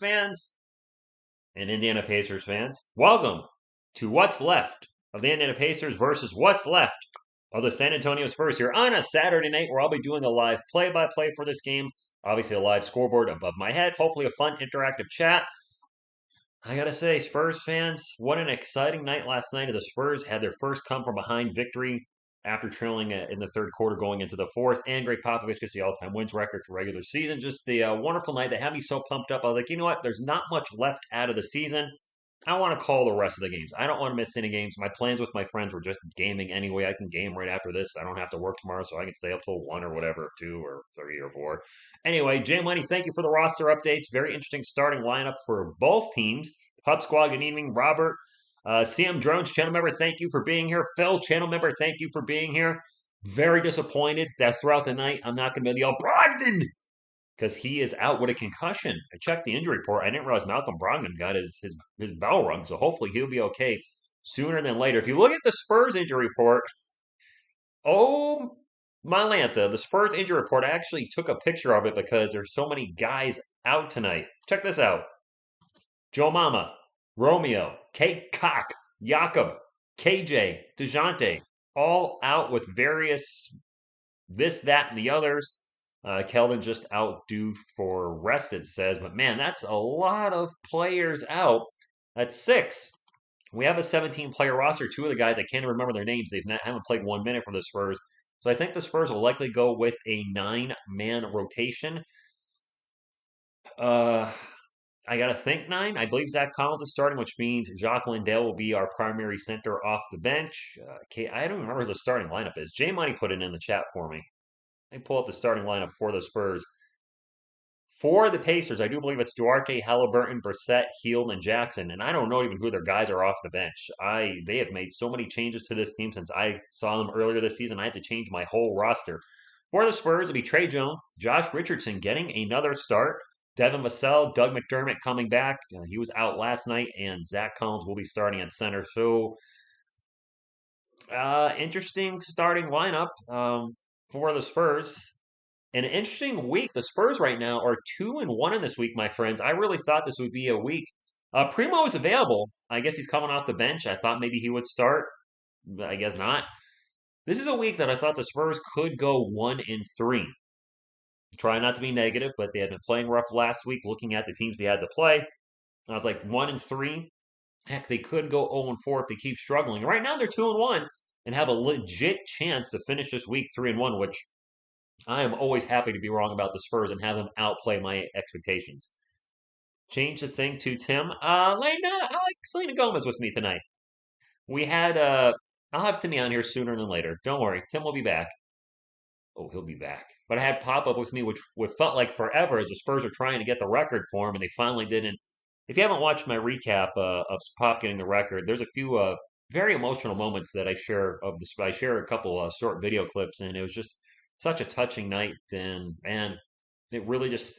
fans and Indiana Pacers fans. Welcome to what's left of the Indiana Pacers versus what's left of the San Antonio Spurs here on a Saturday night where I'll be doing a live play-by-play for this game. Obviously, a live scoreboard above my head. Hopefully, a fun interactive chat. I gotta say, Spurs fans, what an exciting night last night. The Spurs had their first come-from-behind victory after trailing in the third quarter going into the fourth, and Greg Popovich gets the all-time wins record for regular season. Just a wonderful night that had me so pumped up. I was like, you know what? There's not much left out of the season. I want to call the rest of the games. I don't want to miss any games. My plans with my friends were just gaming anyway. I can game right after this. I don't have to work tomorrow, so I can stay up till 1 or whatever, 2 or 3 or 4. Anyway, Jay Money, thank you for the roster updates. Very interesting starting lineup for both teams. Pub Squad, good evening. Robert, CM Drones, channel member, thank you for being here. Phil, channel member, thank you for being here. Very disappointed that throughout the night I'm not going to be able to yell, Brogdon! Because he is out with a concussion. I checked the injury report. I didn't realize Malcolm Brogdon got his bell rung, so hopefully he'll be okay sooner than later. If you look at the Spurs injury report, oh my Lanta, the Spurs injury report, I actually took a picture of it because there's so many guys out tonight. Check this out. Joe Mama, Romeo, Kate Cock, Jakob, KJ, DeJounte, all out with various this, that, and the others. Kelvin just out due for rest, it says. But man, that's a lot of players out. That's 6. We have a 17-player roster. 2 of the guys, I can't remember their names. Haven't played 1 minute for the Spurs. So I think the Spurs will likely go with a 9-man rotation. I got to think 9. I believe Zach Collins is starting, which means Jacques Lindell will be our primary center off the bench. I don't remember who the starting lineup is. Jay Money put it in the chat for me. Let me pull up the starting lineup for the Spurs. For the Pacers, I do believe it's Duarte, Halliburton, Brissett, Hield, and Jackson. And I don't know even who their guys are off the bench. They have made so many changes to this team since I saw them earlier this season. I had to change my whole roster. For the Spurs, it'll be Trey Jones, Josh Richardson getting another start, Devin Vassell, Doug McDermott coming back. He was out last night, and Zach Collins will be starting at center. So, interesting starting lineup for the Spurs. An interesting week. The Spurs right now are 2-1 in this week, my friends. I really thought this would be a week. Primo is available. I guess he's coming off the bench. I thought maybe he would start. I guess not. This is a week that I thought the Spurs could go 1-3. Try not to be negative, but they had been playing rough last week. Looking at the teams they had to play, I was like 1-3. Heck, they could go 0-4 if they keep struggling. Right now they're 2-1 and have a legit chance to finish this week 3-1, which I am always happy to be wrong about the Spurs and have them outplay my expectations. Change the thing to Tim. I like Selena Gomez with me tonight. We had I'll have Timmy on here sooner than later. Don't worry, Tim will be back. Oh, he'll be back. But I had Pop up with me, which felt like forever as the Spurs are trying to get the record for him, and they finally didn't. If you haven't watched my recap of Pop getting the record, there's a few very emotional moments that I share of this. I share a couple short video clips, and it was just such a touching night. And man, it really just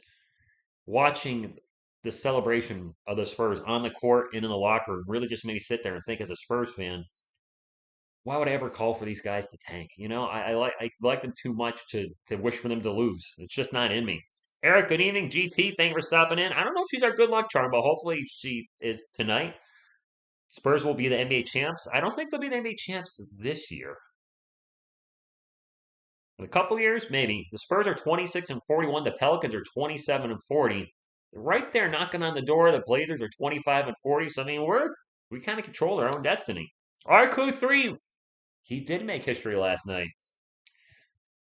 watching the celebration of the Spurs on the court and in the locker room really just made me sit there and think, as a Spurs fan, why would I ever call for these guys to tank? You know, I like them too much to wish for them to lose. It's just not in me. Eric, good evening. GT, thank you for stopping in. I don't know if she's our good luck charm, but hopefully she is tonight. Spurs will be the NBA champs. I don't think they'll be the NBA champs this year. In a couple years, maybe. The Spurs are 26-41. The Pelicans are 27-40. Right there knocking on the door. The Blazers are 25-40. So I mean, we kind of control our own destiny. RQ3, he did make history last night.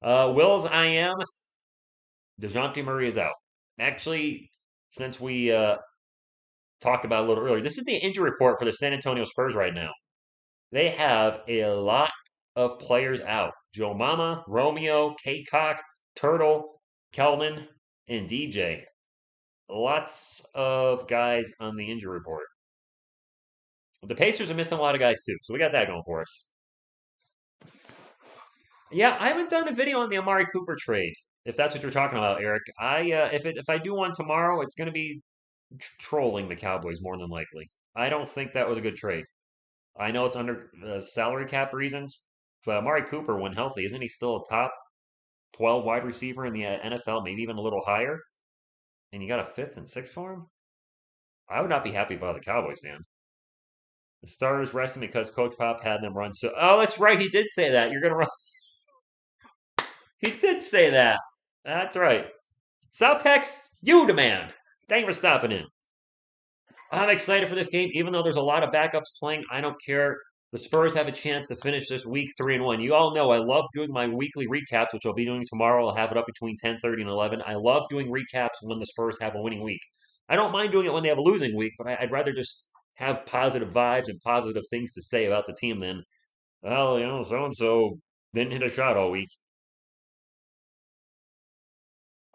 Wills, I am. DeJounte Murray is out. Actually, since we talked about it a little earlier, this is the injury report for the San Antonio Spurs right now. They have a lot of players out. Joe Mama, Romeo, K-Cock, Turtle, Kelvin, and DJ. Lots of guys on the injury report. The Pacers are missing a lot of guys too, so we got that going for us. Yeah, I haven't done a video on the Amari Cooper trade, if that's what you're talking about, Eric. If I do one tomorrow, it's going to be trolling the Cowboys more than likely. I don't think that was a good trade. I know it's under salary cap reasons, but Amari Cooper, when healthy, isn't he still a top 12 wide receiver in the NFL, maybe even a little higher? And you got a 5th and 6th for him? I would not be happy if I was a Cowboys fan. The starters resting because Coach Pop had them run. So, oh, that's right. He did say that. You're gonna run. He did say that. That's right. Southex, you demand. Thank you for stopping in. I'm excited for this game, even though there's a lot of backups playing. I don't care. The Spurs have a chance to finish this week 3-1. You all know I love doing my weekly recaps, which I'll be doing tomorrow. I'll have it up between 10:30 and 11. I love doing recaps when the Spurs have a winning week. I don't mind doing it when they have a losing week, but I'd rather just have positive vibes and positive things to say about the team than, well, so and so didn't hit a shot all week.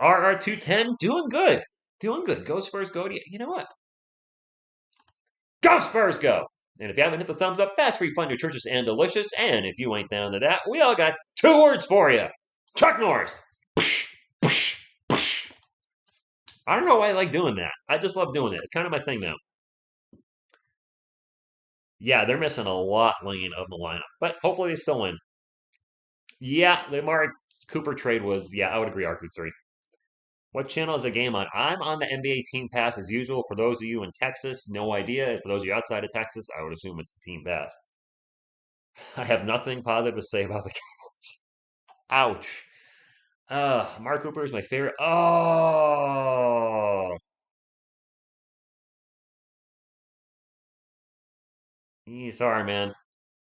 RR210 doing good. Doing good. Go Spurs, go. You know what? Go Spurs, go! And if you haven't hit the thumbs up, fast refund nutritious and delicious. And if you ain't down to that, we all got 2 words for you. Chuck Norris. I don't know why I like doing that. I just love doing it. It's kind of my thing now. Yeah, they're missing a lot lane of the lineup, but hopefully they still win. Yeah, the Amari Cooper trade was, yeah, I would agree, RQ3. What channel is the game on? I'm on the NBA Team Pass as usual. For those of you in Texas, no idea. For those of you outside of Texas, I would assume it's the Team Pass. I have nothing positive to say about the Ouch. Mark Cooper is my favorite. Oh, sorry, man.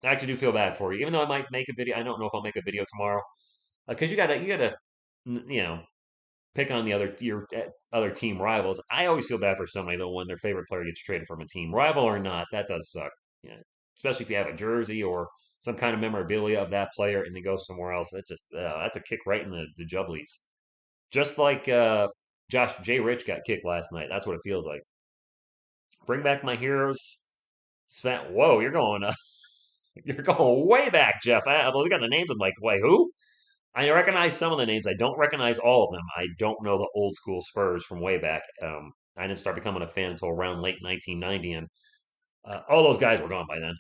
I actually do feel bad for you. Even though I might make a video, I don't know if I'll make a video tomorrow because you gotta, you know, pick on the other team rivals. I always feel bad for somebody though when their favorite player gets traded from a team rival or not. That does suck. Yeah, especially if you have a jersey or some kind of memorabilia of that player and they go somewhere else. That's a kick right in the jublies. Just like Josh J. Rich got kicked last night. That's what it feels like. Bring back my heroes. Sven, whoa, you're going you're going way back, Jeff. I look at the names. I'm like, wait, who? I recognize some of the names. I don't recognize all of them. I don't know the old school Spurs from way back. I didn't start becoming a fan until around late 1990, and all those guys were gone by then.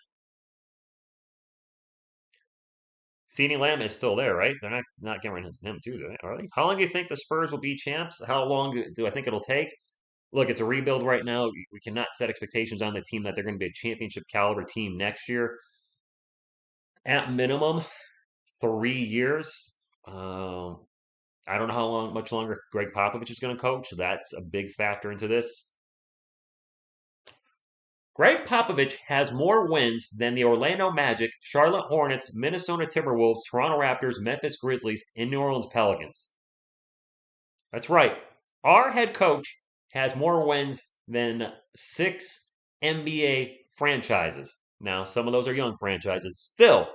CeeDee Lamb is still there, right? They're not getting rid of him too, are they? How long do you think the Spurs will be champs? How long do I think it'll take? Look, it's a rebuild right now. We cannot set expectations on the team that they're going to be a championship caliber team next year. At minimum, 3 years. I don't know much longer Greg Popovich is going to coach. That's a big factor into this. Greg Popovich has more wins than the Orlando Magic, Charlotte Hornets, Minnesota Timberwolves, Toronto Raptors, Memphis Grizzlies, and New Orleans Pelicans. That's right. Our head coach has more wins than 6 NBA franchises. Now, some of those are young franchises. Still,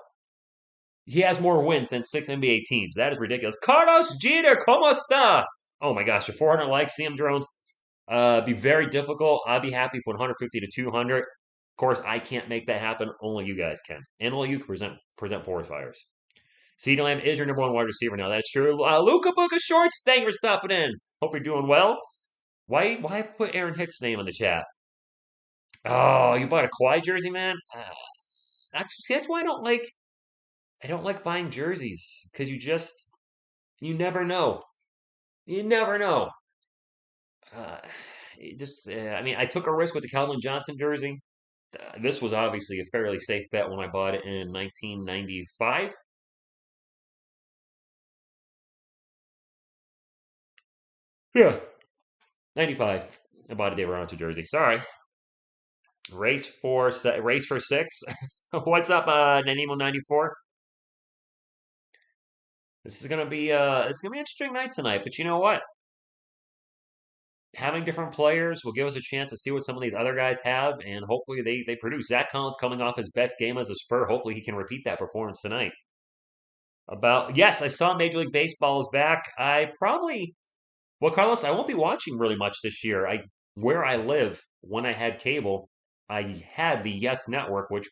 he has more wins than 6 NBA teams. That is ridiculous. Carlos Jeter, ¿cómo está? Oh my gosh, 400 likes, CM Drones. Be very difficult. I'd be happy for 150 to 200. Of course, I can't make that happen. Only you guys can. And only you can present forest fires. CeeDee Lamb is your number one wide receiver now. That's true. Luka Buka Shorts, thank you for stopping in. Hope you're doing well. Why put Aaron Hicks' name in the chat? Oh, you bought a Kawhi jersey, man? That's why I don't like buying jerseys because you never know. You never know. Uh, I mean, I took a risk with the Calvin Johnson jersey. This was obviously a fairly safe bet when I bought it in 1995. Yeah, 95. I bought a Dave Toronto jersey. Sorry. Race for six. What's up, Nanimo 94? This is gonna be an interesting night tonight. But you know what? Having different players will give us a chance to see what some of these other guys have, and hopefully they produce. Zach Collins coming off his best game as a Spur. Hopefully he can repeat that performance tonight. Yes, I saw Major League Baseball is back. Well, Carlos, I won't be watching really much this year. Where I live, when I had cable, I had the Yes Network, which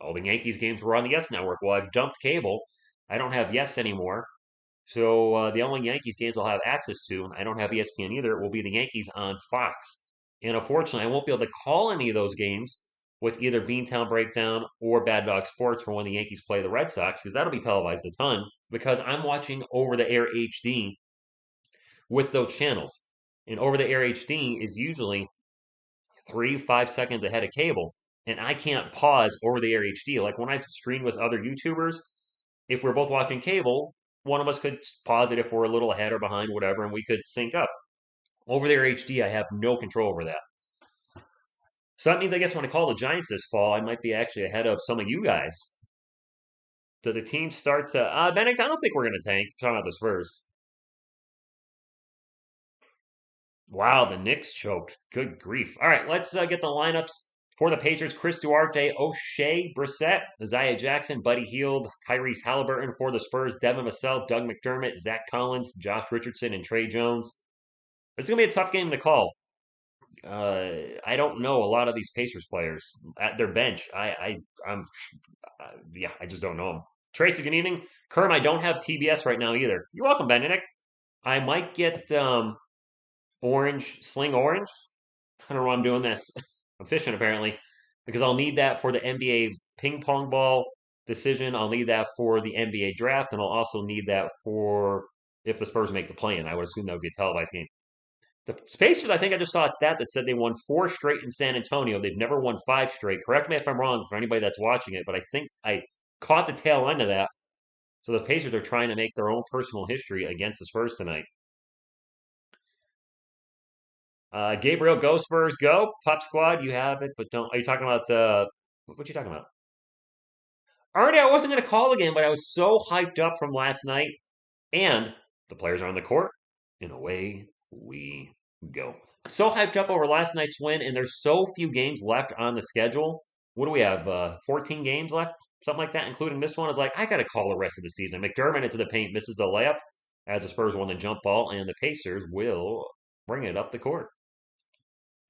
all the Yankees games were on the Yes Network. Well, I've dumped cable. I don't have Yes anymore. So the only Yankees games I'll have access to, and I don't have ESPN either, will be the Yankees on Fox. And unfortunately, I won't be able to call any of those games with either Beantown Breakdown or Bad Dog Sports for when the Yankees play the Red Sox, because that'll be televised a ton, because I'm watching over-the-air HD with those channels. And over-the-air HD is usually 3, 5 seconds ahead of cable, and I can't pause over the air HD. Like when I've streamed with other YouTubers, if we're both watching cable, one of us could pause it if we're a little ahead or behind, whatever, and we could sync up. Over there HD, I have no control over that. So that means I guess when I call the Giants this fall, I might be actually ahead of some of you guys. Does the team start to Benedict? I don't think we're gonna tank. Talking about the Spurs. Wow, the Knicks choked. Good grief. All right, let's get the lineups for the Pacers. Chris Duarte, O'Shea, Brissett, Isaiah Jackson, Buddy Hield, Tyrese Halliburton. For the Spurs, Devin Vassell, Doug McDermott, Zach Collins, Josh Richardson, and Trey Jones. It's going to be a tough game to call. I don't know a lot of these Pacers players at their bench. Yeah, I just don't know them. Tracy, good evening. Kerm, I don't have TBS right now either. You're welcome, Benedict. I might get Sling Orange. I don't know why I'm doing this. I'm fishing apparently because I'll need that for the NBA ping pong ball decision. I'll need that for the NBA draft, and I'll also need that for if the Spurs make the play-in. I would assume that would be a televised game. The Pacers, I think I just saw a stat that said they won 4 straight in San Antonio. They've never won 5 straight. Correct me if I'm wrong for anybody that's watching it, but I think I caught the tail end of that. So the Pacers are trying to make their own personal history against the Spurs tonight. Gabriel, go Spurs, go. Pop Squad, you have it, but don't. Are you talking about what you talking about? Already, I wasn't going to call the game, but I was so hyped up from last night, and the players are on the court, and away we go. So hyped up over last night's win, and there's so few games left on the schedule. What do we have? 14 games left, something like that, including this one. I was like, I got to call the rest of the season. McDermott into the paint, misses the layup as the Spurs won the jump ball, and the Pacers will bring it up the court.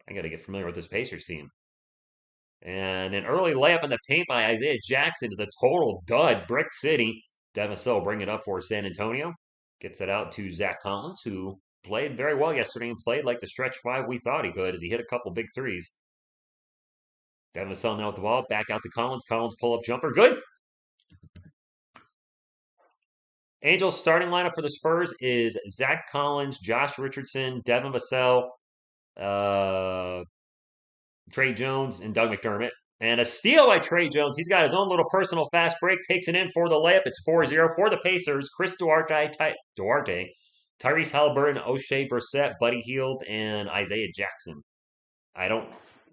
I got to get familiar with this Pacers team. And an early layup in the paint by Isaiah Jackson is a total dud. Brick City. Devin Vassell bring it up for San Antonio. Gets it out to Zach Collins, who played very well yesterday and played like the stretch 5 we thought he could as he hit a couple big threes. Devin Vassell now with the ball. Back out to Collins. Collins pull-up jumper. Good. Angels starting lineup for the Spurs is Zach Collins, Josh Richardson, Devin Vassell, Trey Jones, and Doug McDermott. And a steal by Trey Jones. He's got his own little personal fast break. Takes it in for the layup. It's 4-0 for the Pacers. Chris Duarte, Tyrese Halliburton, O'Shea Brissett, Buddy Hield, and Isaiah Jackson.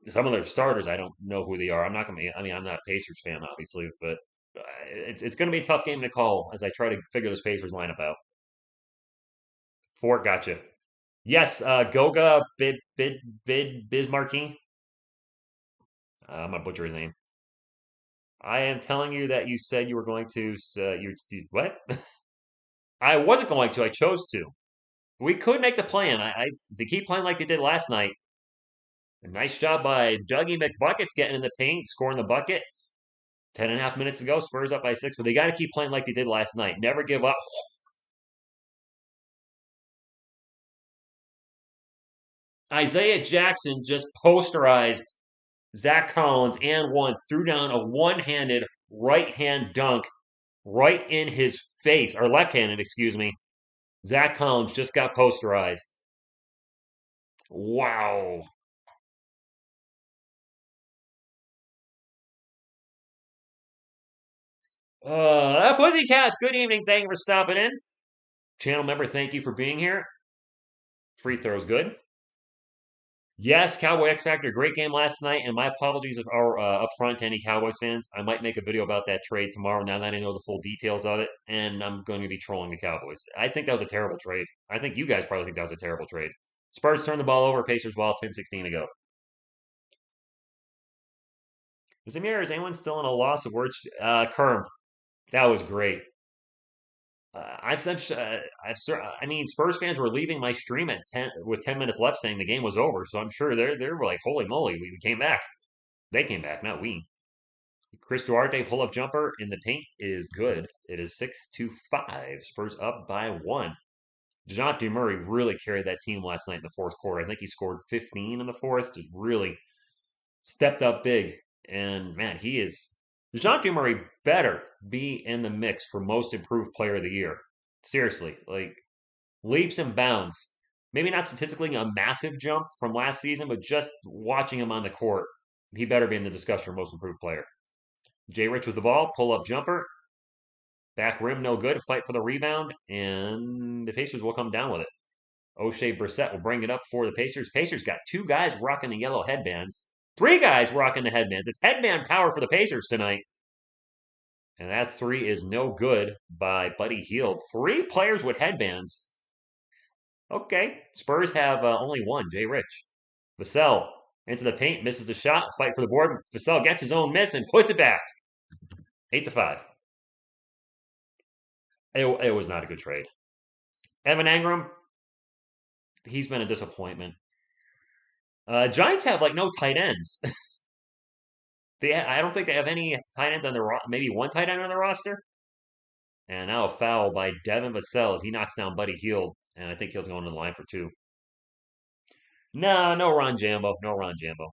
Some of their starters, I don't know who they are. I'm not a Pacers fan, obviously, but it's going to be a tough game to call as I try to figure this Pacers lineup out. Fort, gotcha. Yes, Goga Bismarcky. I'm gonna butcher his name. I am telling you that you said you were going to. What? I wasn't going to. I chose to. We could make the plan. They keep playing like they did last night. A nice job by Dougie McBuckets getting in the paint, scoring the bucket. 10.5 minutes to go. Spurs up by 6, but they got to keep playing like they did last night. Never give up. Isaiah Jackson just posterized Zach Collins and threw down a one-handed right-hand dunk right in his face, or left-handed, excuse me. Zach Collins just got posterized. Wow. Pussycats, good evening. Thank you for stopping in. Channel member, thank you for being here. Free throws, good. Yes, Cowboy X Factor, great game last night, and my apologies are up front to any Cowboys fans. I might make a video about that trade tomorrow now that I know the full details of it, and I'm going to be trolling the Cowboys. I think that was a terrible trade. I think you guys probably think that was a terrible trade. Spurs turn the ball over, Pacers ball, 10-16 to go. Zamir, is anyone still in a loss of words? Kerm, that was great. I mean, Spurs fans were leaving my stream at 10 with 10 minutes left, saying the game was over. So I'm sure they were like, "Holy moly, we came back!" They came back, not we. Chris Duarte pull up jumper in the paint is good. It is 6-5. Spurs up by 1. DeJounte Murray really carried that team last night in the fourth quarter. I think he scored 15 in the fourth. Just really stepped up big. And man, DeJounte Murray better be in the mix for most improved player of the year. Seriously, like leaps and bounds. Maybe not statistically a massive jump from last season, but just watching him on the court, he better be in the discussion for most improved player. Jay Rich with the ball, pull up jumper, back rim no good, fight for the rebound, and the Pacers will come down with it. O'Shea Brissett will bring it up for the Pacers. Pacers got 2 guys rocking the yellow headbands. 3 guys rocking the headbands. It's headband power for the Pacers tonight. And that 3 is no good by Buddy Hield. 3 players with headbands. Okay. Spurs have only 1, Jay Rich. Vassell into the paint, misses the shot, fight for the board. Vassell gets his own miss and puts it back. 8-5. It was not a good trade. Evan Engram, he's been a disappointment. Giants have like no tight ends. I don't think they have any tight ends on their maybe one tight end on their roster. And now a foul by Devin Vassell as he knocks down Buddy Hield, and I think Hield's going to the line for 2. No Ron Jambo, no Ron Jambo.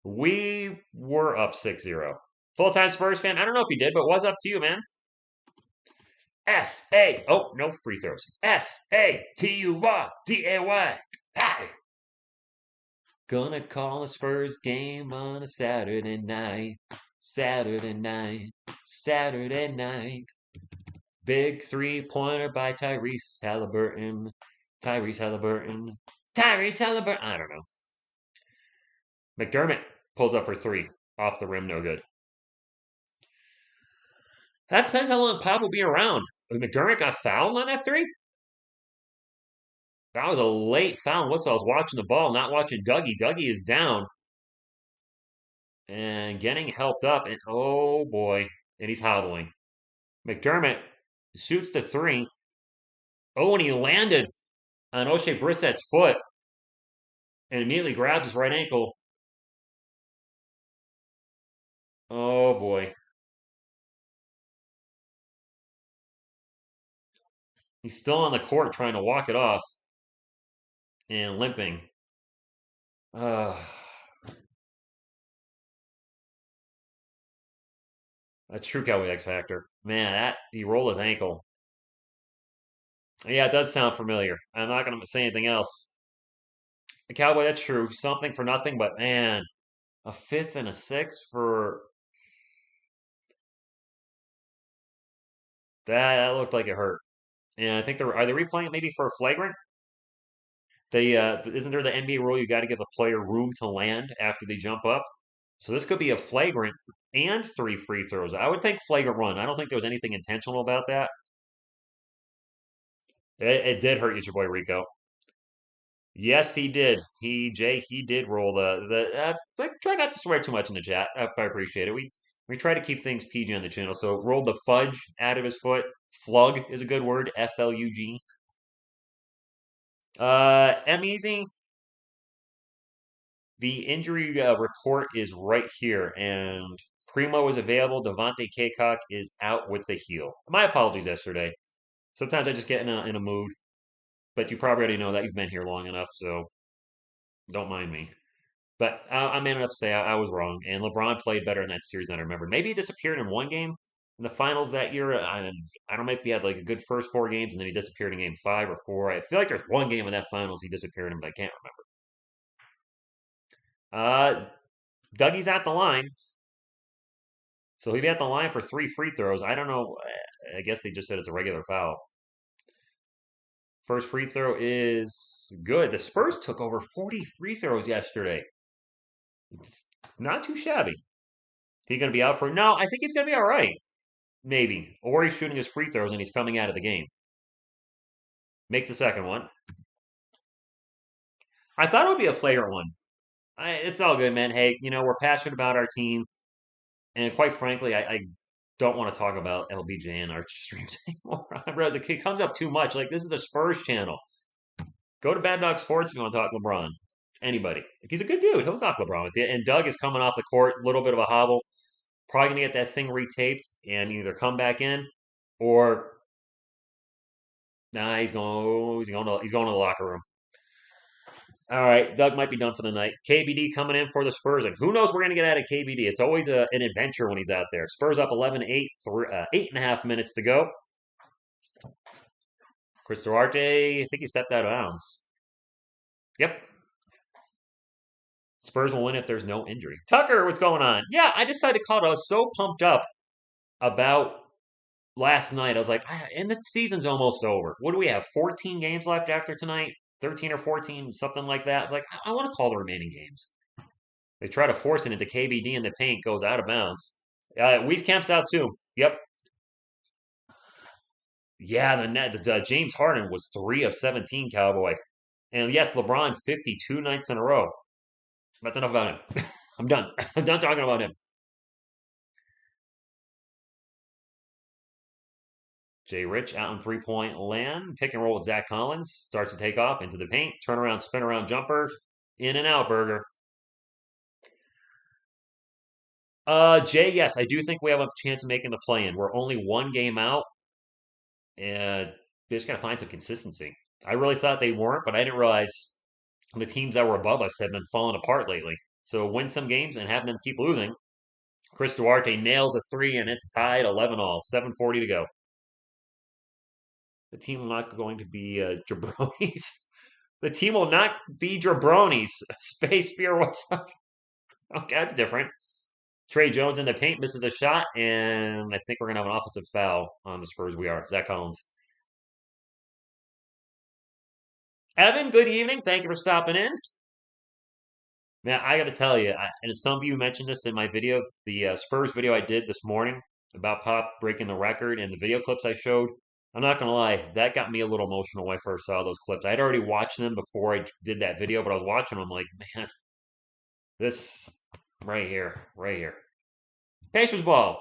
We were up 6-0. Full-time Spurs fan, I don't know if you did, but what's up to you, man? S-A, oh, no free throws. S-A-T-U-R-D-A-Y. Hi. Gonna call a Spurs game on a Saturday night. Saturday night. Big 3-pointer by Tyrese Halliburton. I don't know. McDermott pulls up for 3. Off the rim, no good. That depends how long Pop will be around. McDermott got fouled on that 3? That was a late foul whistle. I was watching the ball, not watching Dougie. Dougie is down. And getting helped up. And oh boy. And he's hobbling. McDermott shoots the 3. Oh, and he landed on O'Shea Brissett's foot. And immediately grabs his right ankle. Oh boy. He's still on the court trying to walk it off. And limping. A true Cowboy X Factor. Man, he rolled his ankle. Yeah, it does sound familiar. I'm not going to say anything else. A Cowboy, that's true. Something for nothing, but man, a 5th and a 6th for... That looked like it hurt. And I think are they replaying it maybe for a flagrant? Isn't there the NBA rule you got to give a player room to land after they jump up? So this could be a flagrant and 3 free throws. I would think flagrant run. I don't think there was anything intentional about that. It did hurt you, your boy Rico. Yes, he did. He did roll try not to swear too much in the chat. If I appreciate it. We try to keep things PG on the channel. So rolled the fudge out of his foot. Flug is a good word. F-L-U-G. M-Easy. The injury report is right here, and Primo is available. Devontae Kaycock is out with the heel. My apologies yesterday. Sometimes I just get in a mood, but you probably already know that. You've been here long enough, so don't mind me. But I'm man enough to say I was wrong, and LeBron played better in that series than I remember. Maybe he disappeared in one game in the finals that year. I don't know if he had like a good first 4 games, and then he disappeared in game 5 or 4. I feel like there's one game in that finals he disappeared in, but I can't remember. Dougie's at the line. So he'll be at the line for 3 free throws. I don't know. I guess they just said it's a regular foul. First free throw is good. The Spurs took over 40 free throws yesterday. It's not too shabby. He going to be out for... No, I think he's going to be all right. Maybe. Or he's shooting his free throws and he's coming out of the game. Makes the second one. I thought it would be a flagrant one. It's all good, man. Hey, we're passionate about our team. And quite frankly, I don't want to talk about LBJ in our streams anymore. I realize it comes up too much. Like, this is a Spurs channel. Go to Bad Dog Sports if you want to talk LeBron. Anybody. He's a good dude. He'll talk LeBron with you. And Doug is coming off the court, a little bit of a hobble. Probably going to get that thing retaped and either come back in or... Nah, he's going to the locker room. All right, Doug might be done for the night. KBD coming in for the Spurs. And who knows we're going to get out of KBD. It's always an adventure when he's out there. Spurs up 11-8, 8.5 minutes to go. Chris Duarte, I think he stepped out of bounds. Yep. Spurs will win if there's no injury. Tucker, what's going on? Yeah, I decided to call it. I was so pumped up about last night. I was like, and the season's almost over. What do we have? 14 games left after tonight? 13 or 14, something like that. It's like, I want to call the remaining games. They try to force it into KBD in the paint, goes out of bounds. Wieskamp's out too. Yep. Yeah, James Harden was 3 of 17, Cowboy. And yes, LeBron 52 nights in a row. That's enough about him. I'm done. I'm done talking about him. Jay Rich out in three-point land. Pick and roll with Zach Collins. Starts to take off into the paint. Turn around, spin around jumper. In and out, Burger. Jay, yes, I do think we have a chance of making the play-in. We're only one game out, and we just got to find some consistency. I really thought they weren't, but I didn't realize the teams that were above us have been falling apart lately. So win some games and have them keep losing. Chris Duarte nails a three, and it's tied 11 all. 7:40 to go. The team will not going to be jabronis. The team will not be jabronis. Space Beer, what's up? Okay, that's different. Trey Jones in the paint misses a shot, and I think we're going to have an offensive foul on the Spurs. We are. Zach Collins. Evan, good evening. Thank you for stopping in. Man, I got to tell you, and some of you mentioned this in my video, the Spurs video I did this morning about Pop breaking the record and the video clips I showed. I'm not going to lie, that got me a little emotional when I first saw those clips. I'd already watched them before I did that video, but I was watching them like, man, this right here, right here. Pacers ball.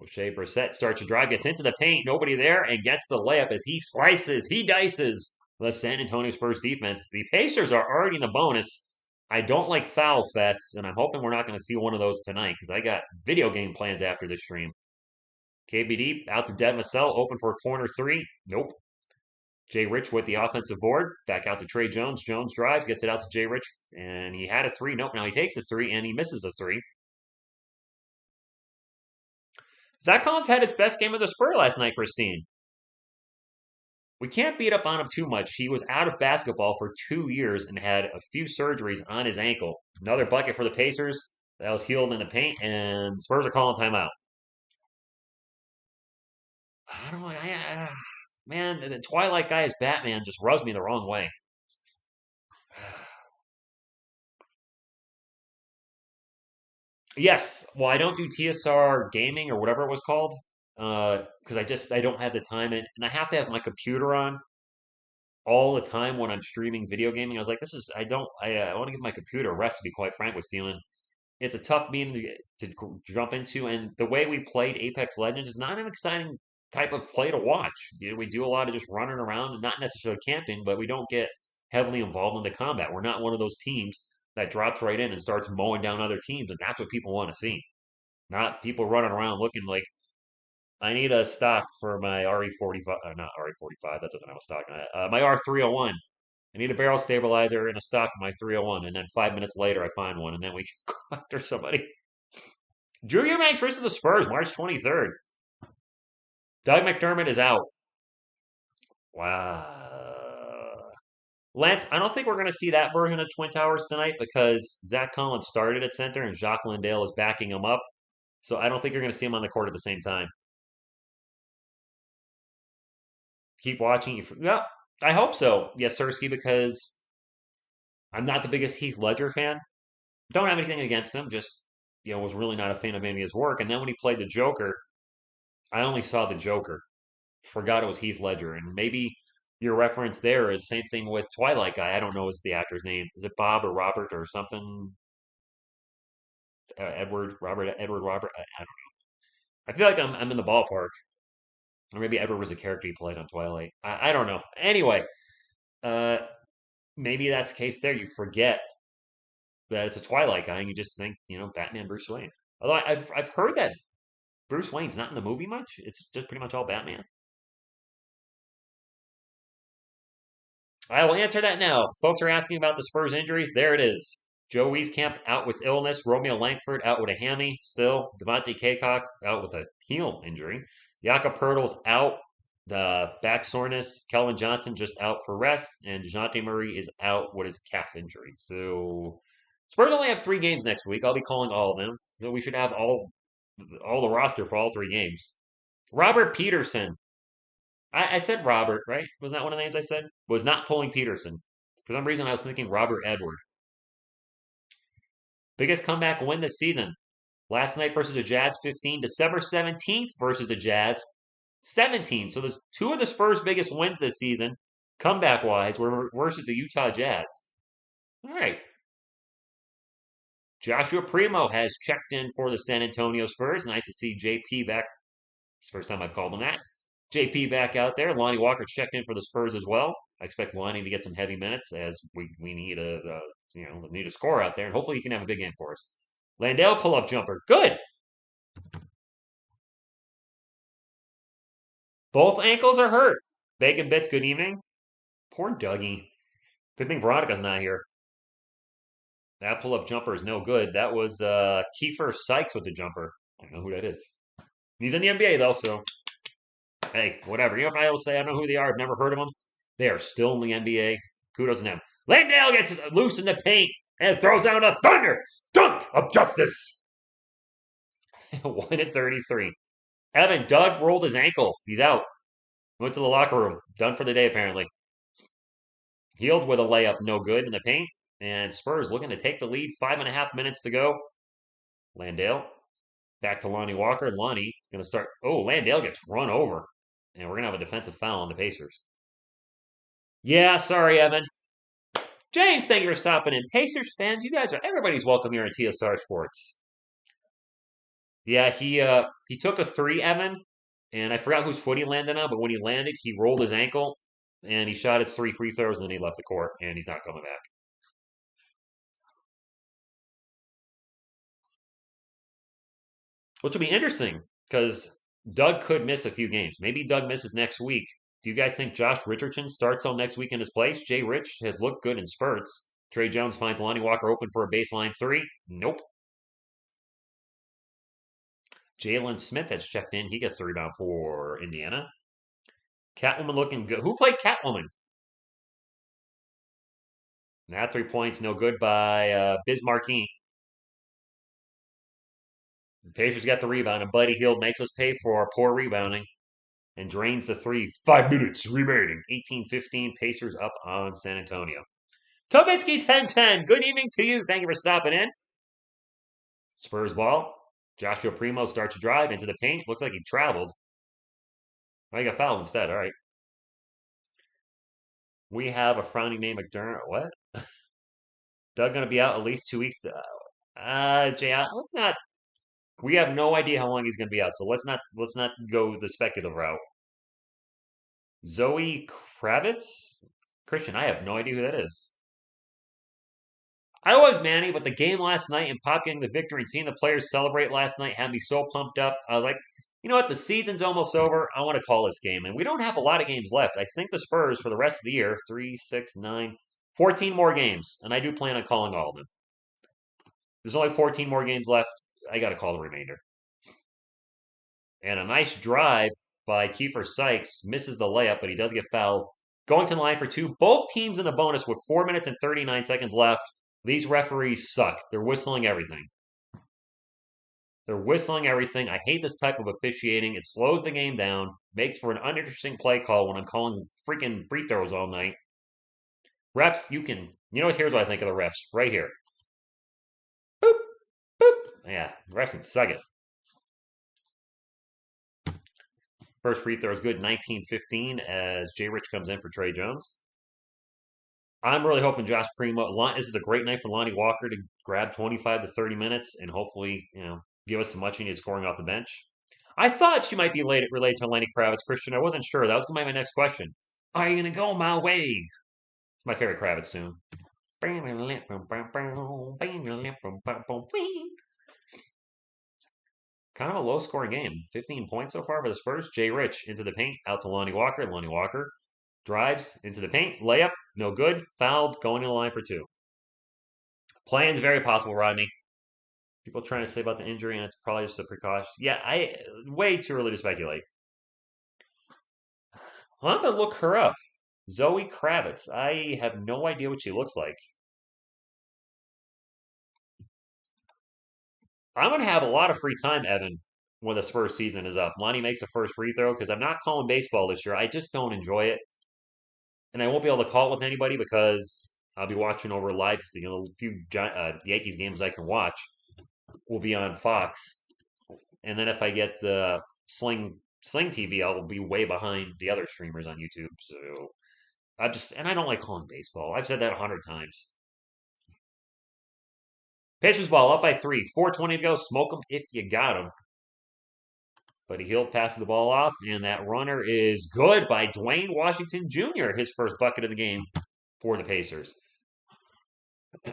O'Shea Brissett starts to drive, gets into the paint, nobody there, and gets the layup as he slices, he dices the San Antonio Spurs defense. The Pacers are already in the bonus. I don't like foul fests, and I'm hoping we're not going to see one of those tonight because I got video game plans after this stream. KBD out to Dead Massell, open for a corner three. Nope. Jay Rich with the offensive board. Back out to Trey Jones. Jones drives, gets it out to Jay Rich, and he had a three. Nope, now he takes a three, and he misses a three. Zach Collins had his best game as a Spur last night, Christine. We can't beat up on him too much. He was out of basketball for 2 years and had a few surgeries on his ankle. Another bucket for the Pacers. That was healed in the paint, and Spurs are calling timeout. I don't know. Man, the Twilight guy as Batman just rubs me the wrong way. Yes. Well, I don't do TSR gaming or whatever it was called because I don't have the time and I have to have my computer on all the time when I'm streaming video gaming. I was like, I want to give my computer a rest. To be quite frank with Steven, it's a tough beam to jump into, and the way we played Apex Legends is not an exciting type of play to watch. We do a lot of just running around and not necessarily camping, but we don't get heavily involved in the combat. We're not one of those teams that drops right in and starts mowing down other teams, and that's what people want to see. Not people running around looking like I need a stock for my RE45, not RE45, that doesn't have a stock on it. My R301. I need a barrel stabilizer and a stock of my 301, and then 5 minutes later I find one, and then we go after somebody. Drew Eubanks versus the Spurs, March 23rd. Doug McDermott is out. Wow. Lance, I don't think we're going to see that version of Twin Towers tonight because Zach Collins started at center and Jacques Landale is backing him up. So I don't think you're going to see him on the court at the same time. Keep watching. Well, I hope so. Yes, Sirski, because I'm not the biggest Heath Ledger fan. Don't have anything against him. Just, was really not a fan of any of his work. And then when he played the Joker, I only saw the Joker. Forgot it was Heath Ledger. And maybe your reference there is same thing with Twilight Guy. I don't know what's the actor's name. Is it Bob or Robert or something? Edward, Robert, Edward, Robert. I don't know. I feel like I'm in the ballpark. Or maybe Edward was a character he played on Twilight. I don't know. Anyway, uh, maybe that's the case there. You forget that it's a Twilight guy, and you just think, Batman, Bruce Wayne. Although I've heard that Bruce Wayne's not in the movie much. It's just pretty much all Batman. I will answer that now. Folks are asking about the Spurs injuries. There it is. Joe Wieskamp out with illness. Romeo Langford out with a hammy. Still, Devontae Kaycock out with a heel injury. Jakob Pertl's out. The back soreness. Kelvin Johnson just out for rest. And DeJounte Murray is out with his calf injury. So Spurs only have 3 games next week. I'll be calling all of them. So we should have all the roster for all 3 games. Robert Peterson. I said Robert, right? Was that one of the names I said? Was not pulling Peterson. For some reason, I was thinking Robert Edward. Biggest comeback win this season. Last night versus the Jazz, 15. December 17th versus the Jazz, 17. So there's 2 of the Spurs' biggest wins this season, comeback-wise, were versus the Utah Jazz. All right. Joshua Primo has checked in for the San Antonio Spurs. Nice to see JP back. It's the first time I've called him that. JP back out there. Lonnie Walker checked in for the Spurs as well. I expect Lonnie to get some heavy minutes as we need a score out there, and hopefully he can have a big game for us. Landale pull-up jumper. Good. Both ankles are hurt. Bacon Bits, good evening. Poor Dougie. Good thing Veronica's not here. That pull-up jumper is no good. That was Kiefer Sykes with the jumper. I don't know who that is. He's in the NBA, though, so hey, whatever. You know, if I will say I don't know who they are, I've never heard of them. They are still in the NBA. Kudos to them. Landale gets loose in the paint and throws out a thunder dunk of justice. 1-33. Evan, Doug rolled his ankle. He's out. Went to the locker room. Done for the day, apparently. Healed with a layup, no good in the paint. And Spurs looking to take the lead. 5.5 minutes to go. Landale. Back to Lonnie Walker. Lonnie going to start. Oh, Landale gets run over. And we're going to have a defensive foul on the Pacers. Yeah, sorry, Evan. James, thank you for stopping in. Pacers fans, you guys are everybody's welcome here in TSR Sports. Yeah, he took a 3, Evan, and I forgot whose foot he landed on, but when he landed, he rolled his ankle and he shot his 3 free throws and then he left the court and he's not coming back. Which will be interesting because Doug could miss a few games. Maybe Doug misses next week. Do you guys think Josh Richardson starts on next week in his place? Jay Rich has looked good in spurts. Trey Jones finds Lonnie Walker open for a baseline 3. Nope. Jalen Smith has checked in. He gets the rebound for Indiana. Catwoman looking good. Who played Catwoman? That 3 points, no good by Bismarcky. The Pacers got the rebound, and Buddy Hield makes us pay for our poor rebounding and drains the 3. 5 minutes remaining. 18-15, Pacers up on San Antonio. Tobitsky 1010, good evening to you. Thank you for stopping in. Spurs ball. Joshua Primo starts to drive into the paint. Looks like he traveled. Oh, he got fouled instead. All right. We have a frowning name, McDermott. What? Doug going to be out at least 2 weeks. Jay, let's not. We have no idea how long he's going to be out, so let's not go the speculative route. Zoe Kravitz? Christian, I have no idea who that is. I was Manny, but the game last night and Pop getting the victory and seeing the players celebrate last night had me so pumped up. I was like, you know what? The season's almost over. I want to call this game. And we don't have a lot of games left. I think the Spurs for the rest of the year, 3, 6, 9, 14 more games. And I do plan on calling all of them. There's only 14 more games left. I got to call the remainder. And a nice drive by Kiefer Sykes. Misses the layup, but he does get fouled. Going to the line for 2. Both teams in the bonus with 4 minutes and 39 seconds left. These referees suck. They're whistling everything. They're whistling everything. I hate this type of officiating. It slows the game down, makes for an uninteresting play call when I'm calling freaking free throws all night. Refs, you know what? Here's what I think of the refs. Right here. Boop, boop. Yeah, refs can suck it. First free throw is good, 19-15 as Jay Rich comes in for Trey Jones. I'm really hoping Josh Primo. This is a great night for Lonnie Walker to grab 25 to 30 minutes and hopefully, give us some much needed scoring off the bench. I thought she might be related to Lenny Kravitz, Christian. I wasn't sure. That was going to be my next question. Are you going to go my way? It's my favorite Kravitz tune. Kind of a low-scoring game. 15 points so far for the Spurs. Jay Rich into the paint, out to Lonnie Walker. Lonnie Walker drives into the paint. Layup, no good. Fouled, going to the line for 2. Playing's very possible, Rodney. People trying to say about the injury, and it's probably just a precaution. Yeah, way too early to speculate. I'm gonna look her up. Zoe Kravitz. I have no idea what she looks like. I'm gonna have a lot of free time, Evan, when the Spurs season is up. Lonnie makes the first free throw because I'm not calling baseball this year. I just don't enjoy it, and I won't be able to call it with anybody because I'll be watching over live. The few Yankees games I can watch will be on Fox, and then if I get Sling TV, I'll be way behind the other streamers on YouTube. So I don't like calling baseball. I've said that 100 times. Pitcher's ball up by three, 4:20 to go. Smoke them if you got them. But he'll pass the ball off, and that runner is good by Dwayne Washington Jr., his first bucket of the game for the Pacers. I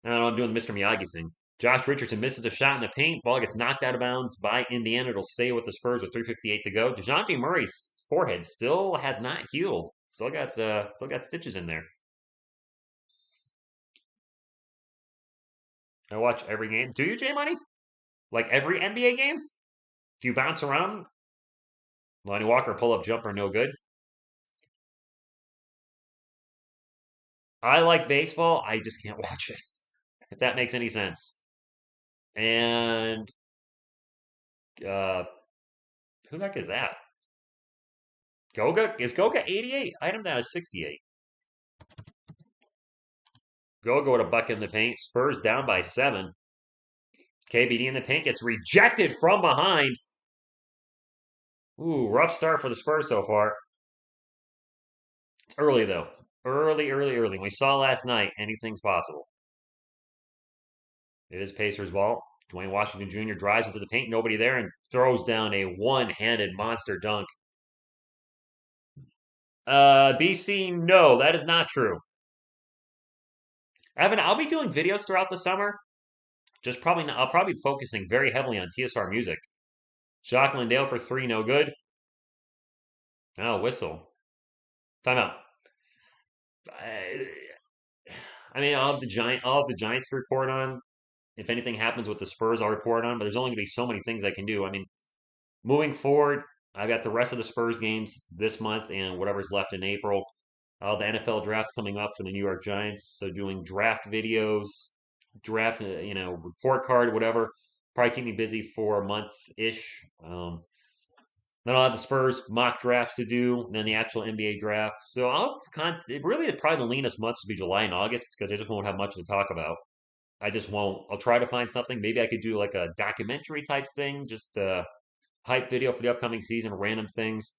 don't know, I'm doing the Mr. Miyagi thing. Josh Richardson misses a shot in the paint. Ball gets knocked out of bounds by Indiana. It'll stay with the Spurs with 3:58 to go. DeJounte Murray's forehead still has not healed. Still got stitches in there. I watch every game. Do you, J Money? Like every NBA game? Do you bounce around? Lonnie Walker pull up jumper, no good. I like baseball. I just can't watch it. If that makes any sense. And uh, who the heck is that? Goga? Is Goga 88? Item down to 68. Goga with a bucket in the paint. Spurs down by 7. KBD in the paint gets rejected from behind. Ooh, rough start for the Spurs so far. It's early though. Early. We saw last night anything's possible. It is Pacers ball. Dwayne Washington Jr. drives into the paint, nobody there, and throws down a one-handed monster dunk. BC, no, that is not true. Evan, I'll be doing videos throughout the summer. Just probably not, I'll probably be focusing very heavily on TSR music. Jacques Landale for three, no good. Oh, whistle. Timeout. I mean, I'll have the Giants to report on. If anything happens with the Spurs, I'll report on. But there's only going to be so many things I can do. I mean, moving forward, I've got the rest of the Spurs games this month and whatever's left in April. The NFL draft's coming up for the New York Giants, so doing draft videos, draft, report card, whatever. Probably keep me busy for a month ish. Then I'll have the Spurs mock drafts to do, then the actual NBA draft. So it'd probably the leanest months will be July and August because I just won't have much to talk about. I just won't. I'll try to find something. Maybe I could do like a documentary type thing, just a hype video for the upcoming season, random things.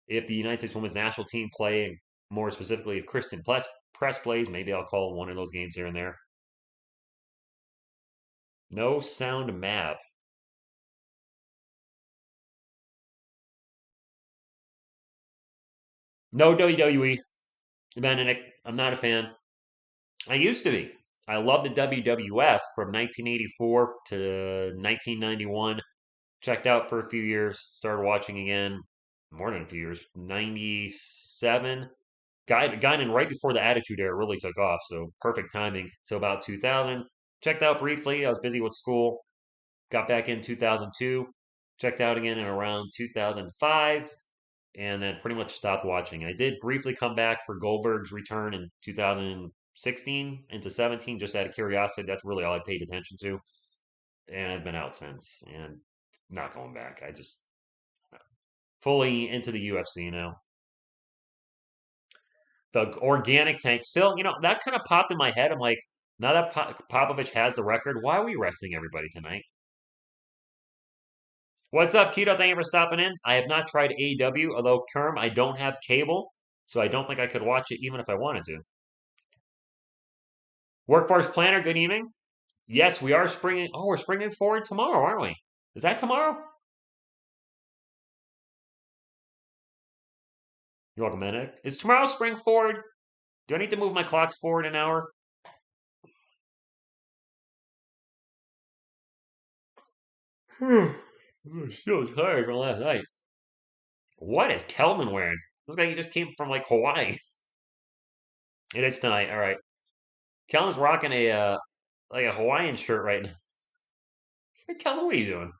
If the United States women's national team play, more specifically, if Kristen Press plays, maybe I'll call one of those games here and there. No sound map. No WWE. Benedict, I'm not a fan. I used to be. I loved the WWF from 1984 to 1991. Checked out for a few years, started watching again, more than a few years. 97. Got in right before the Attitude Era really took off, so perfect timing. So about 2000. Checked out briefly. I was busy with school. Got back in 2002. Checked out again in around 2005, and then pretty much stopped watching. I did briefly come back for Goldberg's return in 2016 into 17, just out of curiosity. That's really all I paid attention to, and I've been out since, and not going back. I just fully into the UFC now. The organic tank, Phil. That kind of popped in my head. I'm like, now that Popovich has the record, why are we resting everybody tonight? What's up, Keto? Thank you for stopping in. I have not tried AEW, although Kerm, I don't have cable, so I don't think I could watch it even if I wanted to. Workforce Planner, good evening. Yes, we are springing. Oh, we're springing forward tomorrow, aren't we? Is that tomorrow? You're welcome, Benedict. Is tomorrow spring forward? Do I need to move my clocks forward an hour? I'm still tired from last night. What is Kelvin wearing? Looks like he just came from like Hawaii. It is tonight. All right. Kelvin's rocking a like a Hawaiian shirt right now. Hey, Kelvin, what are you doing?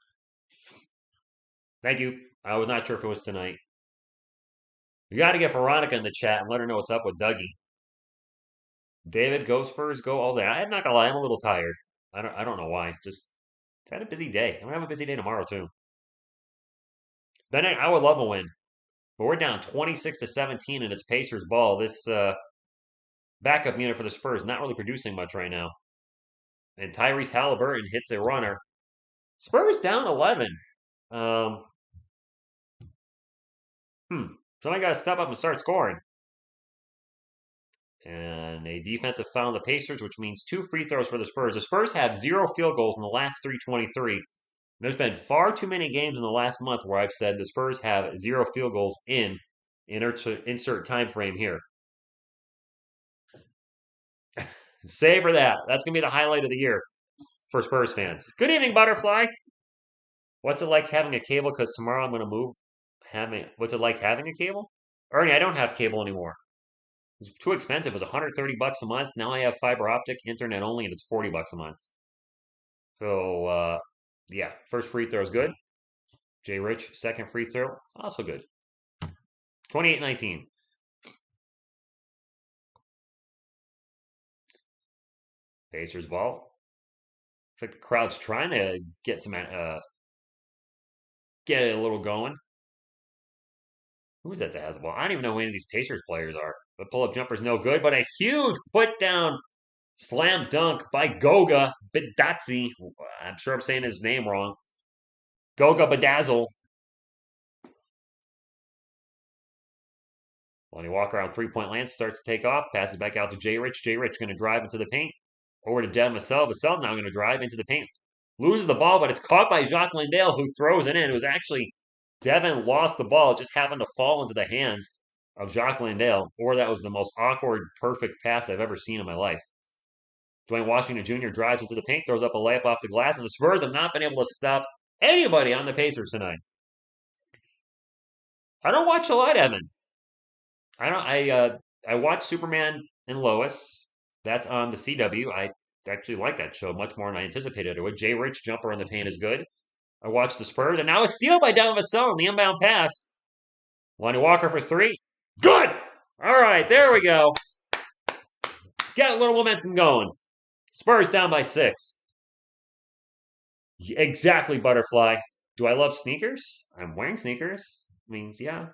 Thank you. I was not sure if it was tonight. You got to get Veronica in the chat and let her know what's up with Dougie. David, go Spurs, go all day. I'm not gonna lie, I'm a little tired. I don't know why. Just had a busy day. I'm gonna have a busy day tomorrow too. Then I would love a win, but we're down 26 to 17 and it's Pacers ball. This backup unit for the Spurs not really producing much right now. And Tyrese Halliburton hits a runner. Spurs down 11. Um, Somebody got to step up and start scoring. And a defensive foul on the Pacers, which means 2 free throws for the Spurs. The Spurs have 0 field goals in the last 323. There's been far too many games in the last month where I've said the Spurs have 0 field goals in insert time frame here. Savor that. That's going to be the highlight of the year for Spurs fans. Good evening, Butterfly. What's it like having a cable? Because tomorrow I'm going to move. What's it like having a cable? Ernie, I don't have cable anymore. It's too expensive. It was 130 bucks a month. Now I have fiber optic internet only, and it's 40 bucks a month. So yeah, first free throw is good. Jay Rich, second free throw, also good. 28-19. Pacers ball. Looks like the crowd's trying to get get it a little going. Who's that has the ball? I don't even know who any of these Pacers players are. The pull-up jumper's no good, but a huge put-down slam dunk by Goga Badazzi. I'm sure I'm saying his name wrong. Goga Bedazzle. Lonnie Walker on three-point land starts to take off, passes back out to Jay Rich. Jay Rich going to drive into the paint. Over to Devin Vassell. Vassell now going to drive into the paint. Loses the ball, but it's caught by Jacques Landale, who throws it in. It was actually Devin lost the ball. It just happened to fall into the hands of Jacques Landale, or that was the most awkward, perfect pass I've ever seen in my life. Dwayne Washington Jr. drives into the paint, throws up a layup off the glass, and the Spurs have not been able to stop anybody on the Pacers tonight. I don't watch a lot, Evan. I watch Superman and Lois. That's on the CW. I actually like that show much more than I anticipated it would. Jay Rich jumper in the paint is good. I watched the Spurs, and now a steal by Devin Vassell on the inbound pass. Lonnie Walker for three. Good! All right, there we go. Got a little momentum going. Spurs down by 6. Exactly, Butterfly. Do I love sneakers? I'm wearing sneakers. I mean, yeah.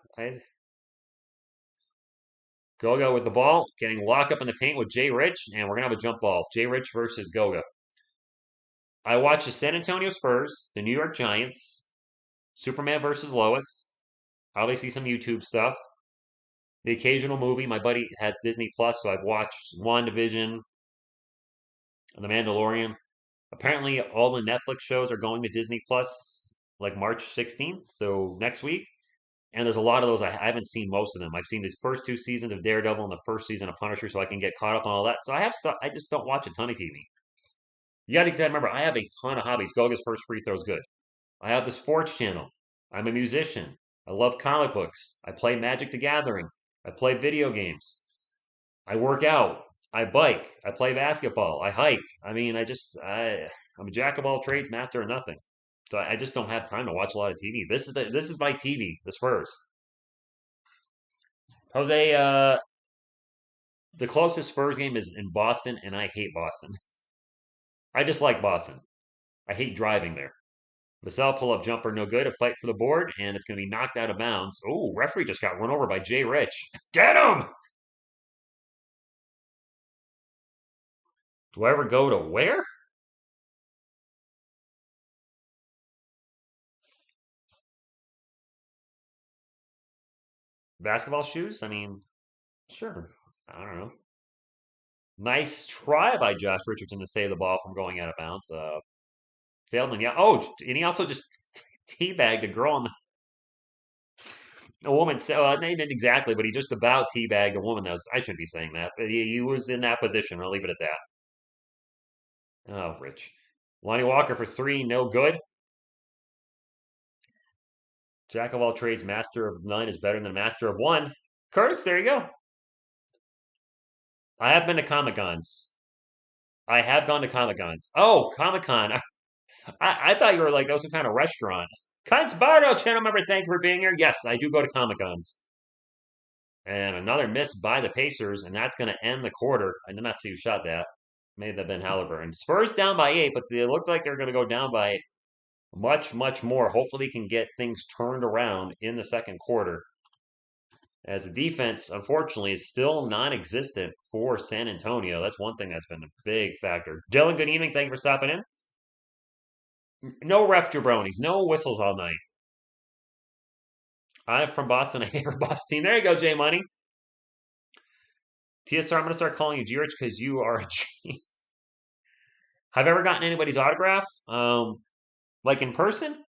Goga with the ball, getting locked up in the paint with Jay Rich, and we're going to have a jump ball. Jay Rich versus Goga. I watched the San Antonio Spurs, the New York Giants, Superman versus Lois, obviously some YouTube stuff, the occasional movie. My buddy has Disney Plus, so I've watched WandaVision, The Mandalorian. Apparently, all the Netflix shows are going to Disney Plus like March 16th, so next week. And there's a lot of those. I haven't seen most of them. I've seen the first 2 seasons of Daredevil and the first season of Punisher, so I can get caught up on all that. So I have stuff. I just don't watch a ton of TV. You got to remember, I have a ton of hobbies. Goga's first free throw is good. I have the sports channel. I'm a musician. I love comic books. I play Magic the Gathering. I play video games. I work out. I bike. I play basketball. I hike. I mean, I'm a jack of all trades, master of nothing. So I just don't have time to watch a lot of TV. This is my TV, the Spurs. Jose, the closest Spurs game is in Boston, and I hate Boston. I dislike Boston. I hate driving there. Vassell pull-up jumper, no good. A fight for the board, and it's going to be knocked out of bounds. Oh, referee just got run over by Jay Rich. Get him! Do I ever go to where? Basketball shoes? I mean, sure. I don't know. Nice try by Josh Richardson to save the ball from going out of bounds. Failed, and yeah. Oh, and he also just teabagged a girl on a woman. So they didn't exactly, but he just about teabagged a woman. I shouldn't be saying that, but he was in that position. I'll leave it at that. Oh, Rich. Lonnie Walker for 3, no good. Jack of all trades, master of none is better than master of one. Curtis, there you go. I have been to Comic Cons. I have gone to Comic Cons. Oh, Comic Con. I thought you were like, that was some kind of restaurant. Cunts Bardo, channel member, thank you for being here. Yes, I do go to Comic-Cons. And another miss by the Pacers, and that's going to end the quarter. I did not see who shot that. May have been Halliburton. Spurs down by 8, but it looked like they're going to go down by much, much more. Hopefully, can get things turned around in the second quarter. As the defense, unfortunately, is still non-existent for San Antonio. That's one thing that's been a big factor. Dylan, good evening. Thank you for stopping in. No ref jabronis. No whistles all night. I'm from Boston. I hate our Boston team. There you go, J Money. TSR, I'm going to start calling you G-Rich because you are a G. Have I ever gotten anybody's autograph? Like in person?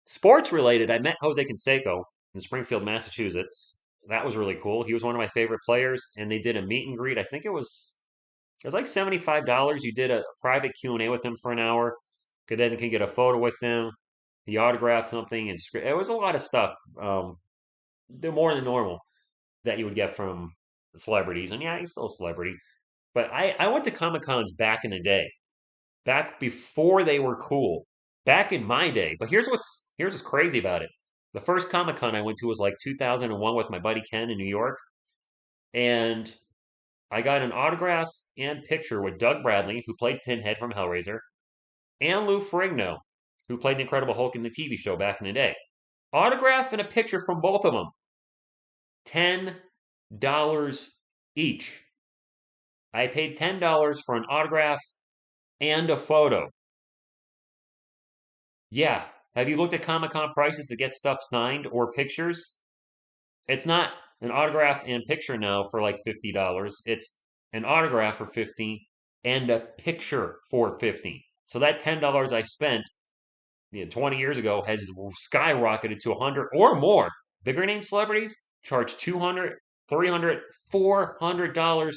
Sports related, I met Jose Canseco in Springfield, Massachusetts. That was really cool. He was one of my favorite players, and they did a meet and greet. I think it was like $75. You did a private Q&A with him for an hour. Could get a photo with him. He autographed something, and it was a lot of stuff. They're more than normal that you would get from celebrities. And yeah, he's still a celebrity. But I went to Comic Cons back in the day, back before they were cool, back in my day. But here's what's crazy about it. The first Comic Con I went to was like 2001 with my buddy Ken in New York, and I got an autograph and picture with Doug Bradley, who played Pinhead from Hellraiser, and Lou Ferrigno, who played the Incredible Hulk in the TV show back in the day. Autograph and a picture from both of them. $10 each. I paid $10 for an autograph and a photo. Yeah. Have you looked at Comic-Con prices to get stuff signed or pictures? It's not an autograph and picture now for like $50. It's an autograph for $50 and a picture for $50. So that $10 I spent 20 years ago has skyrocketed to $100 or more. Bigger name celebrities charge $200, $300, $400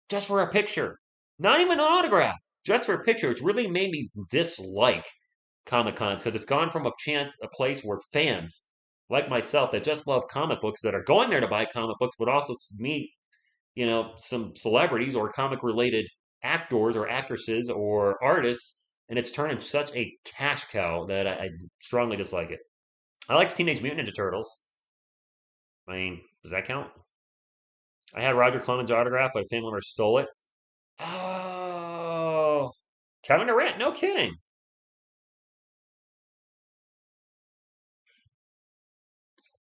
just for a picture. Not even an autograph, just for a picture. It's really made me dislike Comic Cons because it's gone from a place where fans like myself that just love comic books that are going there to buy comic books, but also meet, some celebrities or comic related actors or actresses or artists, and it's turned into such a cash cow that I strongly dislike it. I liked Teenage Mutant Ninja Turtles. I mean, does that count? I had Roger Clemens' autograph, but a family member stole it. Oh, Kevin Durant, no kidding.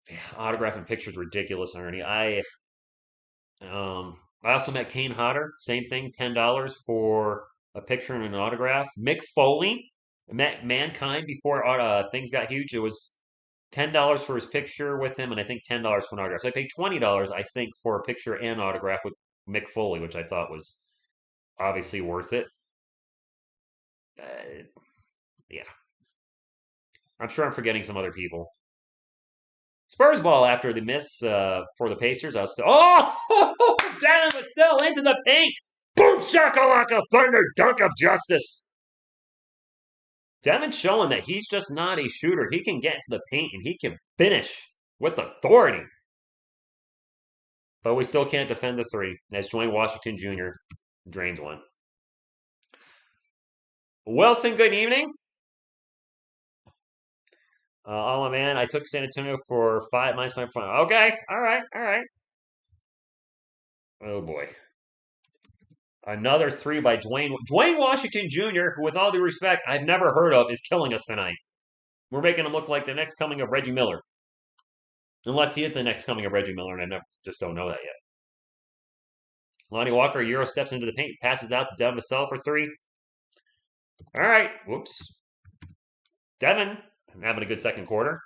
Yeah, autograph and pictures ridiculous, Ernie. I also met Kane Hodder. Same thing, $10 for a picture and an autograph. Mick Foley met Mankind before things got huge. It was $10 for his picture with him, and I think $10 for an autograph. So I paid $20, I think, for a picture and autograph with Mick Foley, which I thought was obviously worth it. Uh, yeah, I'm sure I'm forgetting some other people. Spurs ball after the miss for the Pacers. I was still. Oh! Down the cell into the paint! Boom shakalaka! Thunder dunk of justice! Devin's showing that he's just not a shooter. He can get into the paint and he can finish with authority. But we still can't defend the three as Dwayne Washington Jr. drains one. Wilson, good evening. Oh man, I took San Antonio for 5 minus my front. Okay, all right. Oh boy. Another three by Dwayne Washington Jr., who, with all due respect, I've never heard of, is killing us tonight. We're making him look like the next coming of Reggie Miller. Unless he is the next coming of Reggie Miller, and I just don't know that yet. Lonnie Walker, Euro steps into the paint, passes out to Devin Vassell for three. All right. Whoops. Devin having a good second quarter.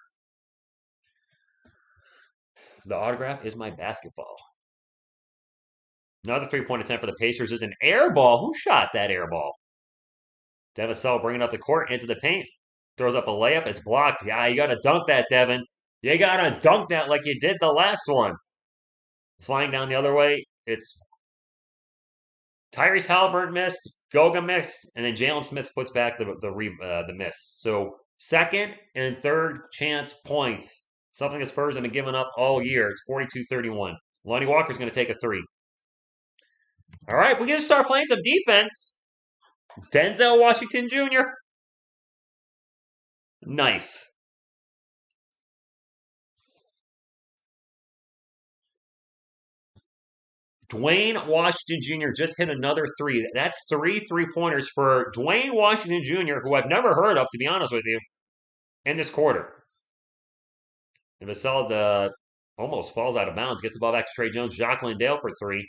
The autograph is my basketball. Another 3-point attempt for the Pacers is an air ball. Who shot that air ball? Devin Vassell bringing up the court into the paint. Throws up a layup. It's blocked. Yeah, you got to dunk that, Devin. You got to dunk that like you did the last one. Flying down the other way, it's Tyrese Halliburton missed, Goga missed, and then Jalen Smith puts back the miss. So second and third chance points, something the Spurs have been giving up all year. It's 42-31. Lonnie Walker's going to take a three. All right, we get to start playing some defense. Denzel Washington Jr. Nice. Dwayne Washington Jr. just hit another three. That's 3 3-pointers for Dwayne Washington Jr., who I've never heard of, to be honest with you, in this quarter. And Vassell almost falls out of bounds, gets the ball back to Trey Jones, Jacques Landale for three.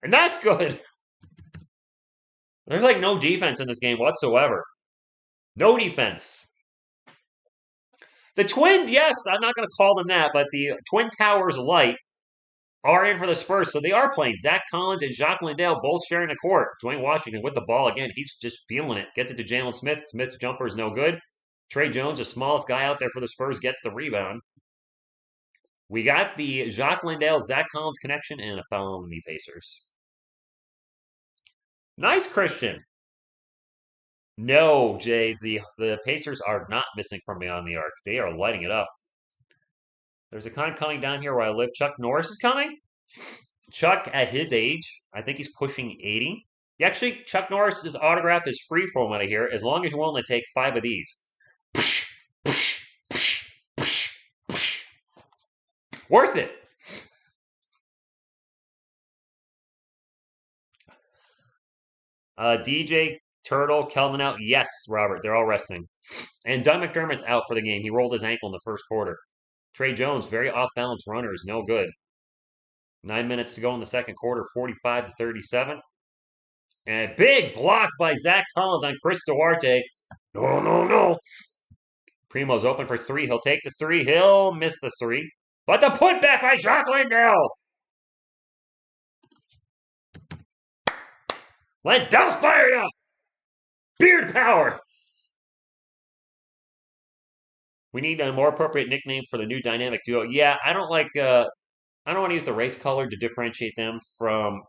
And that's good. There's like no defense in this game whatsoever. No defense. The Twin, yes, I'm not going to call them that, but the Twin Towers Light are in for the Spurs, so they are playing. Zach Collins and Jacques Landale both sharing the court. Dwayne Washington with the ball again. He's just feeling it. Gets it to Jalen Smith. Smith's jumper is no good. Trey Jones, the smallest guy out there for the Spurs, gets the rebound. We got the Jacques Landale, Zach Collins connection and a foul on the Pacers. Nice, Christian. No, Jay, the Pacers are not missing from beyond the arc. They are lighting it up. There's a con coming down here where I live. Chuck Norris is coming. Chuck, at his age, I think he's pushing 80. Actually, Chuck Norris's autograph is free for him out of here, as long as you only take 5 of these. Worth it. DJ, Turtle, Kelvin out. Yes, Robert, they're all resting. And Doug McDermott's out for the game. He rolled his ankle in the first quarter. Trey Jones, very off-balance runner, is no good. 9 minutes to go in the second quarter, 45-37. And a big block by Zach Collins on Chris Duarte. No, no, no. Primo's open for three. He'll take the three. He'll miss the three. But the putback by Jacques Landale. Landale's fired up. Beard power. We need a more appropriate nickname for the new dynamic duo. Yeah, I don't like. I don't want to use the race color to differentiate them from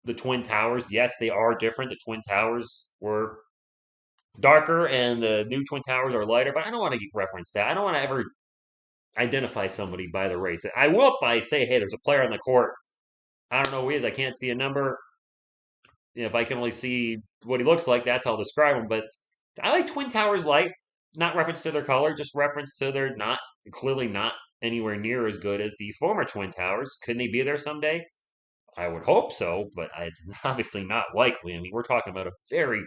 the Twin Towers. Yes, they are different. The Twin Towers were darker, and the new Twin Towers are lighter. But I don't want to reference that. I don't want to ever identify somebody by the race. I will if I say, hey, there's a player on the court. I don't know who he is. I can't see a number. You know, if I can only see what he looks like, that's how I'll describe him. But I like Twin Towers light, not reference to their color, just reference to their not clearly not anywhere near as good as the former Twin Towers. Couldn't they be there someday? I would hope so, but it's obviously not likely. I mean, we're talking about a very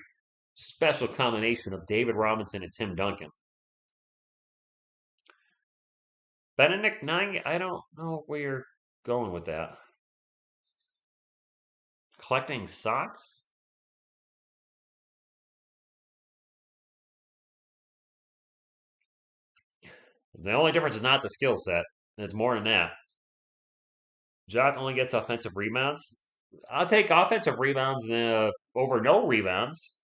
special combination of David Robinson and Tim Duncan. Benedict Nine, I don't know where you're going with that. Collecting socks? The only difference is not the skill set. It's more than that. Jock only gets offensive rebounds. I'll take offensive rebounds over no rebounds.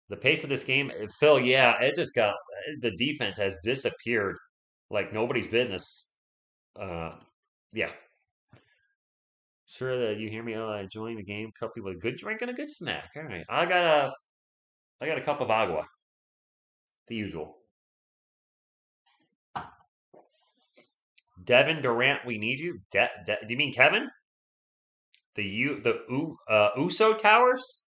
The pace of this game, Phil, yeah, it just got the defense has disappeared like nobody's business. Yeah. Sure that you hear me enjoying the game. Couple people, a good drink and a good snack. All right, I got a cup of agua, the usual. Devin Durant, we need you. Do you mean Kevin? The USO Towers,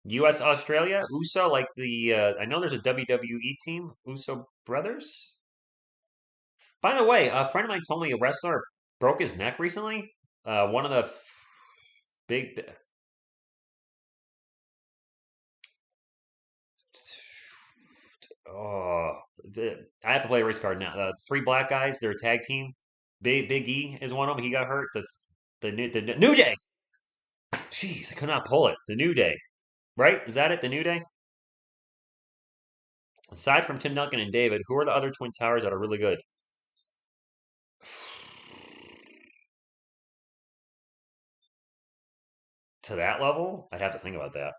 U.S. Australia, USO, like the I know there's a WWE team, USO Brothers. By the way, a friend of mine told me a wrestler broke his neck recently. One of the big. Oh, I have to play a race card now. The three black guys, they're a tag team. Big E is one of them. He got hurt. The New Day. Jeez, I could not pull it. The New Day, right? Is that it? The New Day. Aside from Tim Duncan and David, who are the other Twin Towers that are really good? To that level, I'd have to think about that.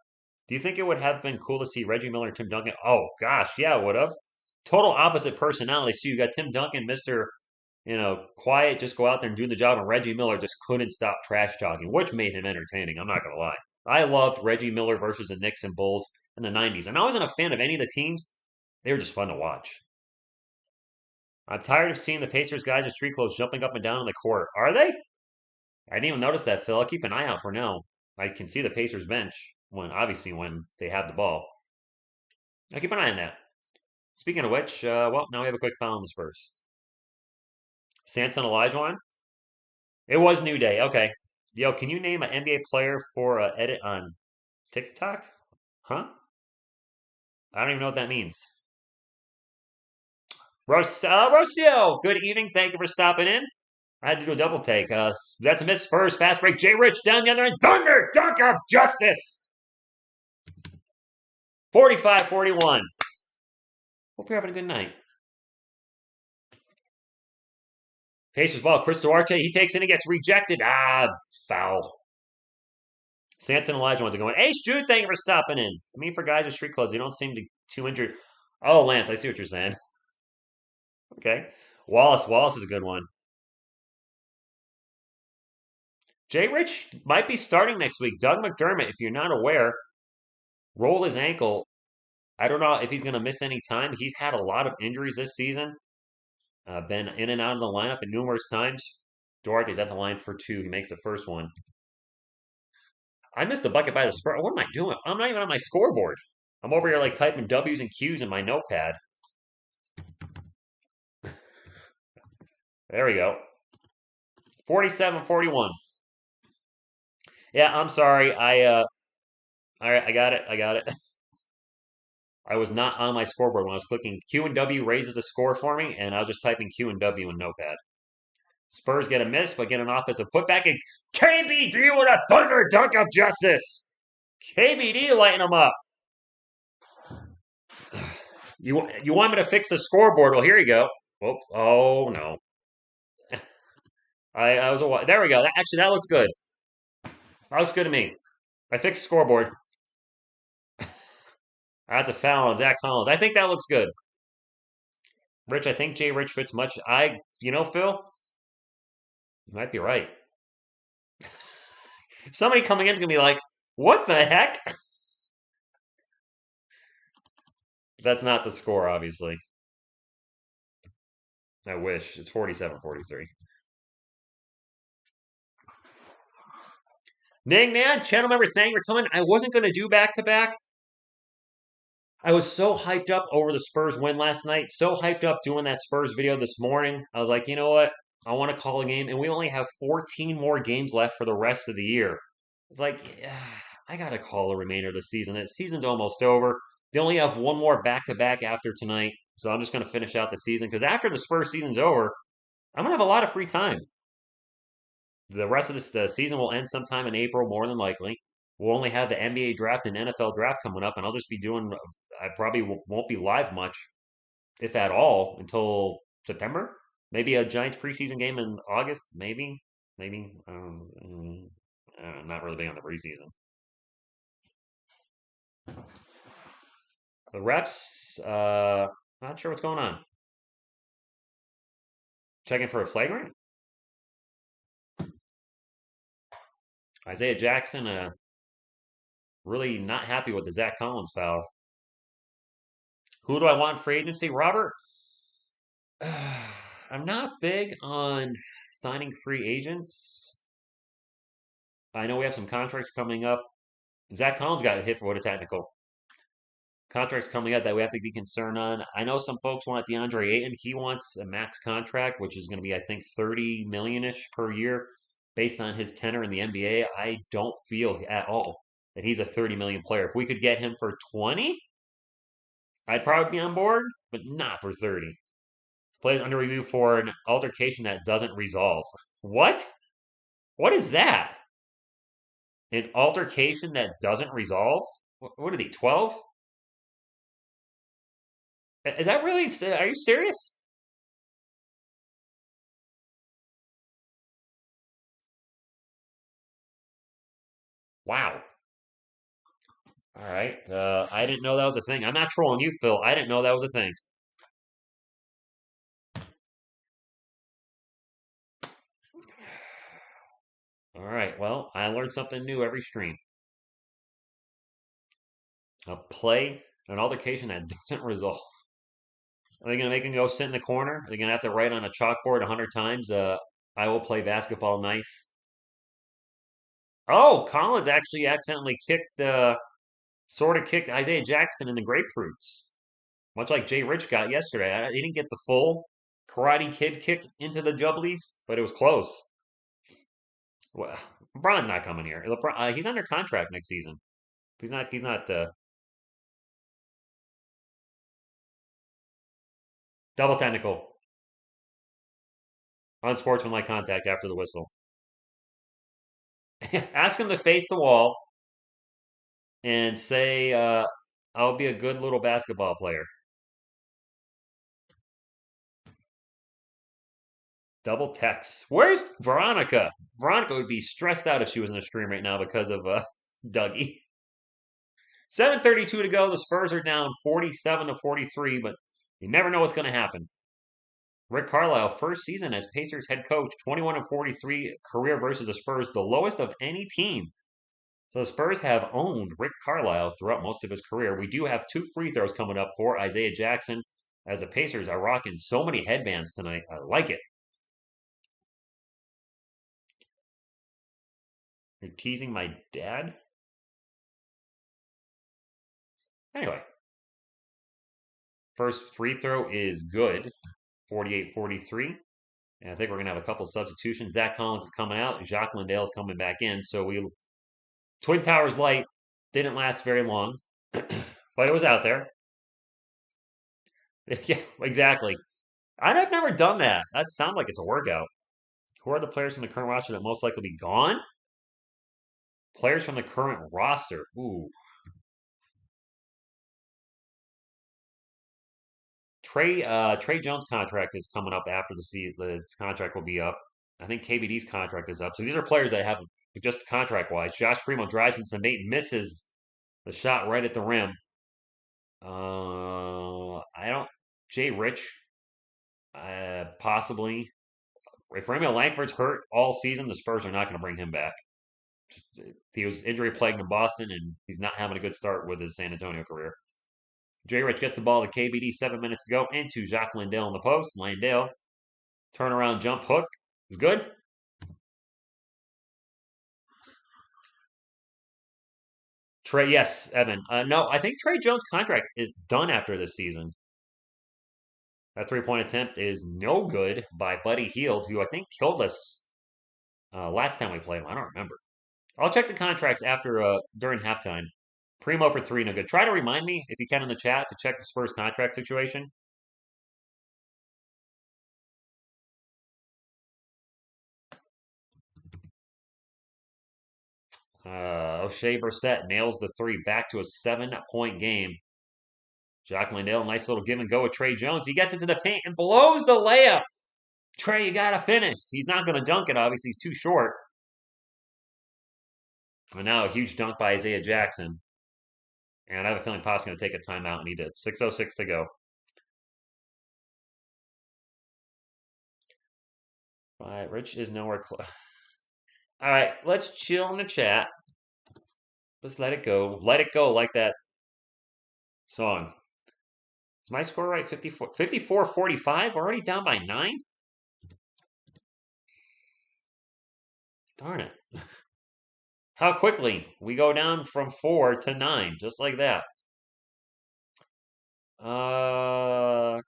Do you think it would have been cool to see Reggie Miller and Tim Duncan? Oh gosh, yeah, it would have. Total opposite personality. So you got Tim Duncan, Mister, quiet, just go out there and do the job, and Reggie Miller just couldn't stop trash talking, which made him entertaining. I'm not gonna lie. I loved Reggie Miller versus the Knicks and Bulls in the '90s, and I wasn't a fan of any of the teams. They were just fun to watch. I'm tired of seeing the Pacers guys in street clothes jumping up and down on the court. Are they? I didn't even notice that, Phil. I'll keep an eye out for now. I can see the Pacers bench. when they have the ball. I keep an eye on that. Speaking of which, well, now we have a quick foul on the Spurs. Sanson Elijah. It was New Day. Okay. Yo, can you name an NBA player for edit on TikTok? Huh? I don't even know what that means. Rocio, good evening. Thank you for stopping in. I had to do a double take. That's a miss. Spurs fast break. Jay Rich down the other end. Thunder dunk of justice. 45-41. Hope you're having a good night. Pacers ball. Chris Duarte. He takes it and gets rejected. Foul. Sanson Elijah wants to go in. Hey, Stu, thank you for stopping in. I mean, for guys with street clothes, they don't seem too injured. Oh, Lance, I see what you're saying. Okay. Wallace is a good one. Jay Rich might be starting next week. Doug McDermott, if you're not aware, rolled his ankle. I don't know if he's going to miss any time. He's had a lot of injuries this season. Been in and out of the lineup at numerous times. Duarte's at the line for 2. He makes the first one. I missed the bucket by the Spurs. What am I doing? I'm not even on my scoreboard. I'm over here like typing W's and Q's in my notepad. There we go. 47-41. Yeah, I'm sorry. All right, I got it. I was not on my scoreboard when I was clicking Q and W raises the score for me, and I was just typing Q and W in Notepad. Spurs get a miss, but get an offensive putback, and KBD with a thunder dunk of justice. KBD lighting them up. You want me to fix the scoreboard? Well, here you go. Oh no. I was a there we go. Actually, that looks good. That looks good to me. I fixed the scoreboard. That's a foul on Zach Collins. I think that looks good. Rich, I think Jay Rich fits much. Phil, you might be right. Somebody coming in is going to be like, what the heck? That's not the score, obviously. I wish. It's 47-43. Ning Man, channel member, thank you for coming. I wasn't going to do back-to-back. I was so hyped up over the Spurs win last night. So hyped up doing that Spurs video this morning. I was like, you know what? I want to call a game. And we only have 14 more games left for the rest of the year. It's like, yeah, I got to call the remainder of the season. The season's almost over. They only have one more back-to-back after tonight. So I'm just going to finish out the season. Because after the Spurs season's over, I'm going to have a lot of free time. The rest of the season will end sometime in April, more than likely. We'll only have the NBA draft and NFL draft coming up, and I'll just be doing. I probably won't be live much, if at all, until September. Maybe a Giants preseason game in August. Maybe. Not really big on the preseason. The refs, not sure what's going on. Checking for a flagrant. Isaiah Jackson, really not happy with the Zach Collins foul. Who do I want free agency? Robert? I'm not big on signing free agents. I know we have some contracts coming up. Zach Collins got hit for what a technical. Contracts coming up that we have to be concerned on. I know some folks want DeAndre Ayton. He wants a max contract, which is going to be, I think, 30 million-ish per year based on his tenure in the NBA. I don't feel at all that he's a 30 million player. If we could get him for 20, I'd probably be on board, but not for 30. Plays under review for an altercation that doesn't resolve. What? What is that? An altercation that doesn't resolve? What are they, 12? Is that really? Are you serious? Wow. All right. I didn't know that was a thing. I'm not trolling you, Phil. I didn't know that was a thing. All right. Well, I learned something new every stream. A play, an altercation that doesn't resolve. Are they going to make him go sit in the corner? Are they going to have to write on a chalkboard 100 times, I will play basketball nice? Oh, Collins actually accidentally sort of kicked Isaiah Jackson in the grapefruits, much like Jay Rich got yesterday. He didn't get the full Karate Kid kick into the jubblies, but it was close. Well, LeBron's not coming here. He's under contract next season. He's not. He's not. Double technical, unsportsmanlike contact after the whistle. Ask him to face the wall and say, "I'll be a good little basketball player." Double text. Where's Veronica? Veronica would be stressed out if she was in the stream right now because of Dougie. 7:32 to go. The Spurs are down 47 to 43, but you never know what's going to happen. Rick Carlisle, first season as Pacers head coach, 21 and 43 career versus the Spurs, the lowest of any team. So the Spurs have owned Rick Carlisle throughout most of his career. We do have 2 free throws coming up for Isaiah Jackson as the Pacers are rocking so many headbands tonight. I like it. You're teasing my dad? Anyway, first free throw is good, 48-43. And I think we're going to have a couple substitutions. Zach Collins is coming out. Jacques Landale's coming back in. So Twin Towers light didn't last very long, but it was out there. Yeah, exactly. I've never done that. That sounds like it's a workout. Who are the players from the current roster that most likely be gone? Players from the current roster. Ooh. Trey Jones' contract is coming up after the season. His contract will be up. I think KBD's contract is up. So these are players that have just contract wise. Josh Primo drives into the mate, misses the shot right at the rim. I don't. Jay Rich, possibly. If Romeo Langford's hurt all season, the Spurs are not going to bring him back. He was injury plagued in Boston, and he's not having a good start with his San Antonio career. Jay Rich gets the ball to KBD, 7 minutes to go, into Jacques Landale in the post. Landale, turnaround jump hook. Is good. Trey, yes, Evan. No, I think Trey Jones' contract is done after this season. That 3-point attempt is no good by Buddy Hield, who I think killed us last time we played him. I don't remember. I'll check the contracts after during halftime. Primo for 3, no good. Try to remind me, if you can, in the chat to check the Spurs contract situation. O'Shea Brissett nails the 3, back to a 7-point game. Jacques Landale, nice little give and go with Trey Jones. He gets it to the paint and blows the layup. Trey, you got to finish. He's not going to dunk it, obviously. He's too short. And now a huge dunk by Isaiah Jackson. And I have a feeling Pop's going to take a timeout, and he did. 6:06 to go. All right, Rich is nowhere close. All right, let's chill in the chat. Let's let it go. Let it go like that song. Is my score right? 54-45? Already down by 9? Darn it. How quickly we go down from 4 to 9, just like that. Current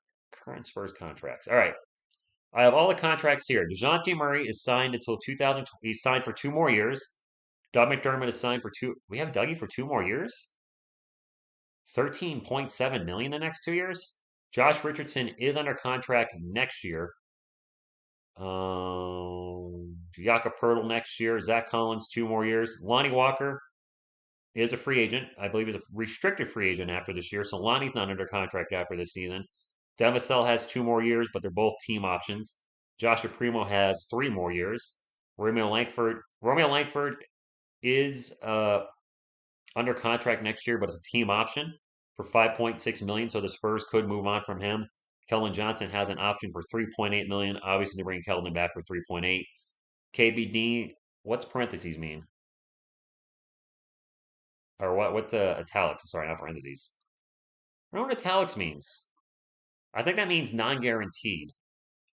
Spurs contracts. All right. I have all the contracts here. DeJounte Murray is signed until 2000. He's signed for 2 more years. Doug McDermott is signed for 2. We have Dougie for 2 more years? 13.7 million the next 2 years? Josh Richardson is under contract next year. Jakob Poeltl next year. Zach Collins 2 more years. Lonnie Walker is a free agent. I believe he's a restricted free agent after this year. So Lonnie's not under contract after this season. Devasel has 2 more years, but they're both team options. Joshua Primo has 3 more years. Romeo Langford is under contract next year, but it's a team option for 5.6 million. So the Spurs could move on from him. Keldon Johnson has an option for 3.8 million. Obviously, they're bringing Keldon back for 3.8. KBD, what's parentheses mean? Or what the italics? Sorry, not parentheses. I don't know what italics means. I think that means non-guaranteed.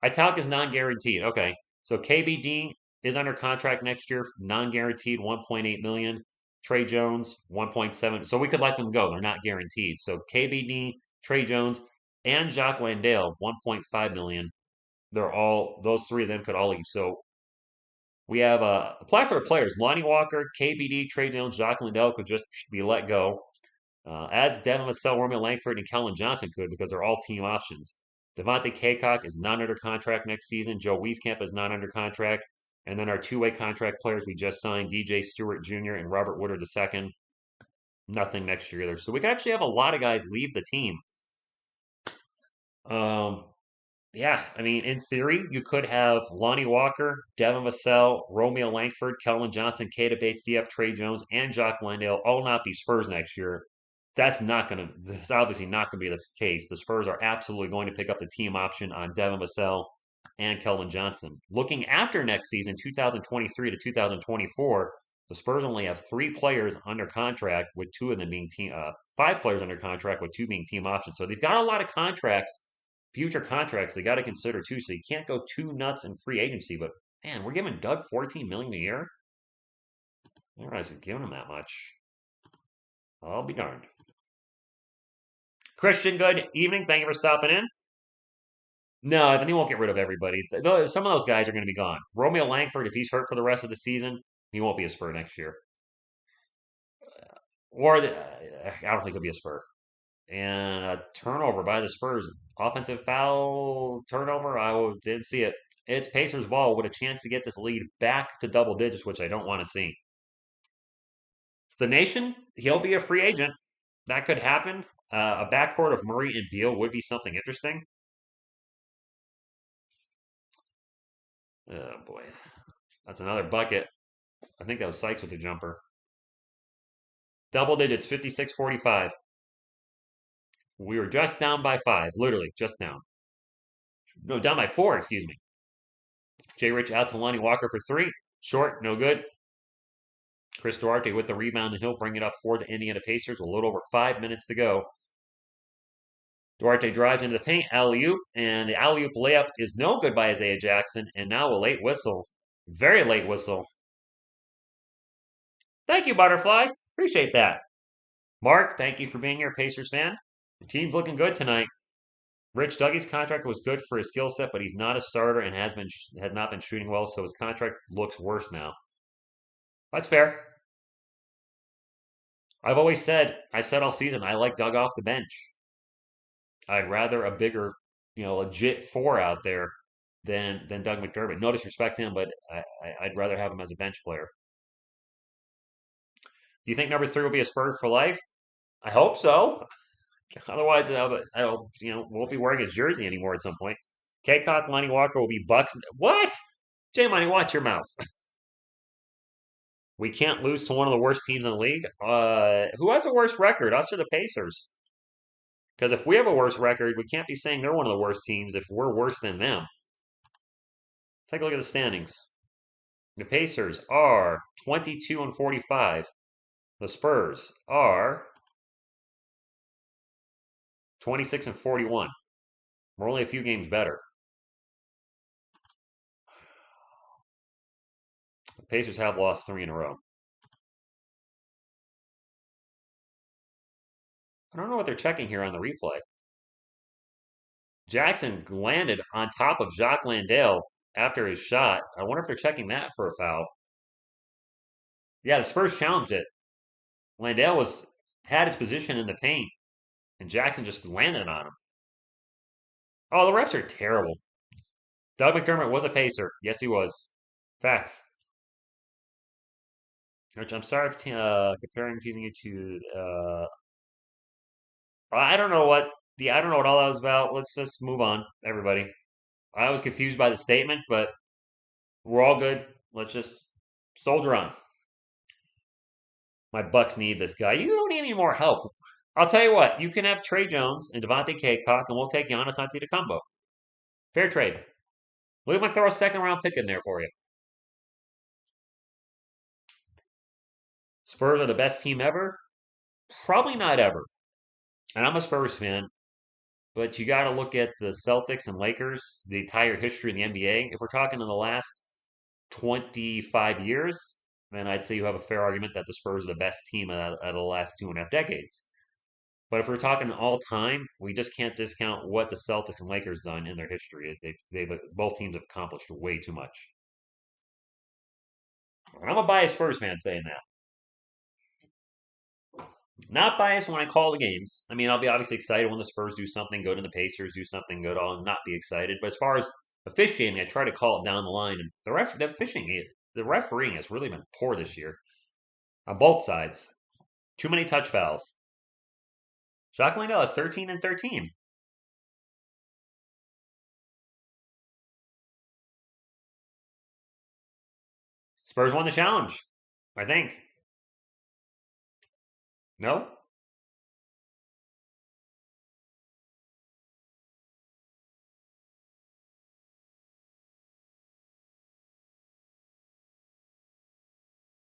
Italic is non-guaranteed. Okay. So KBD is under contract next year, non-guaranteed, 1.8 million. Trey Jones, 1.7. So we could let them go. They're not guaranteed. So KBD, Trey Jones, and Jacques Landale, 1.5 million. They're all those three of them could all leave. So we have apply for players. Lonnie Walker, KBD, Trey Jones, Jacques Landale could just be let go. As Devin Vassell, Romeo Langford, and Kellen Johnson could because they're all team options. Devontae Kaycock is not under contract next season. Joe Wieskamp is not under contract. And then our two-way contract players we just signed, DJ Stewart Jr. and Robert Woodard II, nothing next year either. So we could actually have a lot of guys leave the team. Yeah, I mean, in theory, you could have Lonnie Walker, Devin Vassell, Romeo Langford, Kellen Johnson, Keita Bates-Diop, Trey Jones, and Jacques Landale all not be Spurs next year. That's obviously not going to be the case. The Spurs are absolutely going to pick up the team option on Devin Vassell and Kellen Johnson. Looking after next season, 2023 to 2024, the Spurs only have 3 players under contract, with 2 of them being 5 players under contract, with 2 being team options. So they've got a lot of contracts, future contracts they got to consider too. So you can't go too nuts in free agency. But man, we're giving Doug 14 million a year. I didn't realize we're giving him that much. I'll be darned. Christian, good evening. Thank you for stopping in. No, I think they won't get rid of everybody. Some of those guys are going to be gone. Romeo Langford, if he's hurt for the rest of the season, he won't be a Spur next year. I don't think he'll be a Spur. And a turnover by the Spurs. Offensive foul turnover. Didn't see it. It's Pacers ball with a chance to get this lead back to double digits, which I don't want to see. The Nation, he'll be a free agent. That could happen. A backcourt of Murray and Beal would be something interesting. Oh boy. That's another bucket. I think that was Sykes with the jumper. Double digits, 56-45. We were just down by 5, literally just down. No, down by 4, excuse me. Jay Rich out to Lonnie Walker for 3. Short, no good. Chris Duarte with the rebound, and he'll bring it up for the Indiana Pacers. A little over 5 minutes to go. Duarte drives into the paint, alley-oop, and the alley-oop layup is no good by Isaiah Jackson, and now a late whistle. Very late whistle. Thank you, Butterfly. Appreciate that. Mark, thank you for being here, Pacers fan. The team's looking good tonight. Rich Dougie's contract was good for his skill set, but he's not a starter and has not been shooting well, so his contract looks worse now. That's fair. I said all season, I like Doug off the bench. I'd rather a bigger, legit 4 out there than Doug McDermott. No disrespect to him, but I'd rather have him as a bench player. Do you think number 3 will be a Spurs for life? I hope so. Otherwise, I won't be wearing his jersey anymore at some point. Kaycock, Lonnie Walker will be Bucks. What? J Money, watch your mouth. We can't lose to one of the worst teams in the league. Who has a worse record, us or the Pacers? Because if we have a worse record, we can't be saying they're one of the worst teams if we're worse than them. Take a look at the standings. The Pacers are 22-45. The Spurs are 26-41. We're only a few games better. The Pacers have lost 3 in a row. I don't know what they're checking here on the replay. Jackson landed on top of Jacques Landale after his shot. I wonder if they're checking that for a foul. Yeah, the Spurs challenged it. Landale had his position in the paint, and Jackson just landed on him. Oh, the refs are terrible. Doug McDermott was a Pacer. Yes, he was. Facts. Rich, I'm sorry if comparing you to. I don't know what all that was about. Let's just move on, everybody. I was confused by the statement, but we're all good. Let's just soldier on. My Bucks need this guy. You don't need any more help. I'll tell you what. You can have Trey Jones and Devontae Kaycock, and we'll take Giannis Antetokounmpo. Fair trade. We're going to throw a second-round pick in there for you. Spurs are the best team ever? Probably not ever. And I'm a Spurs fan, but you got to look at the Celtics and Lakers, the entire history of the NBA. If we're talking in the last 25 years, then I'd say you have a fair argument that the Spurs are the best team out of the last 2.5 decades. But if we're talking all time, we just can't discount what the Celtics and Lakers done in their history. Both teams have accomplished way too much. I'm a biased Spurs fan saying that. Not biased when I call the games. I mean, I'll be obviously excited when the Spurs do something good and the Pacers do something good. I'll not be excited. But as far as officiating, I try to call it down the line. And the refereeing has really been poor this year on both sides. Too many touch fouls. Jacques Landale is 13 and 13. Spurs won the challenge, I think. No?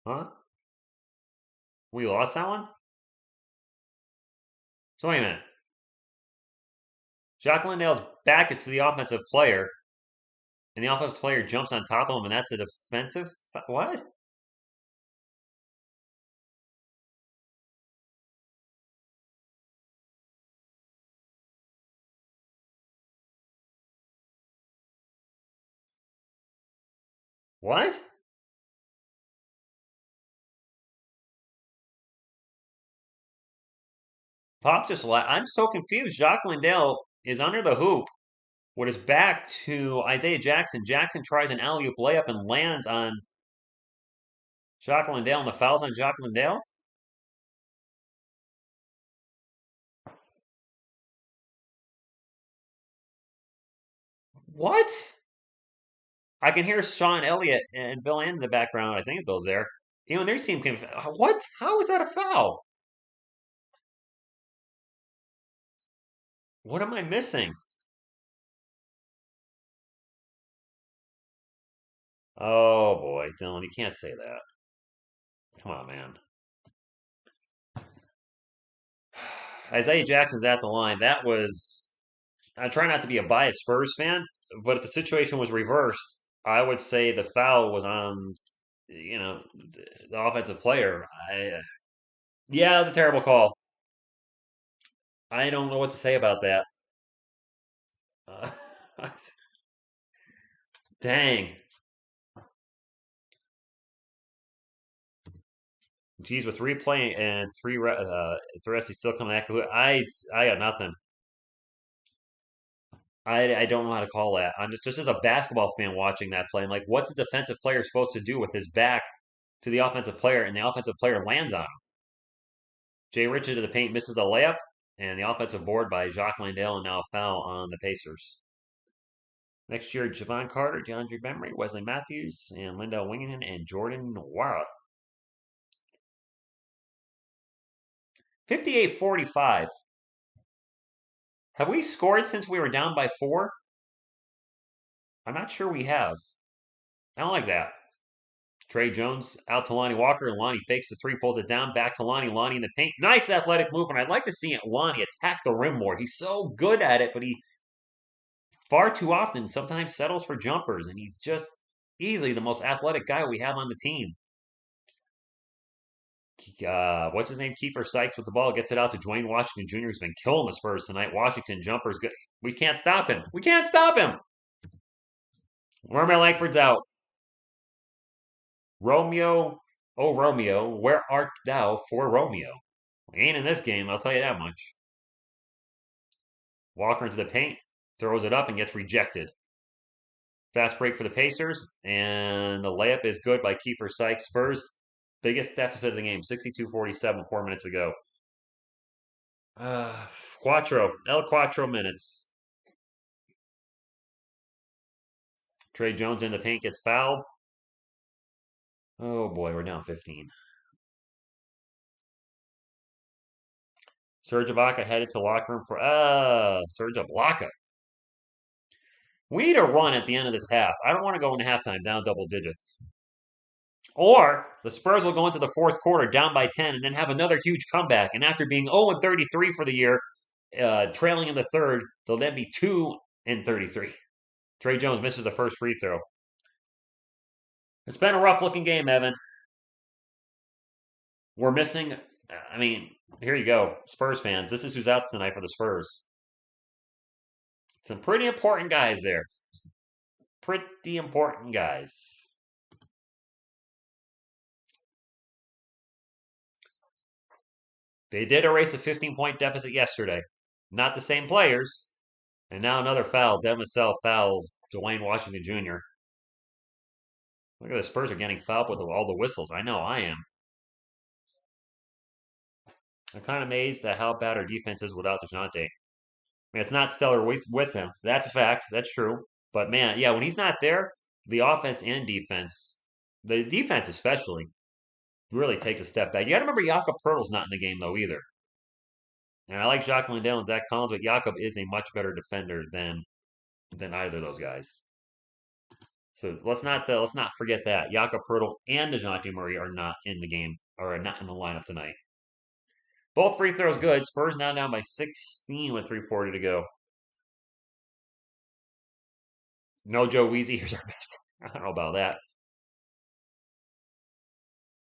Huh? We lost that one? So wait a minute. Jacques Landale's back is to the offensive player, and the offensive player jumps on top of him, and that's a defensive. What? What? Pop just left. I'm so confused. Jacques Landale is under the hoop with his back to Isaiah Jackson. Jackson tries an alley oop layup and lands on Jacques Landale, and the foul's on Jacques Landale? What? I can hear Sean Elliott and Bill Ann in the background. I think Bill's there. Even they seem confused. What? How is that a foul? What am I missing? Oh boy, Dylan, you can't say that. Come on, man. Isaiah Jackson's at the line. That was. I try not to be a biased Spurs fan, but if the situation was reversed, I would say the foul was on, the offensive player. Yeah, it was a terrible call. I don't know what to say about that. Uh, dang. Geez, with replay and the rest is still coming back. I got nothing. I don't know how to call that. I'm just as a basketball fan watching that play. I'm like, what's a defensive player supposed to do with his back to the offensive player, and the offensive player lands on him? Jay Richard to the paint misses a layup, and the offensive board by Jacques Landale, and now a foul on the Pacers. Next year, Javon Carter, DeAndre Bembry, Wesley Matthews, and Lindell Wingington, and Jordan Nwora. 58-45. Have we scored since we were down by 4? I'm not sure we have. I don't like that. Trey Jones out to Lonnie Walker, and Lonnie fakes the three, pulls it down, back to Lonnie. Lonnie in the paint. Nice athletic movement. I'd like to see Lonnie attack the rim more. He's so good at it, but he far too often sometimes settles for jumpers, and he's just easily the most athletic guy we have on the team. What's his name? Kiefer Sykes with the ball gets it out to Dwayne Washington Jr., who's been killing the Spurs tonight. Washington jumpers good. We can't stop him. We can't stop him. Romeo Langford's out. Romeo, oh Romeo, where art thou for Romeo? We ain't in this game, I'll tell you that much. Walker into the paint, throws it up and gets rejected. Fast break for the Pacers, and the layup is good by Kiefer Sykes. Spurs, biggest deficit of the game, 62-47, 4 minutes ago. El Quattro minutes. Trey Jones in the paint gets fouled. Oh boy, we're down 15. Serge Ibaka headed to locker room for Serge Ibaka. We need a run at the end of this half. I don't want to go into halftime down double digits. Or the Spurs will go into the fourth quarter down by 10 and then have another huge comeback. And after being 0-33 for the year, trailing in the third, they'll then be 2-33. Trey Jones misses the first free throw. It's been a rough looking game, Evan. We're missing. I mean, here you go, Spurs fans. This is who's out tonight for the Spurs. Some pretty important guys there. Pretty important guys. They did erase a 15-point deficit yesterday. Not the same players. And now another foul. Demisel fouls Dwayne Washington Jr. Look at the Spurs are getting fouled with all the whistles. I know I am. I'm kind of amazed at how bad our defense is without DeJounte. I mean, it's not stellar with him. That's a fact. That's true. But man, yeah, when he's not there, the offense and defense, the defense especially, really takes a step back. You got to remember Jakob Pertl's not in the game though either. And I like Jacques Lindell and Zach Collins, but Jakob is a much better defender than either of those guys. So let's not forget that Jakob Pertl and DeJounte Murray are not in the game or are not in the lineup tonight. Both free throws good. Spurs now down by 16 with 3:40 to go. No Joe Weezy. Here's our best. I don't know about that.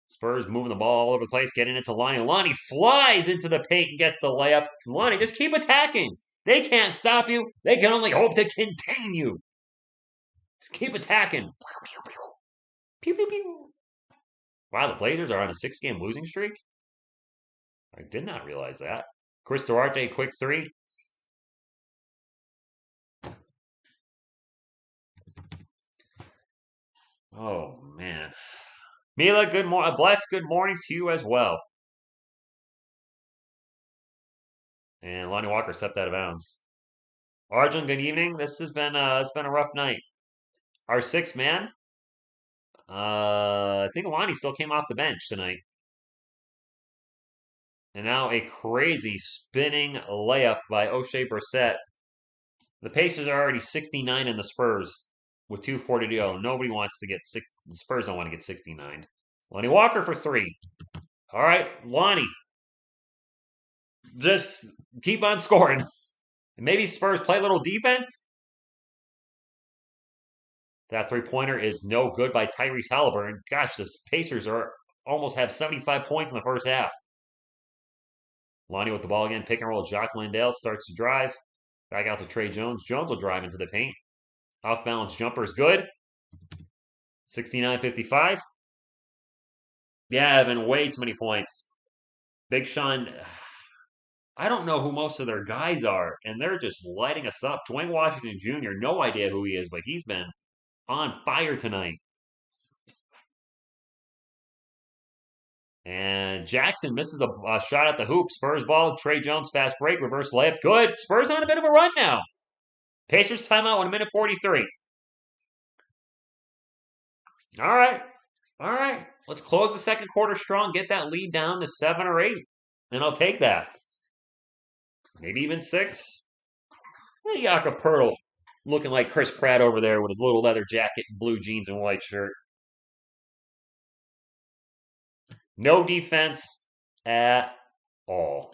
Spurs moving the ball all over the place, getting into Lonnie. Lonnie flies into the paint and gets the layup. Lonnie, just keep attacking. They can't stop you. They can only hope to contain you. Just keep attacking. Pew, pew, pew. Wow, the Blazers are on a 6-game losing streak? I did not realize that. Chris Duarte, quick three. Oh, man. Mila, good morning. Bless, good morning to you as well. And Lonnie Walker stepped out of bounds. Arjun, good evening. This has been it's been a rough night. Our sixth man. I think Lonnie still came off the bench tonight. And now a crazy spinning layup by O'Shea Brissett. The Pacers are already 69 in the Spurs with 2:40 to go. Nobody wants to get six. The Spurs don't want to get 69. Lonnie Walker for three. All right, Lonnie. Just keep on scoring. Maybe Spurs play a little defense. That three-pointer is no good by Tyrese Halliburton. Gosh, the Pacers almost have 75 points in the first half. Lonnie with the ball again. Pick and roll. Jacques Landale starts to drive. Back out to Trey Jones. Jones will drive into the paint. Off balance jumper is good. 69-55. Yeah, Evan, way too many points. Big Sean, I don't know who most of their guys are, and they're just lighting us up. Dwayne Washington Jr., no idea who he is, but he's been on fire tonight. And Jackson misses a shot at the hoop. Spurs ball. Trey Jones, fast break, reverse layup. Good. Spurs on a bit of a run now. Pacers timeout in 1:43. All right. All right. Let's close the second quarter strong. Get that lead down to 7 or 8. And I'll take that. Maybe even 6. Hey, Jakob Pertl looking like Chris Pratt over there with his little leather jacket, blue jeans, and white shirt. No defense at all.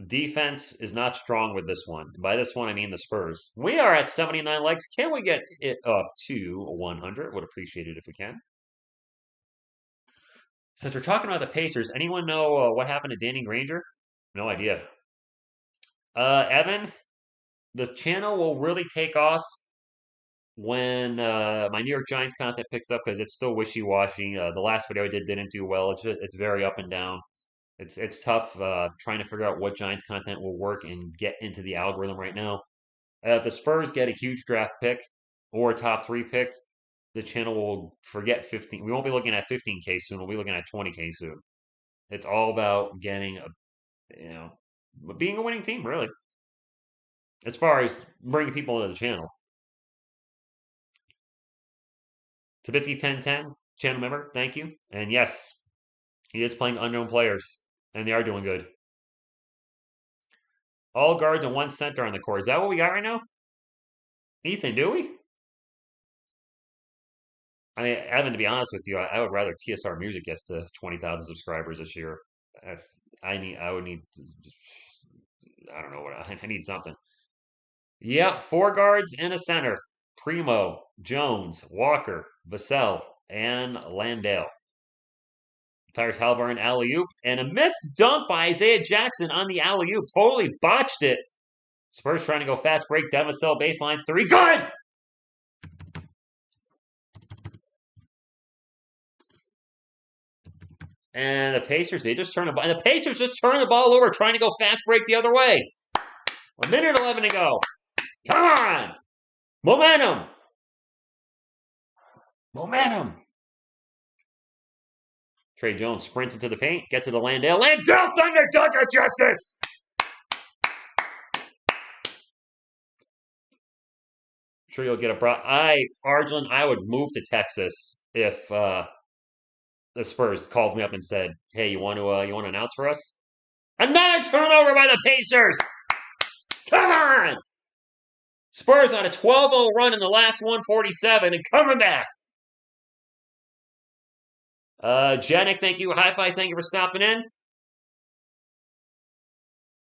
Defense is not strong with this one. By this one, I mean the Spurs. We are at 79 likes. Can we get it up to 100? Would appreciate it if we can. Since we're talking about the Pacers, anyone know what happened to Danny Granger? No idea. Evan, the channel will really take off when my New York Giants content picks up because it's still wishy-washy. The last video I did didn't do well. It's very up and down. It's tough trying to figure out what Giants content will work and get into the algorithm right now. If the Spurs get a huge draft pick or a top 3 pick, the channel will forget 15. We won't be looking at 15K soon. We'll be looking at 20K soon. It's all about getting being a winning team, really. As far as bringing people into the channel. Tabitsky 1010, channel member, thank you. And yes, he is playing unknown players, and they are doing good. All guards and one center on the court. Is that what we got right now? Ethan, do we? I mean, Evan, to be honest with you, I would rather TSR Music gets to 20,000 subscribers this year. I don't know what I need something. Yeah, 4 guards and a center. Primo, Jones, Walker, Vassell, and Landale. Tyrese Halliburton alley-oop and a missed dunk by Isaiah Jackson on the alley-oop. Totally botched it. Spurs trying to go fast break. Devasell baseline 3. Good! And the Pacers, the Pacers just turn the ball over trying to go fast break the other way. 1:11 to go. Come on! Momentum! Momentum! Trey Jones sprints into the paint, gets to the Landale. Landale Thunder dunk of justice! Sure you'll get a Arjun, I would move to Texas if the Spurs called me up and said, "Hey, you want to announce for us?" Another turnover by the Pacers. Come on! Spurs on a 12-0 run in the last 147 and coming back. Janik, thank you. Hi-Fi, thank you for stopping in.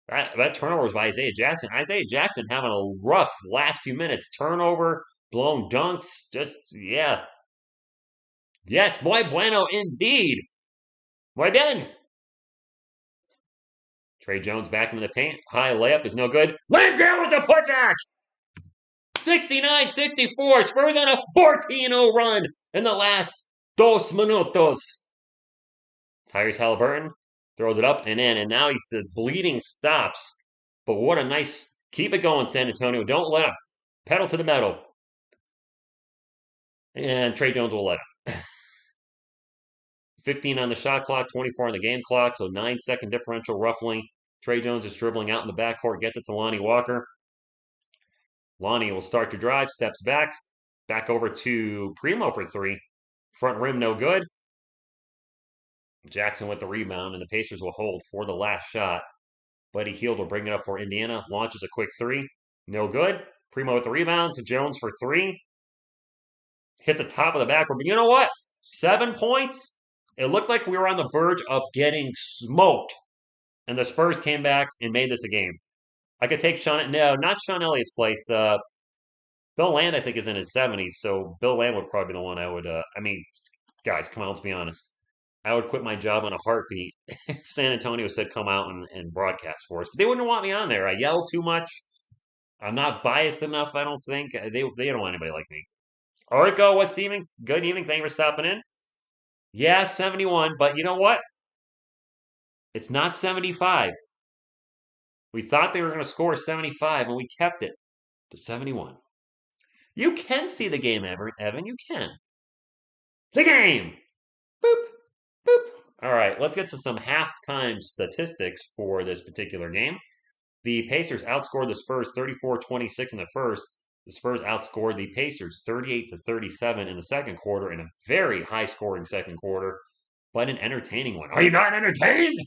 That turnover was by Isaiah Jackson. Isaiah Jackson having a rough last few minutes. Turnover, blown dunks, yeah. Yes, muy bueno indeed. Muy bien. Trey Jones back into the paint. High layup is no good. Landale with the putback! 69-64. Spurs on a 14-0 run in the last 2 minutos. Tyrese Halliburton throws it up and in, and now the bleeding stops. But what a nice... Keep it going, San Antonio. Don't let up. Pedal to the metal. And Trey Jones will let up. 15 on the shot clock, 24 on the game clock, so 9-second differential roughly. Trey Jones is dribbling out in the backcourt, gets it to Lonnie Walker. Lonnie will start to drive, steps back over to Primo for 3. Front rim no good. Jackson with the rebound, and the Pacers will hold for the last shot. Buddy Hield will bring it up for Indiana. Launches a quick 3. No good. Primo with the rebound to Jones for 3. Hit the top of the backboard. But you know what? 7 points. It looked like we were on the verge of getting smoked. And the Spurs came back and made this a game. I could take not Sean Elliott's place. Bill Land, I think, is in his 70s. So Bill Land would probably be the one I would, guys, come on, let's be honest. I would quit my job on a heartbeat if San Antonio said come out and broadcast for us. But they wouldn't want me on there. I yell too much. I'm not biased enough, I don't think. They don't want anybody like me. All right, go. What's evening? Good evening. Thank you for stopping in. Yeah, 71. But you know what? It's not 75. We thought they were going to score 75, and we kept it to 71. You can see the game, Evan. You can. The game! Boop, boop. All right, let's get to some halftime statistics for this particular game. The Pacers outscored the Spurs 34-26 in the first. The Spurs outscored the Pacers 38-37 in the second quarter in a very high-scoring second quarter, but an entertaining one. Are you not entertained?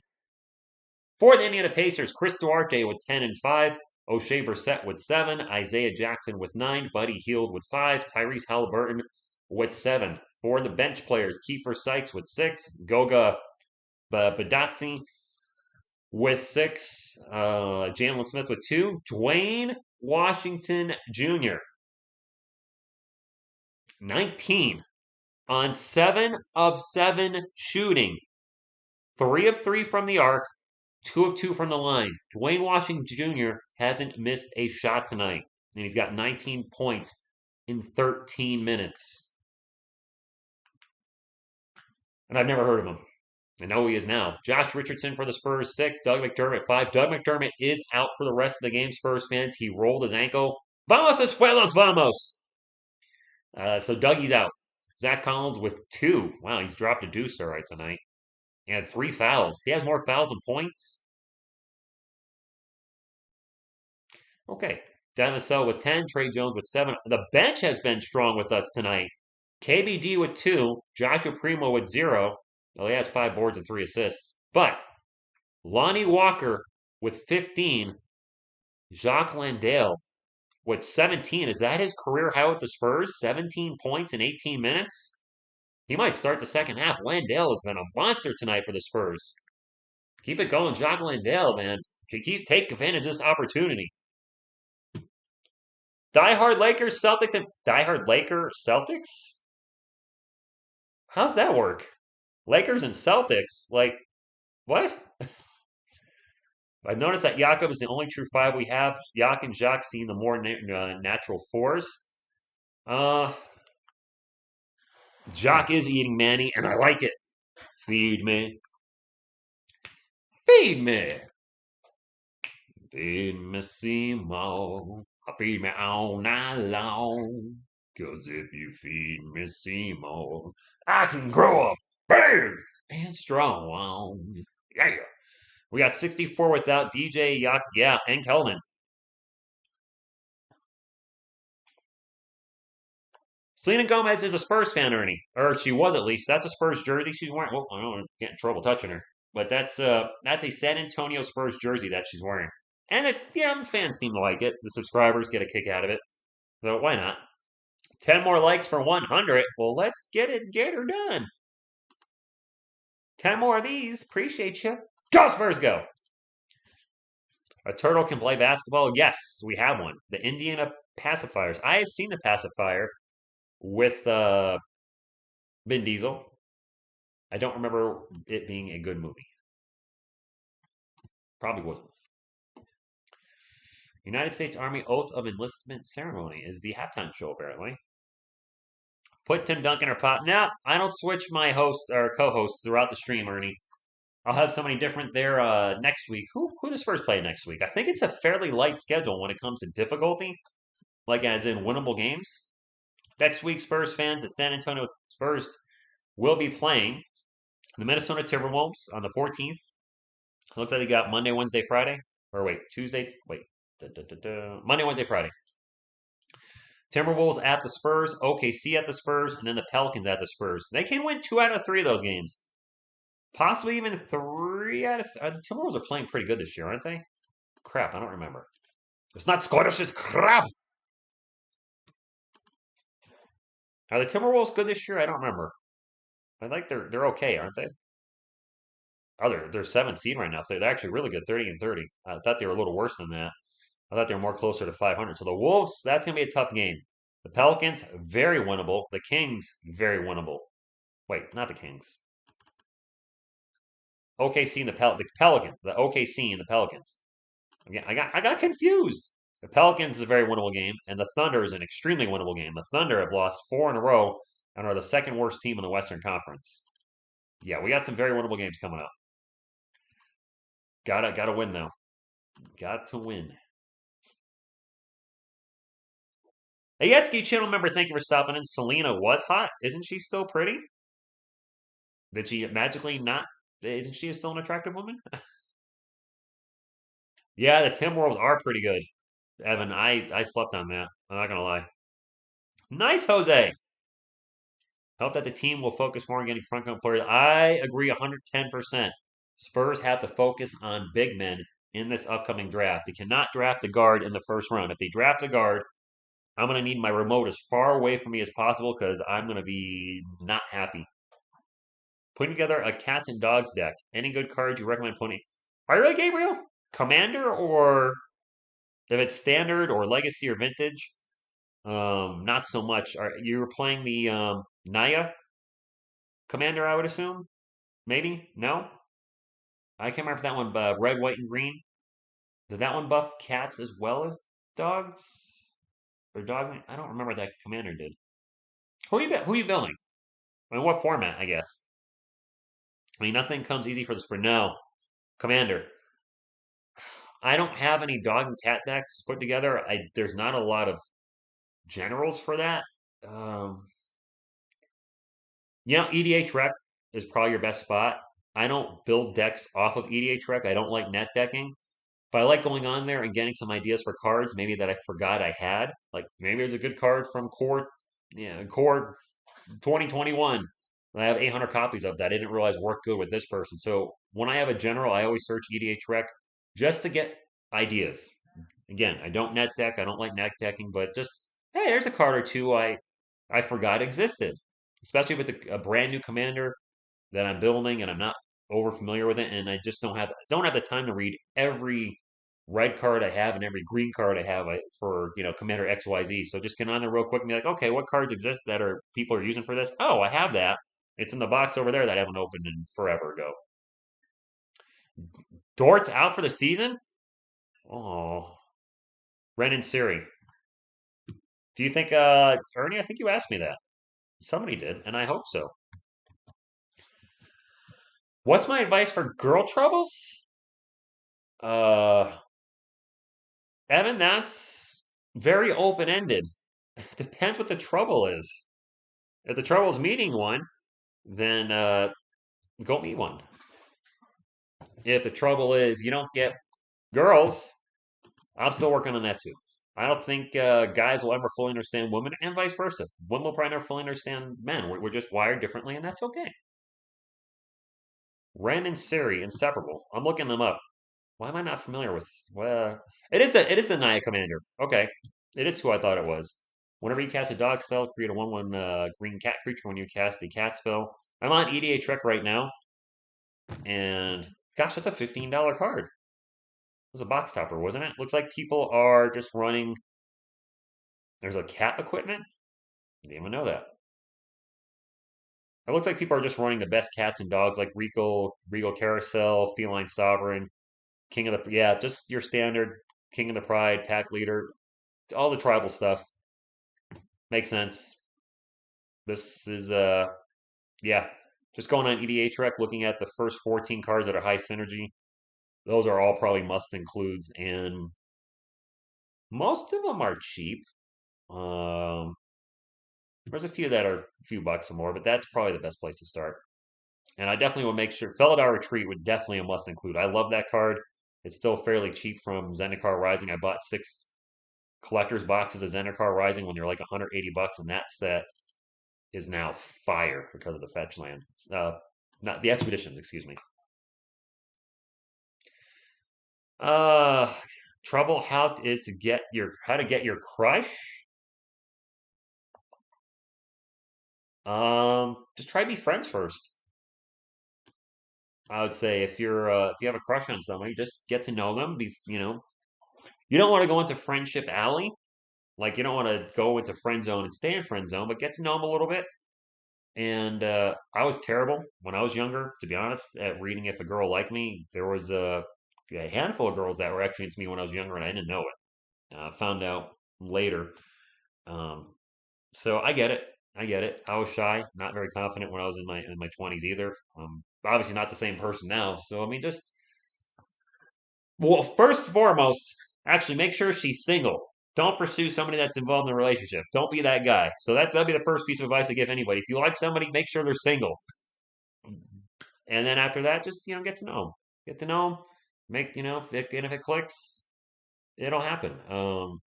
For the Indiana Pacers, Chris Duarte with 10 and 5, O'Shea Brissett with 7, Isaiah Jackson with 9, Buddy Hield with 5, Tyrese Halliburton with 7. For the bench players, Kiefer Sykes with 6, Goga Badatsi with 6, Jalen Smith with 2, Dwayne Washington Jr. 19 on 7 of 7 shooting. 3 of 3 from the arc, 2 of 2 from the line. Dwayne Washington Jr. hasn't missed a shot tonight, and he's got 19 points in 13 minutes. And I've never heard of him. I know who he is now. Josh Richardson for the Spurs, 6. Doug McDermott, 5. Doug McDermott is out for the rest of the game, Spurs fans. He rolled his ankle. Vamos, espuelos, vamos! So Dougie's out. Zach Collins with 2. Wow, he's dropped a deuce all right tonight. And 3 fouls. He has more fouls than points. Okay. Devasell with 10. Trey Jones with 7. The bench has been strong with us tonight. KBD with 2. Joshua Primo with 0. Well, he has 5 boards and 3 assists. But Lonnie Walker with 15. Jacques Landale with 17. Is that his career high with the Spurs? 17 points in 18 minutes? He might start the second half. Landale has been a monster tonight for the Spurs. Keep it going, Jacques Landale, man. Take advantage of this opportunity. Diehard Lakers, Celtics, and Diehard Lakers, Celtics? How's that work? Lakers and Celtics? Like, what? I've noticed that Jakob is the only true five we have. Yak and Jacques seem the more natural fours. Uh, Jock is eating Manny, and I like it. Feed me. Feed me. Feed me, Seymour. Feed me all night long. Cause if you feed me, Seymour, I can grow up big and strong. Yeah. We got 64 without DJ, Yak, yeah, and Keldon. Selena Gomez is a Spurs fan, Ernie. Or she was at least. That's a Spurs jersey she's wearing. Well, I don't want to get in trouble touching her. But that's a San Antonio Spurs jersey that she's wearing. And the fans seem to like it. The subscribers get a kick out of it. So why not? 10 more likes for 100. Well, let's get her done. 10 more of these. Appreciate you. Go Spurs, go! A turtle can play basketball? Yes, we have one. The Indiana Pacifiers. I have seen the pacifier with Vin Diesel. I don't remember it being a good movie. Probably wasn't. United States Army Oath of Enlistment Ceremony is the halftime show, apparently. Put Tim Duncan or Pop. Now, I don't switch my host or co-hosts throughout the stream, Ernie. I'll have somebody different there next week. Who the Spurs play next week? I think it's a fairly light schedule when it comes to difficulty, like as in winnable games. Next week, Spurs fans, the San Antonio Spurs will be playing the Minnesota Timberwolves on the 14th. It looks like they got Monday, Wednesday, Friday. Or wait, Tuesday. Wait. Monday, Wednesday, Friday. Timberwolves at the Spurs, OKC at the Spurs, and then the Pelicans at the Spurs. They can win 2 out of 3 of those games. Possibly even 3 out of... the Timberwolves are playing pretty good this year, aren't they? Crap, I don't remember. It's not Scottish, it's crap! Are the Timberwolves good this year? I don't remember. I think they're okay, aren't they? Oh, they're 7th seed right now. They're actually really good, 30 and 30. I thought they were a little worse than that. I thought they were more closer to 500. So the Wolves, that's going to be a tough game. The Pelicans, very winnable. The Kings, very winnable. Wait, not the Kings. OKC and the Pelicans. The OKC and the Pelicans. Again, I got confused. The Pelicans is a very winnable game, and the Thunder is an extremely winnable game. The Thunder have lost 4 in a row and are the second worst team in the Western Conference. Yeah, we got some very winnable games coming up. Gotta win though. Got to win. A Yetsky channel member, thank you for stopping in. Selena was hot. Isn't she still pretty? Did she magically not? Isn't she still an attractive woman? Yeah, the Timberwolves are pretty good. Evan, I slept on that. I'm not gonna lie. Nice, Jose. Hope that the team will focus more on getting front-court players. I agree 110%. Spurs have to focus on big men in this upcoming draft. They cannot draft a guard in the first round. If they draft a guard, I'm going to need my remote as far away from me as possible because I'm going to be not happy. Putting together a cats and dogs deck. Any good cards you recommend putting? Are you really, Gabriel? Commander or if it's standard or legacy or vintage? Not so much. You were playing the Naya Commander, I would assume? Maybe? No? I can't remember if that one red, white, and green. Did that one buff cats as well as dogs? Or dogs? I don't remember what that commander did. Who are you building? I mean, what format, I guess? I mean, nothing comes easy for the sprint. No. Commander. I don't have any dog and cat decks put together. There's not a lot of generals for that. EDH Rec is probably your best spot. I don't build decks off of EDH Rec. I don't like net decking. But I like going on there and getting some ideas for cards, maybe that I forgot I had. Like maybe there's a good card from Core 2021. I have 800 copies of that. I didn't realize worked good with this person. So when I have a general, I always search EDH Rec just to get ideas. Again, I don't net deck. I don't like net decking, but just hey, there's a card or two I forgot existed. Especially if it's a brand new commander that I'm building and I'm not over familiar with it, and I just don't have the time to read every red card I have and every green card I have for Commander XYZ. So just get on there real quick and be like, okay, what cards exist that people are using for this? Oh, I have that. It's in the box over there that I haven't opened in forever ago. Dort's out for the season? Oh. Ren and Siri. Do you think, Ernie, I think you asked me that. Somebody did, and I hope so. What's my advice for girl troubles? Uh, Evan, that's very open-ended. Depends what the trouble is. If the trouble is meeting one, then go meet one. If the trouble is you don't get girls, I'm still working on that too. I don't think guys will ever fully understand women, and vice versa. Women will probably never fully understand men. We're just wired differently, and that's okay. Ren and Siri, inseparable. I'm looking them up. Why am I not familiar with? Well, it is a Naya Commander. Okay, it is who I thought it was. Whenever you cast a dog spell, create a 1/1 green cat creature. When you cast the cat spell, I'm on EDA Trek right now, and gosh, that's a $15 card. It was a box topper, wasn't it? Looks like people are just running. There's a cat equipment. I didn't even know that. It looks like people are just running the best cats and dogs, like Regal Carousel, Feline Sovereign, King of the yeah, just your standard King of the Pride, Pack Leader, all the tribal stuff. Makes sense. This is yeah, just going on EDA Trek, looking at the first 14 cards that are high synergy. Those are all probably must includes, and most of them are cheap. Um, there's a few that are a few bucks or more, but that's probably the best place to start. And I definitely will make sure Felidar Retreat would definitely a must include. I love that card. It's still fairly cheap from Zendikar Rising. I bought 6 collector's boxes of Zendikar Rising when they're like 180 bucks, and that set is now fire because of the fetch land. Not the expeditions, excuse me. Uh, trouble how to get your crush. Just try to be friends first. I would say if you have a crush on somebody, just get to know them. You don't want to go into friendship alley. Like you don't want to go into friend zone and stay in friend zone, but get to know them a little bit. And I was terrible when I was younger, to be honest, at reading if a girl liked me. There was a handful of girls that were actually into me when I was younger, and I didn't know it. Found out later. Um, so I get it. I get it. I was shy, not very confident when I was in my 20s either. Obviously not the same person now. So I mean, just well, first and foremost, actually make sure she's single. Don't pursue somebody that's involved in a relationship. Don't be that guy. So that'd be the first piece of advice I give anybody. If you like somebody, make sure they're single. And then after that, just get to know them. Get to know them. Make if it clicks, it'll happen. Oh,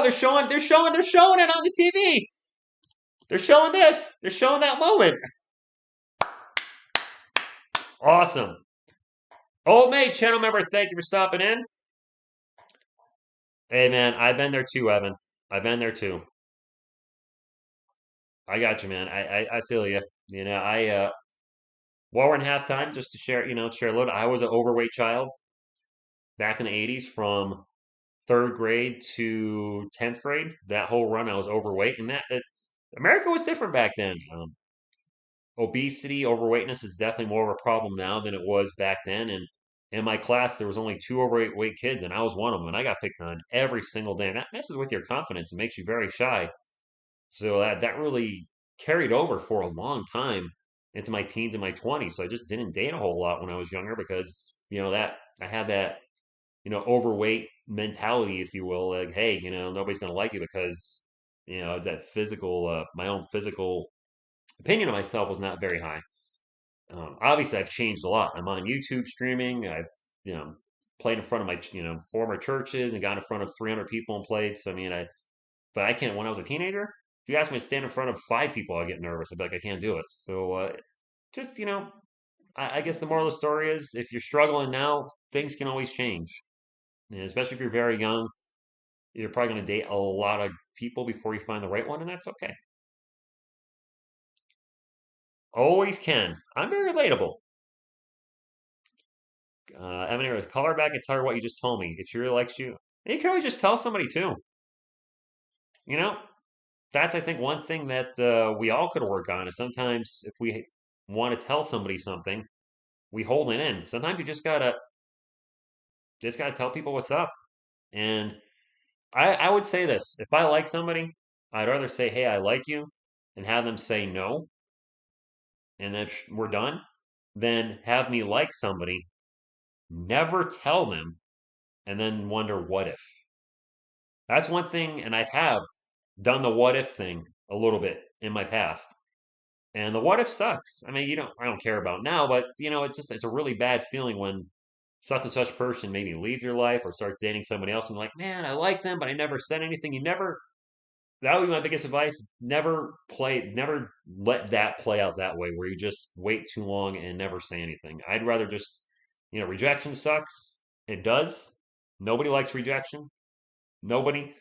they're showing it on the TV. They're showing this. They're showing that moment. Awesome. Old Mate channel member, thank you for stopping in. Hey man, I've been there too, Evan. I've been there too. I got you, man. I feel you. While we're in halftime, just to share a little. I was an overweight child back in the '80s, from third grade to 10th grade. That whole run, I was overweight, and America was different back then. Obesity, overweightness is definitely more of a problem now than it was back then. And in my class, there was only 2 overweight kids, and I was one of them. And I got picked on every single day. And that messes with your confidence and makes you very shy. So that really carried over for a long time into my teens and my 20s. So I just didn't date a whole lot when I was younger because that I had that overweight mentality, if you will. Like, hey, nobody's gonna like you because that my own physical opinion of myself was not very high. Obviously, I've changed a lot. I'm on YouTube streaming. I've played in front of my former churches and got in front of 300 people and played. So I mean, but I can't. When I was a teenager, if you asked me to stand in front of 5 people, I'd get nervous. I'd be like, I can't do it. So just I guess the moral of the story is, if you're struggling now, things can always change. And especially if you're very young, you're probably going to date a lot of people before you find the right one, and that's okay. Always can. I'm very relatable. Evan is call her back and tell her what you just told me. If she really likes you, and you can always just tell somebody too. You know, that's I think one thing that we all could work on is sometimes if we want to tell somebody something, we hold it in. Sometimes you just gotta tell people what's up. And I would say this: if I like somebody, I'd rather say, "Hey, I like you," and have them say no, and then we're done, than have me like somebody, never tell them, and then wonder what if. That's one thing, and I have done the what if thing a little bit in my past. And the what if sucks. I mean, I don't care about now, but it's a really bad feeling when such and such person maybe leaves your life or starts dating somebody else and like, man, I like them, but I never said anything. That would be my biggest advice. Never let that play out that way where you just wait too long and never say anything. I'd rather rejection sucks. It does. Nobody likes rejection. Nobody.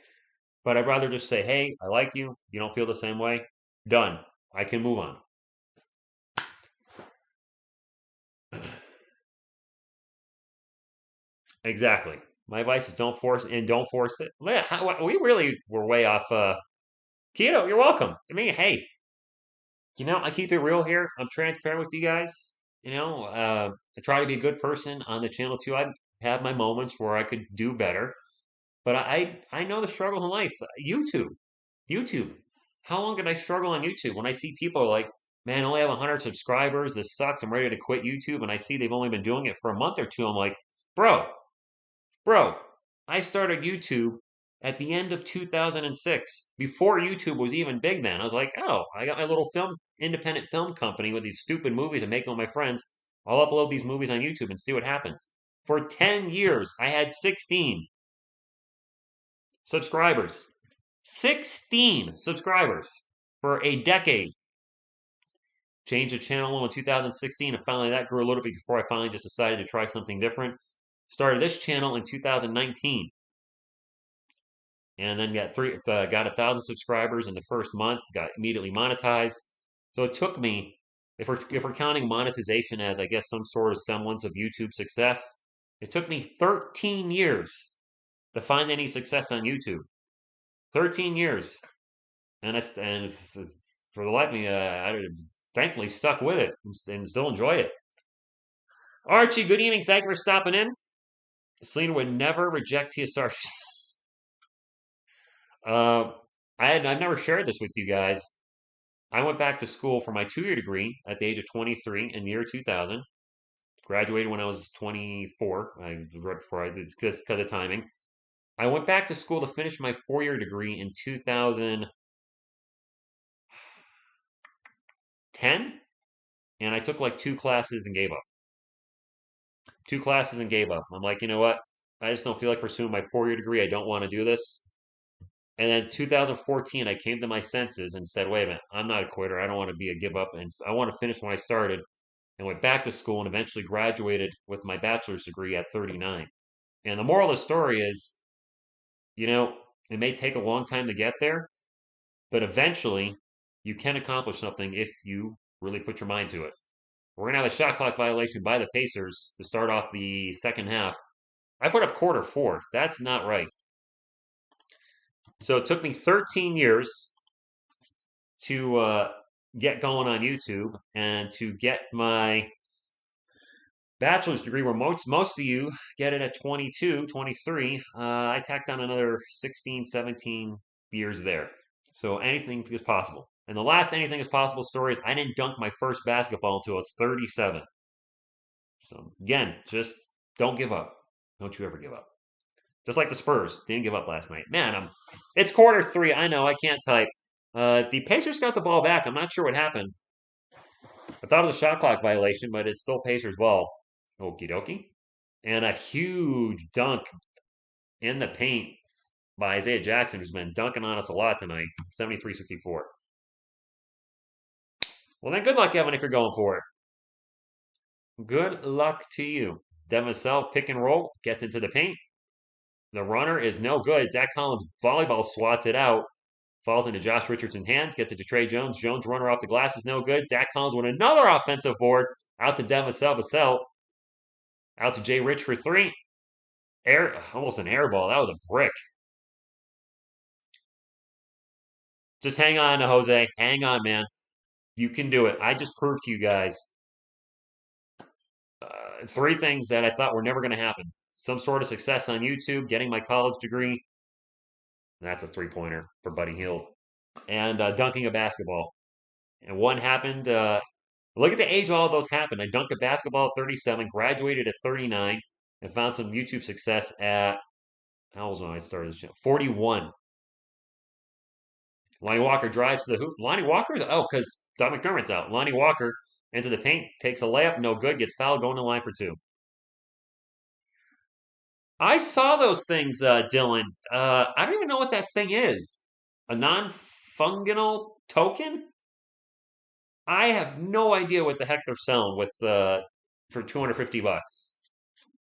But I'd rather just say, hey, I like you. You don't feel the same way. Done. I can move on. Exactly. My advice is don't force it. We really were way off. Keto, you're welcome. I mean, hey, I keep it real here. I'm transparent with you guys. I try to be a good person on the channel too. I have my moments where I could do better, but I know the struggles in life. YouTube. How long did I struggle on YouTube? When I see people like, man, I only have 100 subscribers. This sucks. I'm ready to quit YouTube, and I see they've only been doing it for a month or two. I'm like, bro, Bro, I started YouTube at the end of 2006, before YouTube was even big then. I was like, oh, I got my little independent film company with these stupid movies I'm making with my friends. I'll upload these movies on YouTube and see what happens. For 10 years, I had 16 subscribers. 16 subscribers for a decade. Changed the channel in 2016, and finally that grew a little bit before I finally just decided to try something different. Started this channel in 2019. And then got 1,000 subscribers in the first month. Got immediately monetized. So it took me, if we're counting monetization as I guess some sort of semblance of YouTube success, it took me 13 years to find any success on YouTube. 13 years, and for the life of me, I thankfully stuck with it and still enjoy it. Archie, good evening. Thank you for stopping in. Selena would never reject TSR. Uh, I've never shared this with you guys. I went back to school for my 2-year degree at the age of 23 in the year 2000. Graduated when I was 24. Right before I did because of timing. I went back to school to finish my 4-year degree in 2010, and I took like 2 classes and gave up. 2 classes and gave up. I'm like, you know what? I just don't feel like pursuing my 4-year degree. I don't want to do this. And then 2014, I came to my senses and said, wait a minute, I'm not a quitter. I don't want to be a give up. And I want to finish when I started, and went back to school and eventually graduated with my bachelor's degree at 39. And the moral of the story is, it may take a long time to get there, but eventually you can accomplish something if you really put your mind to it. We're going to have a shot clock violation by the Pacers to start off the second half. I put up quarter 4. That's not right. So it took me 13 years to get going on YouTube and to get my bachelor's degree, where most of you get it at 22, 23. I tacked on another 16, 17 years there. So anything is possible. And the last anything is possible story is I didn't dunk my first basketball until I was 37. So again, just don't give up. Don't you ever give up. Just like the Spurs didn't give up last night. Man, it's quarter 3. I know I can't type. The Pacers got the ball back. I'm not sure what happened. I thought it was a shot clock violation, but it's still Pacers ball. Okie dokie. And a huge dunk in the paint by Isaiah Jackson, who's been dunking on us a lot tonight. 73-64. Well, then good luck, Evan, if you're going for it. Good luck to you. Devin Vassell, pick and roll, gets into the paint. The runner is no good. Zach Collins volleyball swats it out. Falls into Josh Richardson's hands, gets it to Trey Jones. Jones runner off the glass is no good. Zach Collins with another offensive board. Out to Devin Vassell. Vassell out to Jay Rich for 3. Almost an air ball. That was a brick. Just hang on, Jose. Hang on, man. You can do it. I just proved to you guys three things that I thought were never going to happen. Some sort of success on YouTube, getting my college degree. That's a three-pointer for Buddy Hield. And dunking a basketball. And one happened. Look at the age all those happened. I dunked a basketball at 37, graduated at 39, and found some YouTube success at, how old was I started this show? 41. Lonnie Walker drives to the hoop. Lonnie Walker's, oh, because Doug McDermott's out. Lonnie Walker into the paint, takes a layup, no good, gets fouled, going to the line for two. I saw those things, Dylan. I don't even know what that thing is. A non-fungible token? I have no idea what the heck they're selling with for 250 bucks.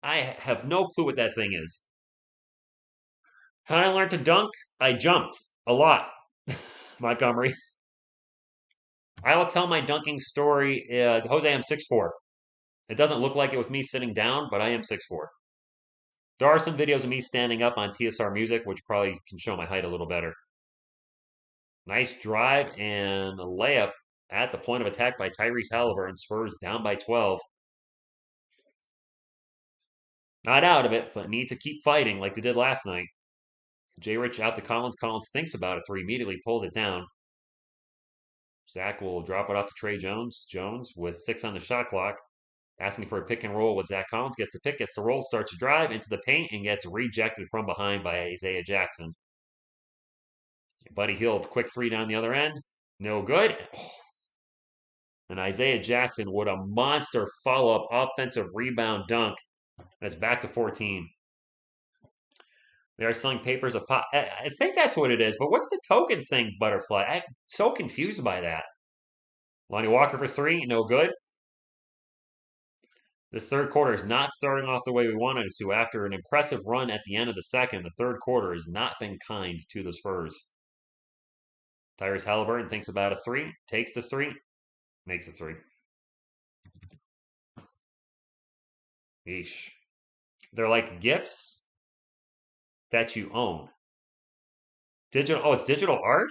I have no clue what that thing is. How did I learn to dunk? I jumped a lot, Montgomery. I will tell my dunking story. Jose, I'm 6'4". It doesn't look like it was me sitting down, but I am 6'4". There are some videos of me standing up on TSR Music, which probably can show my height a little better. Nice drive and a layup at the point of attack by Tyrese Halliburton. Spurs down by 12. Not out of it, but need to keep fighting like they did last night. J. Rich out to Collins. Collins thinks about it. Three immediately pulls it down. Zach will drop it off to Trey Jones. Jones with 6 on the shot clock. Asking for a pick and roll with Zach Collins. Gets the pick, gets the roll, starts to drive into the paint, and gets rejected from behind by Isaiah Jackson. Buddy Hield, quick three down the other end. No good. And Isaiah Jackson with a monster follow-up offensive rebound dunk. That's back to 14. They are selling papers of pop. I think that's what it is, but what's the tokens thing, Butterfly? I'm so confused by that. Lonnie Walker for three, no good. This third quarter is not starting off the way we wanted it to. After an impressive run at the end of the second, the third quarter has not been kind to the Spurs. Tyrese Halliburton thinks about a three, takes the three, makes a three. Yeesh. They're like gifts that you own. Digital. Oh, it's digital art.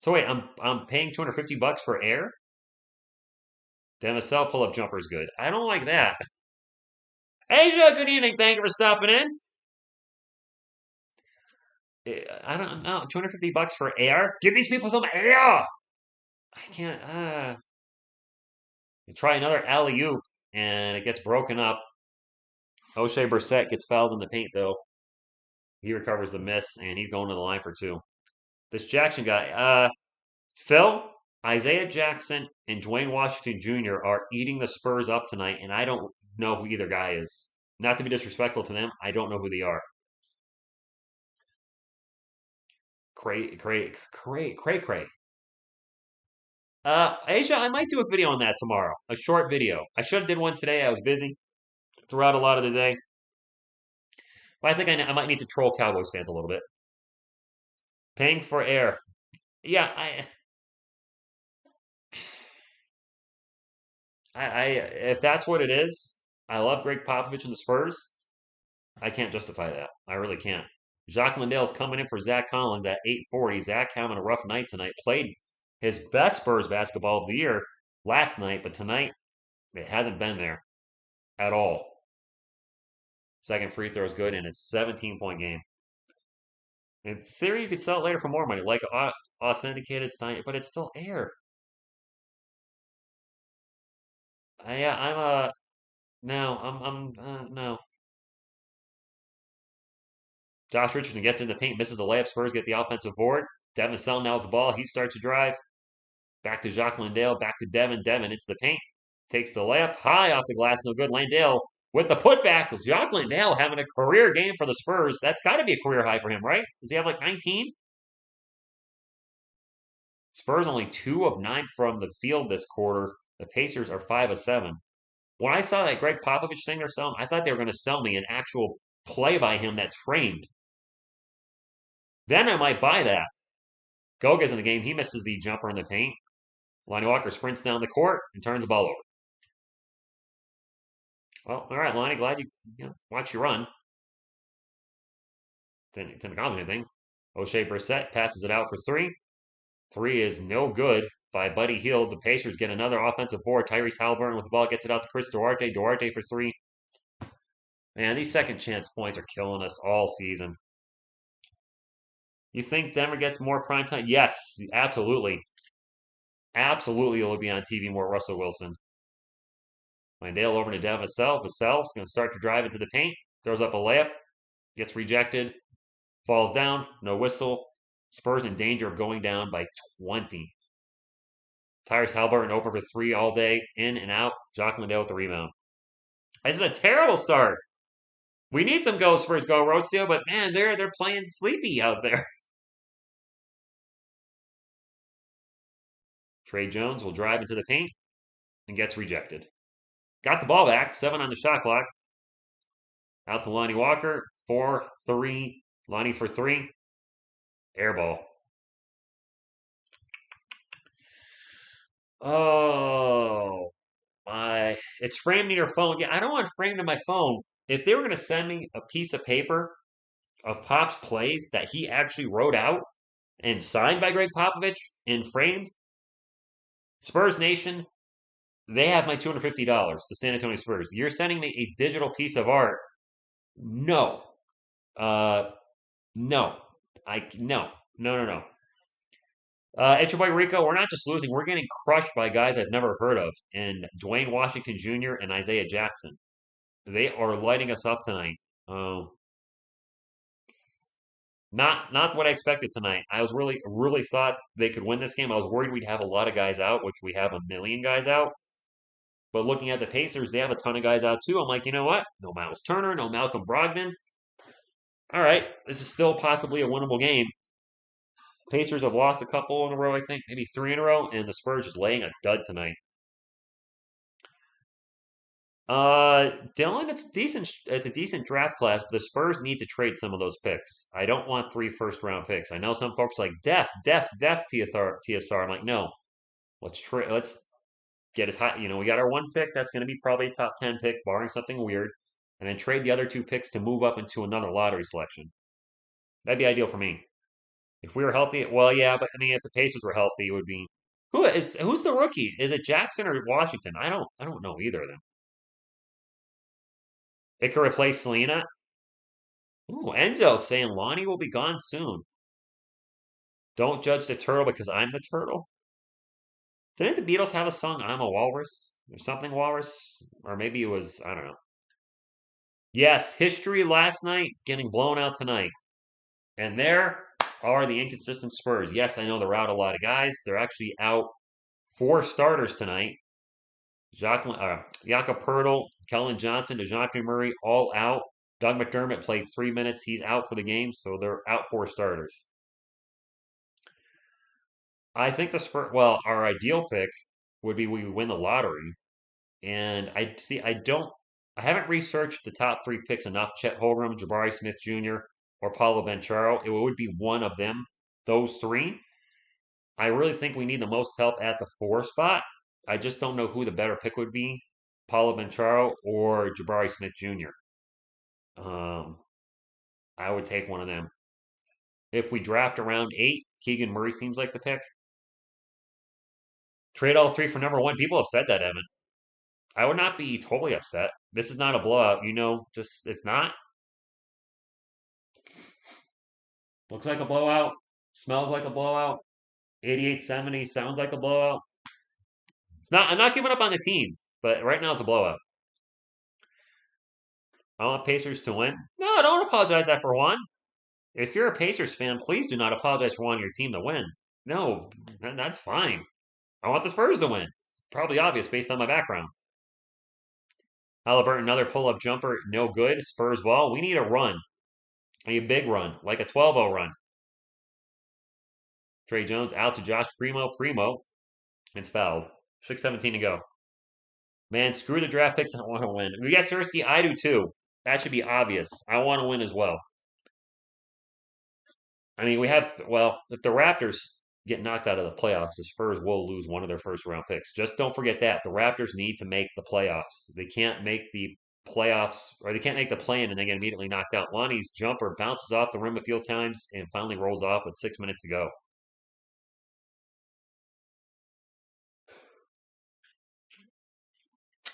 So wait, I'm paying 250 bucks for air. Demisel pull-up jumper is good. I don't like that. Asia, good evening. Thank you for stopping in. I don't know. 250 bucks for air? Give these people some air. I can't. You try another alley-oop, and it gets broken up. O'Shea Brissett gets fouled in the paint, though. He recovers the miss, and he's going to the line for two. This Jackson guy, Phil, Isaiah Jackson, and Dwayne Washington Jr. are eating the Spurs up tonight, and I don't know who either guy is. Not to be disrespectful to them, I don't know who they are. Cray. Asia, I might do a video on that tomorrow. A short video. I should have did one today. I was busy throughout a lot of the day. But I think I might need to troll Cowboys fans a little bit. Paying for air. Yeah, if that's what it is, I love Greg Popovich and the Spurs. I can't justify that. I really can't. Jacques Landale's coming in for Zach Collins at 8:40. Zach having a rough night tonight. Played his best Spurs basketball of the year last night, but tonight it hasn't been there at all. Second free throw is good, and it's 17-point game. In theory, you could sell it later for more money, like authenticated sign, but it's still air. Yeah, I'm no, no. Josh Richardson gets in the paint, misses the layup. Spurs get the offensive board. Devin Sell now with the ball. He starts to drive. Back to Jacques Landale. Back to Devin. Devin into the paint. Takes the layup. High off the glass. No good. Landale with the putback. Jacques Landale having a career game for the Spurs. That's got to be a career high for him, right? Does he have like 19? Spurs only 2 of 9 from the field this quarter. The Pacers are 5 of 7. When I saw that Greg Popovich thing they're selling, I thought they were going to sell me an actual play by him that's framed. Then I might buy that. Goga's in the game. He misses the jumper in the paint. Lonnie Walker sprints down the court and turns the ball over. Well, all right, Lonnie. Glad you watch you run. Didn't accomplish anything. O'Shea Brissett passes it out for three. Three is no good by Buddy Hield. The Pacers get another offensive board. Tyrese Halliburton with the ball gets it out to Chris Duarte. Duarte for three. Man, these second chance points are killing us all season. You think Denver gets more prime time? Yes, absolutely. Absolutely, it'll be on TV more. Russell Wilson. Landale over to Devin Vassell. Vassell's going to start to drive into the paint. Throws up a layup. Gets rejected. Falls down. No whistle. Spurs in danger of going down by 20. Tyrese Halliburton open for three all day. In and out. Jacques Landale with the rebound. This is a terrible start. We need some goals Spurs go, Rocio, but man, they're playing sleepy out there. Trey Jones will drive into the paint and gets rejected. Got the ball back. 7 on the shot clock. Out to Lonnie Walker. 4-3. Lonnie for three. Air ball. Oh, my. It's framed in your phone. Yeah, I don't want it framed in my phone. If they were going to send me a piece of paper of Pop's plays that he actually wrote out and signed by Greg Popovich and framed, Spurs Nation, they have my $250, the San Antonio Spurs. You're sending me a digital piece of art. No. No. No. It's your boy Rico. We're not just losing, we're getting crushed by guys I've never heard of. And Dwayne Washington Jr. and Isaiah Jackson. They are lighting us up tonight. Not what I expected tonight. I was really thought they could win this game. I was worried we'd have a lot of guys out, which we have a million guys out. But looking at the Pacers, they have a ton of guys out too. I'm like, you know what? No Miles Turner, no Malcolm Brogdon. All right, this is still possibly a winnable game. Pacers have lost a couple in a row, I think, maybe 3 in a row, and the Spurs just laying a dud tonight. Dylan, it's decent. It's a decent draft class, but the Spurs need to trade some of those picks. I don't want 3 first-round picks. I know some folks like def TSR. I'm like, no, let's trade. Let's get as high. We got our one pick. That's going to be probably a top 10 pick, barring something weird, and then trade the other 2 picks to move up into another lottery selection. That'd be ideal for me. If we were healthy, well, yeah, but I mean, if the Pacers were healthy, it would be who's the rookie? Is it Jackson or Washington? I don't know either of them. It could replace Selena. Ooh, Enzo saying Lonnie will be gone soon. Don't judge the turtle because I'm the turtle. Didn't the Beatles have a song "I'm a Walrus" or something walrus? Or maybe it was I don't know. Yes, history last night getting blown out tonight, and there are the inconsistent Spurs. Yes, I know they're out a lot of guys. They're actually out 4 starters tonight. Jakob Pertl, Kellen Johnson, DeJounte Murray, all out. Doug McDermott played 3 minutes. He's out for the game, so they're out 4 starters. I think the Spurs, well, our ideal pick would be we win the lottery. And I haven't researched the top 3 picks enough. Chet Holmgren, Jabari Smith Jr., or Paulo Banchero. It would be one of them, those 3. I really think we need the most help at the 4 spot. I just don't know who the better pick would be, Paulo Banchero or Jabari Smith Jr. I would take one of them. If we draft around 8, Keegan Murray seems like the pick. Trade all 3 for number 1. People have said that, Evan. I would not be totally upset. This is not a blowout, just it's not. Looks like a blowout. Smells like a blowout. 88-70 sounds like a blowout. It's not. I'm not giving up on the team, but right now it's a blowout. I want Pacers to win. No, I don't apologize after one. If you're a Pacers fan, please do not apologize for wanting your team to win. No, that's fine. I want the Spurs to win. Probably obvious based on my background. Halliburton, another pull-up jumper, no good. Spurs ball. We need a run. A big run, like a 12-0 run. Trey Jones out to Josh Primo. It's fouled. 6:17 to go. Man, screw the draft picks. I want to win. Yes, Sersky, I do too. That should be obvious. I want to win as well. I mean, if the Raptors get knocked out of the playoffs, the Spurs will lose one of their first round picks. Just don't forget that. The Raptors need to make the playoffs. They can't make the playoffs, or they can't make the play-in and they get immediately knocked out. Lonnie's jumper bounces off the rim a few times and finally rolls off with 6 minutes to go.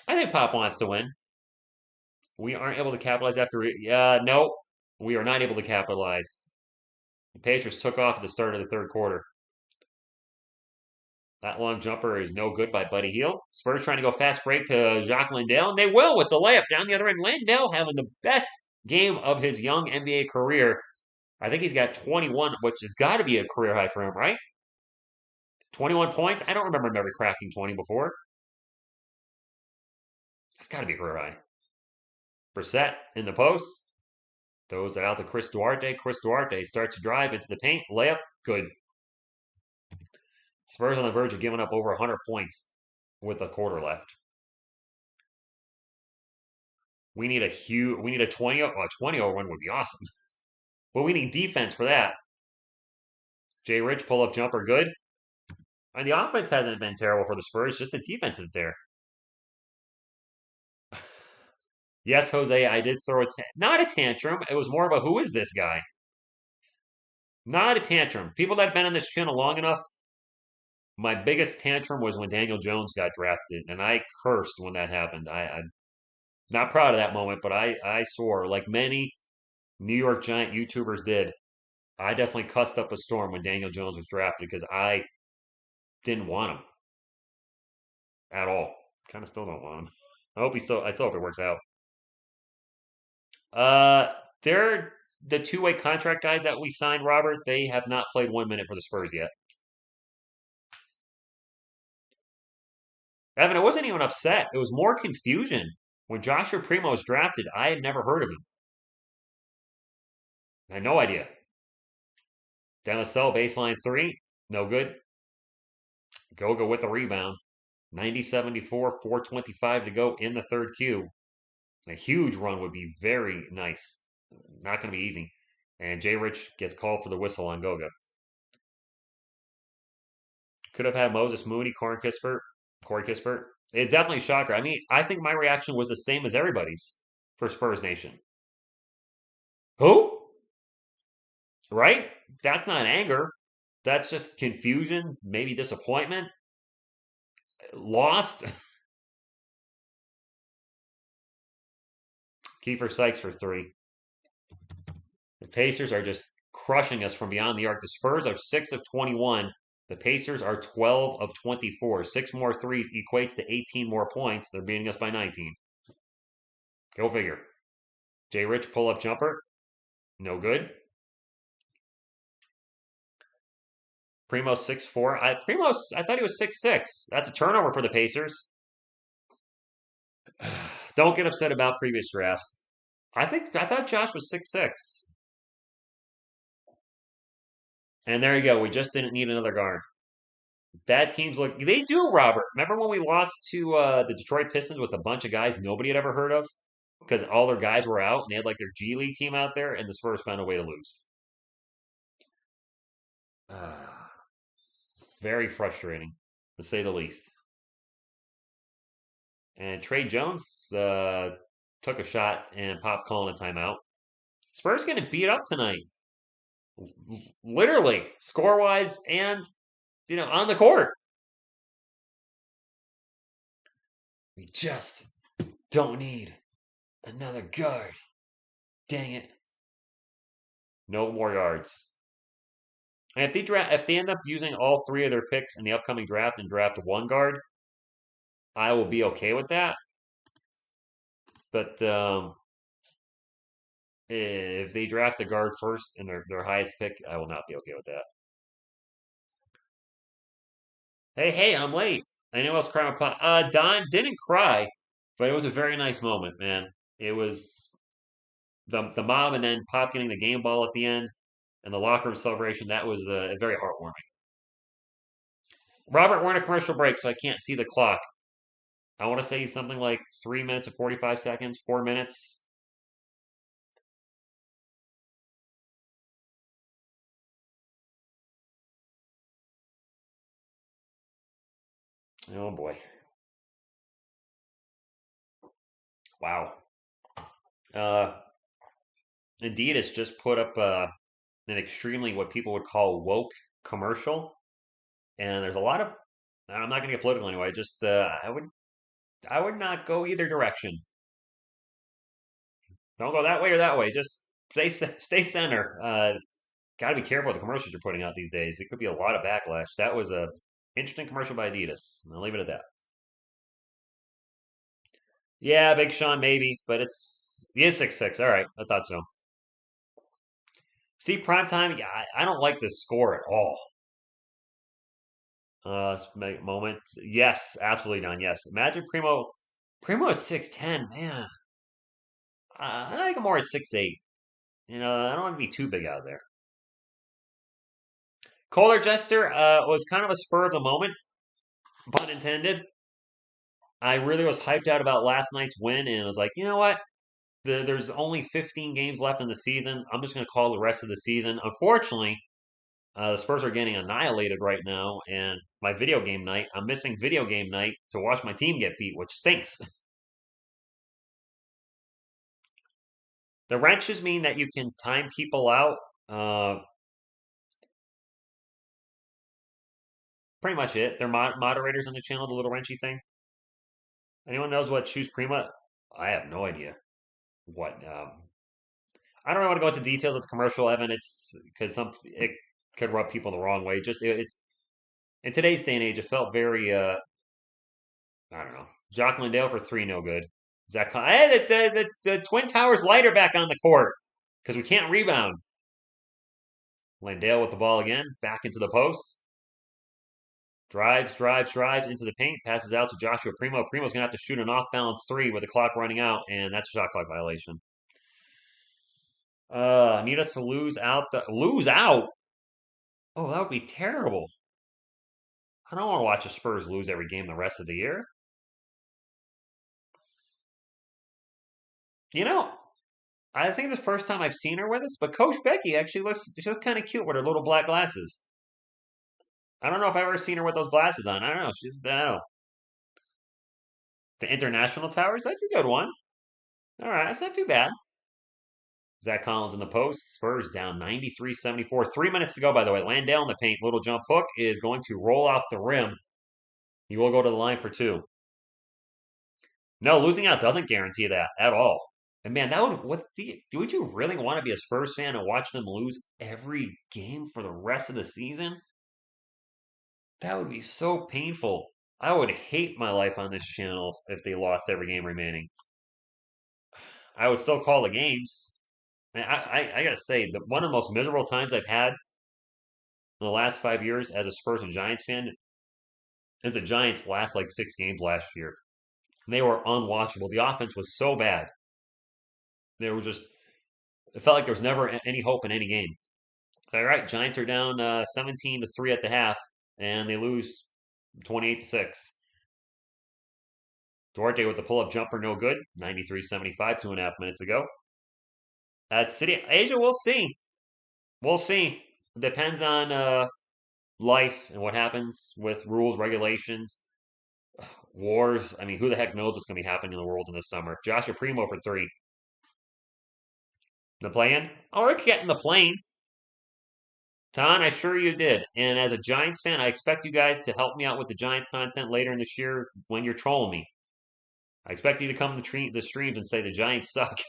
I think Pop wants to win. We aren't able to capitalize after. No, we are not able to capitalize. The Pacers took off at the start of the third quarter. That long jumper is no good by Buddy Hield. Spurs trying to go fast break to Jacques Landale, and they will with the layup down the other end. Landale having the best game of his young NBA career. I think he's got 21, which has got to be a career high for him, right? 21 points? I don't remember him ever cracking 20 before. That's got to be a career high. Brissett in the post. Throws it out to Chris Duarte. Chris Duarte starts to drive into the paint. Layup, good. Spurs on the verge of giving up over 100 points with a quarter left. We need a 20, a 20-0 run would be awesome. But we need defense for that. Jay Rich, pull-up jumper, good. And the offense hasn't been terrible for the Spurs, just the defense is there. Yes, Jose, I did throw not a tantrum. It was more of a who is this guy? Not a tantrum. People that have been on this channel long enough, my biggest tantrum was when Daniel Jones got drafted, and I cursed when that happened. I'm not proud of that moment, but I swore, like many New York Giant YouTubers did. I definitely cussed up a storm when Daniel Jones was drafted because I didn't want him at all. Kind of still don't want him. I still hope it works out. Uh, they're the two-way contract guys that we signed, Robert. They have not played 1 minute for the Spurs yet. Evan, I wasn't even upset. It was more confusion. When Joshua Primo was drafted, I had never heard of him. I had no idea. Demisel, baseline three. No good. Goga with the rebound. 90-74, 4:25 to go in the third Q. A huge run would be very nice. Not going to be easy. And Jay Rich gets called for the whistle on Goga. Could have had Moses Mooney, Corey Kispert. It's definitely a shocker. I mean, I think my reaction was the same as everybody's for Spurs Nation. Who? Right? That's not anger. That's just confusion, maybe disappointment. Lost. Kiefer Sykes for three. The Pacers are just crushing us from beyond the arc. The Spurs are 6 of 21. The Pacers are 12 of 24. 6 more threes equates to 18 more points. They're beating us by 19. Go figure. Jay Rich pull-up jumper. No good. Primo's 6'4". I thought he was 6'6". That's a turnover for the Pacers. Don't get upset about previous drafts. I thought Josh was 6'6". And there you go. We just didn't need another guard. Bad teams look. They do, Robert. Remember when we lost to the Detroit Pistons with a bunch of guys nobody had ever heard of? Because all their guys were out and they had like their G League team out there, and the Spurs found a way to lose. Very frustrating, to say the least. And Trey Jones took a shot and Pop calling a timeout. Spurs getting beat up tonight. Literally, score-wise and, on the court. We just don't need another guard. Dang it. No more yards. And if they end up using all three of their picks in the upcoming draft and draft one guard, I will be okay with that. But if they draft a guard first and their highest pick, I will not be okay with that. Hey, I'm late. Anyone else cry on Pop? Don didn't cry, but it was a very nice moment, man. It was the mob and then Pop getting the game ball at the end and the locker room celebration. That was very heartwarming. Robert, we're in a commercial break, so I can't see the clock. I want to say something like 3 minutes and 45 seconds, 4 minutes. Oh boy. Wow. Adidas just put up an extremely what people would call woke commercial, and there's a lot of. I'm not going to get political anyway. Just I would I would not go either direction. Don't go that way or that way. Just stay center. Got to be careful with the commercials you're putting out these days. It could be a lot of backlash. That was a interesting commercial by Adidas. I'll leave it at that. Yeah, Big Sean maybe, but he is 6'6". All right, I thought so. See, prime time. Yeah, I don't like this score at all. Moment. Yes, absolutely done. Yes, imagine Primo at 6'10". Man, I like him more at 6'8". I don't want to be too big out there. Kohler Jester was kind of a spur of the moment, pun intended. I really was hyped out about last night's win and was like, you know what? There's only 15 games left in the season. I'm just going to call the rest of the season. Unfortunately, the Spurs are getting annihilated right now, and my video game night, I'm missing video game night to watch my team get beat, which stinks. The wrenches mean that you can time people out. Uh, Pretty much it. They're moderators on the channel, the little wrenchy thing. Anyone knows what Choose Prima? I have no idea what. I don't really want to go into details of the commercial, Evan. It's because it could rub people the wrong way. It's in today's day and age, it felt very. I don't know. Jacques Landale for three, no good. Hey, the Twin Towers lighter back on the court because we can't rebound. Landale with the ball again, back into the post. Drives into the paint, passes out to Joshua Primo. Primo's going to have to shoot an off balance three with the clock running out, and that's a shot clock violation. Need us to lose out. Lose out? Oh, that would be terrible. I don't want to watch the Spurs lose every game the rest of the year. You know, I think it's the first time I've seen her with us, but Coach Becky actually she looks kind of cute with her little black glasses. I don't know if I've ever seen her with those glasses on. I don't know. I don't know. The International Towers, that's a good one. All right, that's not too bad. Zach Collins in the post. Spurs down 93-74. 3 minutes to go, by the way. Landale in the paint. Little jump hook is going to roll off the rim. He will go to the line for two. No, losing out doesn't guarantee that at all. And man, would you really want to be a Spurs fan and watch them lose every game for the rest of the season? That would be so painful. I would hate my life on this channel if they lost every game remaining. I would still call the games. I gotta say, one of the most miserable times I've had in the last 5 years as a Spurs and Giants fan is the Giants' last like 6 games last year. They were unwatchable. The offense was so bad. They were just. It felt like there was never any hope in any game. So, all right, Giants are down 17-3 at the half, and they lose 28-6. Duarte with the pull-up jumper, no good. 93-75, 2.5 minutes ago. At City Asia, we'll see. We'll see. Depends on life and what happens with rules, regulations, wars. I mean, who the heck knows what's going to be happening in the world in the summer? Joshua Primo for three. The play-in? Oh, Rick get in the plane. Ton, I sure you did. And as a Giants fan, I expect you guys to help me out with the Giants content later in this year when you're trolling me. I expect you to come to the streams and say the Giants suck.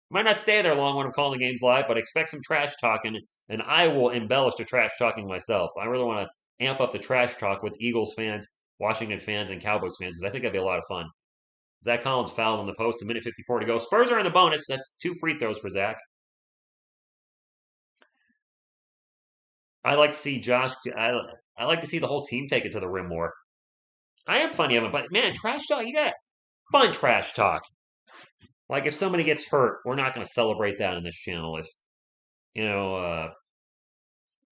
Might not stay there long when I'm calling the games live, but expect some trash talking, and I will embellish the trash talking myself. I really want to amp up the trash talk with Eagles fans, Washington fans, and Cowboys fans because I think that'd be a lot of fun. Zach Collins fouled on the post, 1:54 to go. Spurs are in the bonus. That's 2 free throws for Zach. I like to see I like to see the whole team take it to the rim more. I am funny of it, but man, trash talk. You got fun trash talk. Like if somebody gets hurt, we're not going to celebrate that on this channel. If you know,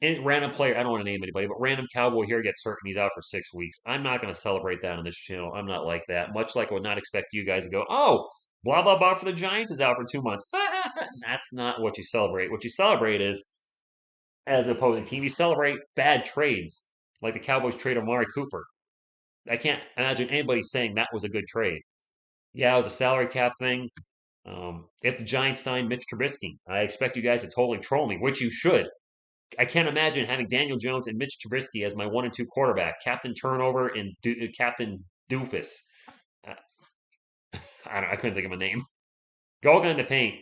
random player, I don't want to name anybody, but random cowboy here gets hurt and he's out for 6 weeks. I'm not going to celebrate that on this channel. I'm not like that. Much like I would not expect you guys to go, oh, blah blah blah for the Giants is out for 2 months. That's not what you celebrate. What you celebrate is as an opposing team, you celebrate bad trades, like the Cowboys trade Amari Cooper. I can't imagine anybody saying that was a good trade. Yeah, it was a salary cap thing. If the Giants signed Mitch Trubisky, I expect you guys to totally troll me, which you should. I can't imagine having Daniel Jones and Mitch Trubisky as my 1 and 2 quarterback, Captain Turnover and Captain Doofus. I couldn't think of a name. Goga in the paint.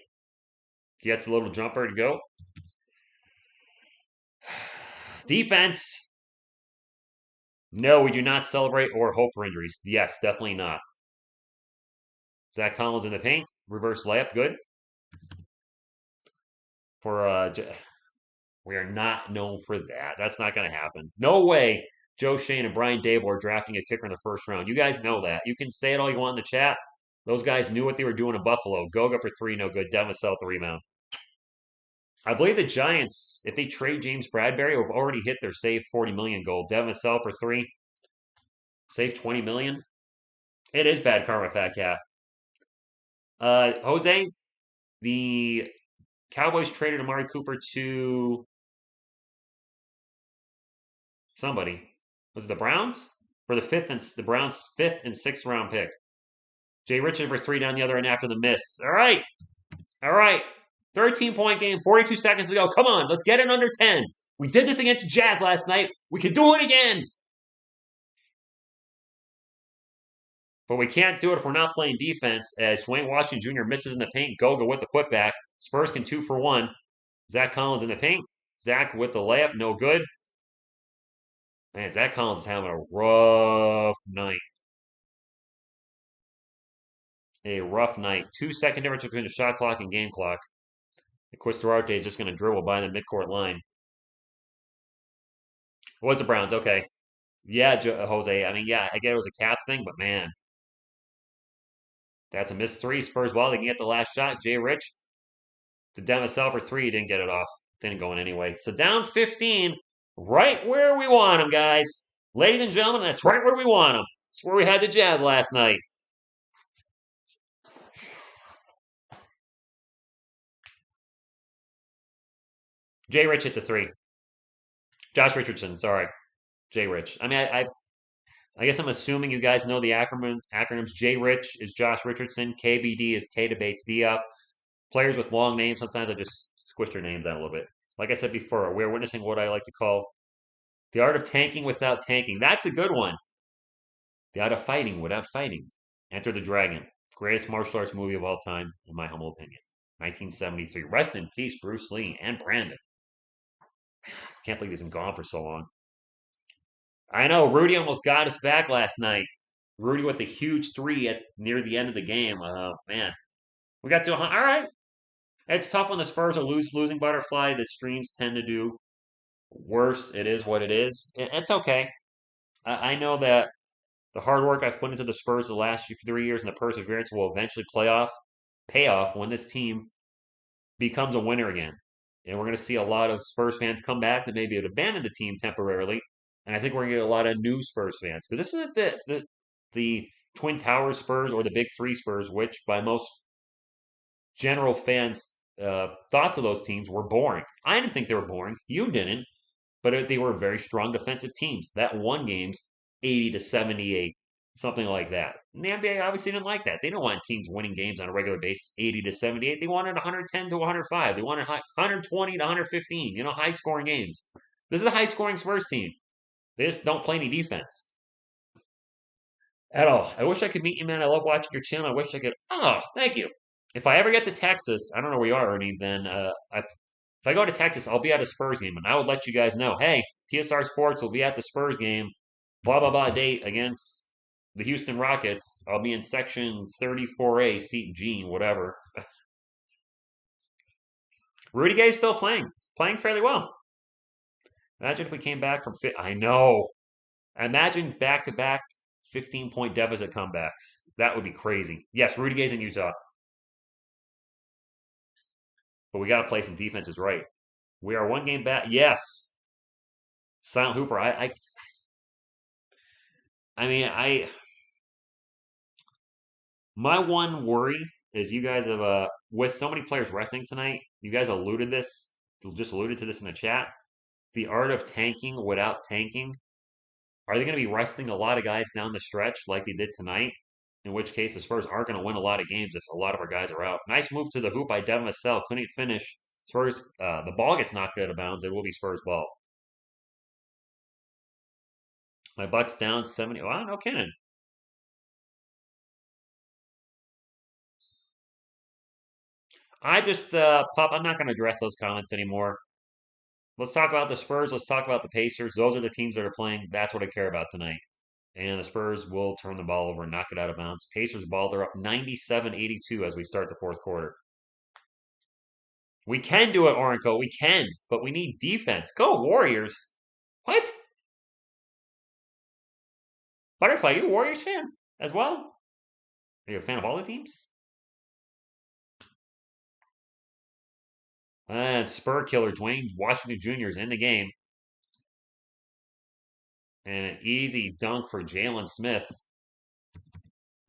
Gets a little jumper to go. Defense. No, we do not celebrate or hope for injuries. Yes, definitely not. Zach Collins in the paint. Reverse layup. Good. For we are not known for that. That's not going to happen. No way Joe Shane and Brian Dable are drafting a kicker in the first round. You guys know that. You can say it all you want in the chat. Those guys knew what they were doing in Buffalo. Goga for three, no good. Devin Vassell the rebound. I believe the Giants, if they trade James Bradbury, have already hit their save 40 million goal. Devin Vassell for three, save 20 million. It is bad karma, fat cat. Jose, the Cowboys traded Amari Cooper to somebody. Was it the Browns? For the Browns' fifth and sixth round pick. Jay Richard for three down the other end after the miss. All right. All right. 13-point game, 42 seconds to go. Come on, let's get it under 10. We did this against the Jazz last night. We can do it again. But we can't do it if we're not playing defense. As Dwayne Washington Jr. misses in the paint, Goga with the putback. Spurs can 2 for 1. Zach Collins in the paint. Zach with the layup, no good. Man, Zach Collins is having a rough night. A rough night. 2-second difference between the shot clock and game clock. Quistorarte is just going to dribble by the midcourt line. It was the Browns, okay. Yeah, Jose. I mean, yeah, I get it was a cap thing, but man. That's a missed three. Spurs ball. They can get the last shot. Jay Rich to Devin Vassell for three. He didn't get it off. Didn't go in anyway. So down 15. Right where we want them, guys. Ladies and gentlemen, that's right where we want them. It's where we had the Jazz last night. Jay Rich hit the three. Josh Richardson, sorry. Jay Rich. I mean, I guess I'm assuming you guys know the acronyms. Jay Rich is Josh Richardson. KBD is K debates D up. Players with long names, sometimes I just squish their names out a little bit. Like I said before, we're witnessing what I like to call the art of tanking without tanking. That's a good one. The art of fighting without fighting. Enter the Dragon. Greatest martial arts movie of all time, in my humble opinion. 1973. Rest in peace, Bruce Lee and Brandon. Can't believe he's been gone for so long. I know, Rudy almost got us back last night. Rudy with a huge three at near the end of the game. Man, we got to all right. It's tough when the Spurs are losing butterfly. The streams tend to do worse. It is what it is. It's okay. I know that the hard work I've put into the Spurs the last 3 years and the perseverance will eventually pay off when this team becomes a winner again. And we're going to see a lot of Spurs fans come back that maybe had abandoned the team temporarily. And I think we're going to get a lot of new Spurs fans because this isn't the Twin Towers Spurs or the Big Three Spurs, which by most general fans' thoughts of those teams were boring. I didn't think they were boring. You didn't, but they were very strong defensive teams. That won games 80-78, something like that. And the NBA obviously didn't like that. They didn't want teams winning games on a regular basis 80-78. They wanted 110-105. They wanted 120-115. High scoring games. This is a high scoring Spurs team. They just don't play any defense at all. I wish I could meet you, man. I love watching your channel. I wish I could. Oh, thank you. If I ever get to Texas, I don't know where you are, Ernie. Then if I go to Texas, I'll be at a Spurs game, and I would let you guys know. Hey, TSR Sports will be at the Spurs game. Blah blah blah date against the Houston Rockets. I'll be in section 34A, seat G, whatever. Rudy Gay's still playing fairly well. Imagine if we came back from I know. Imagine back-to-back 15-point deficit comebacks. That would be crazy. Yes, Rudy Gay's in Utah. But we got to play some defenses right. We are one game back. Yes. Silent Hooper. I mean, my one worry is you guys have with so many players resting tonight, you guys alluded to this in the chat. The art of tanking without tanking. Are they going to be resting a lot of guys down the stretch like they did tonight? In which case, the Spurs aren't going to win a lot of games if a lot of our guys are out. Nice move to the hoop by Devin Vassell. Couldn't finish. Spurs, the ball gets knocked out of bounds. It will be Spurs ball. My Bucks down 70. Wow, no kidding. I just, Pop, I'm not going to address those comments anymore. Let's talk about the Spurs. Let's talk about the Pacers. Those are the teams that are playing. That's what I care about tonight. And the Spurs will turn the ball over and knock it out of bounds. Pacers ball, they're up 97-82 as we start the fourth quarter. We can do it, Orenco. We can, but we need defense. Go Warriors. What? Butterfly, you a Warriors fan as well? Are you a fan of all the teams? And Spur killer Dwayne Washington Jr. is in the game. And an easy dunk for Jalen Smith.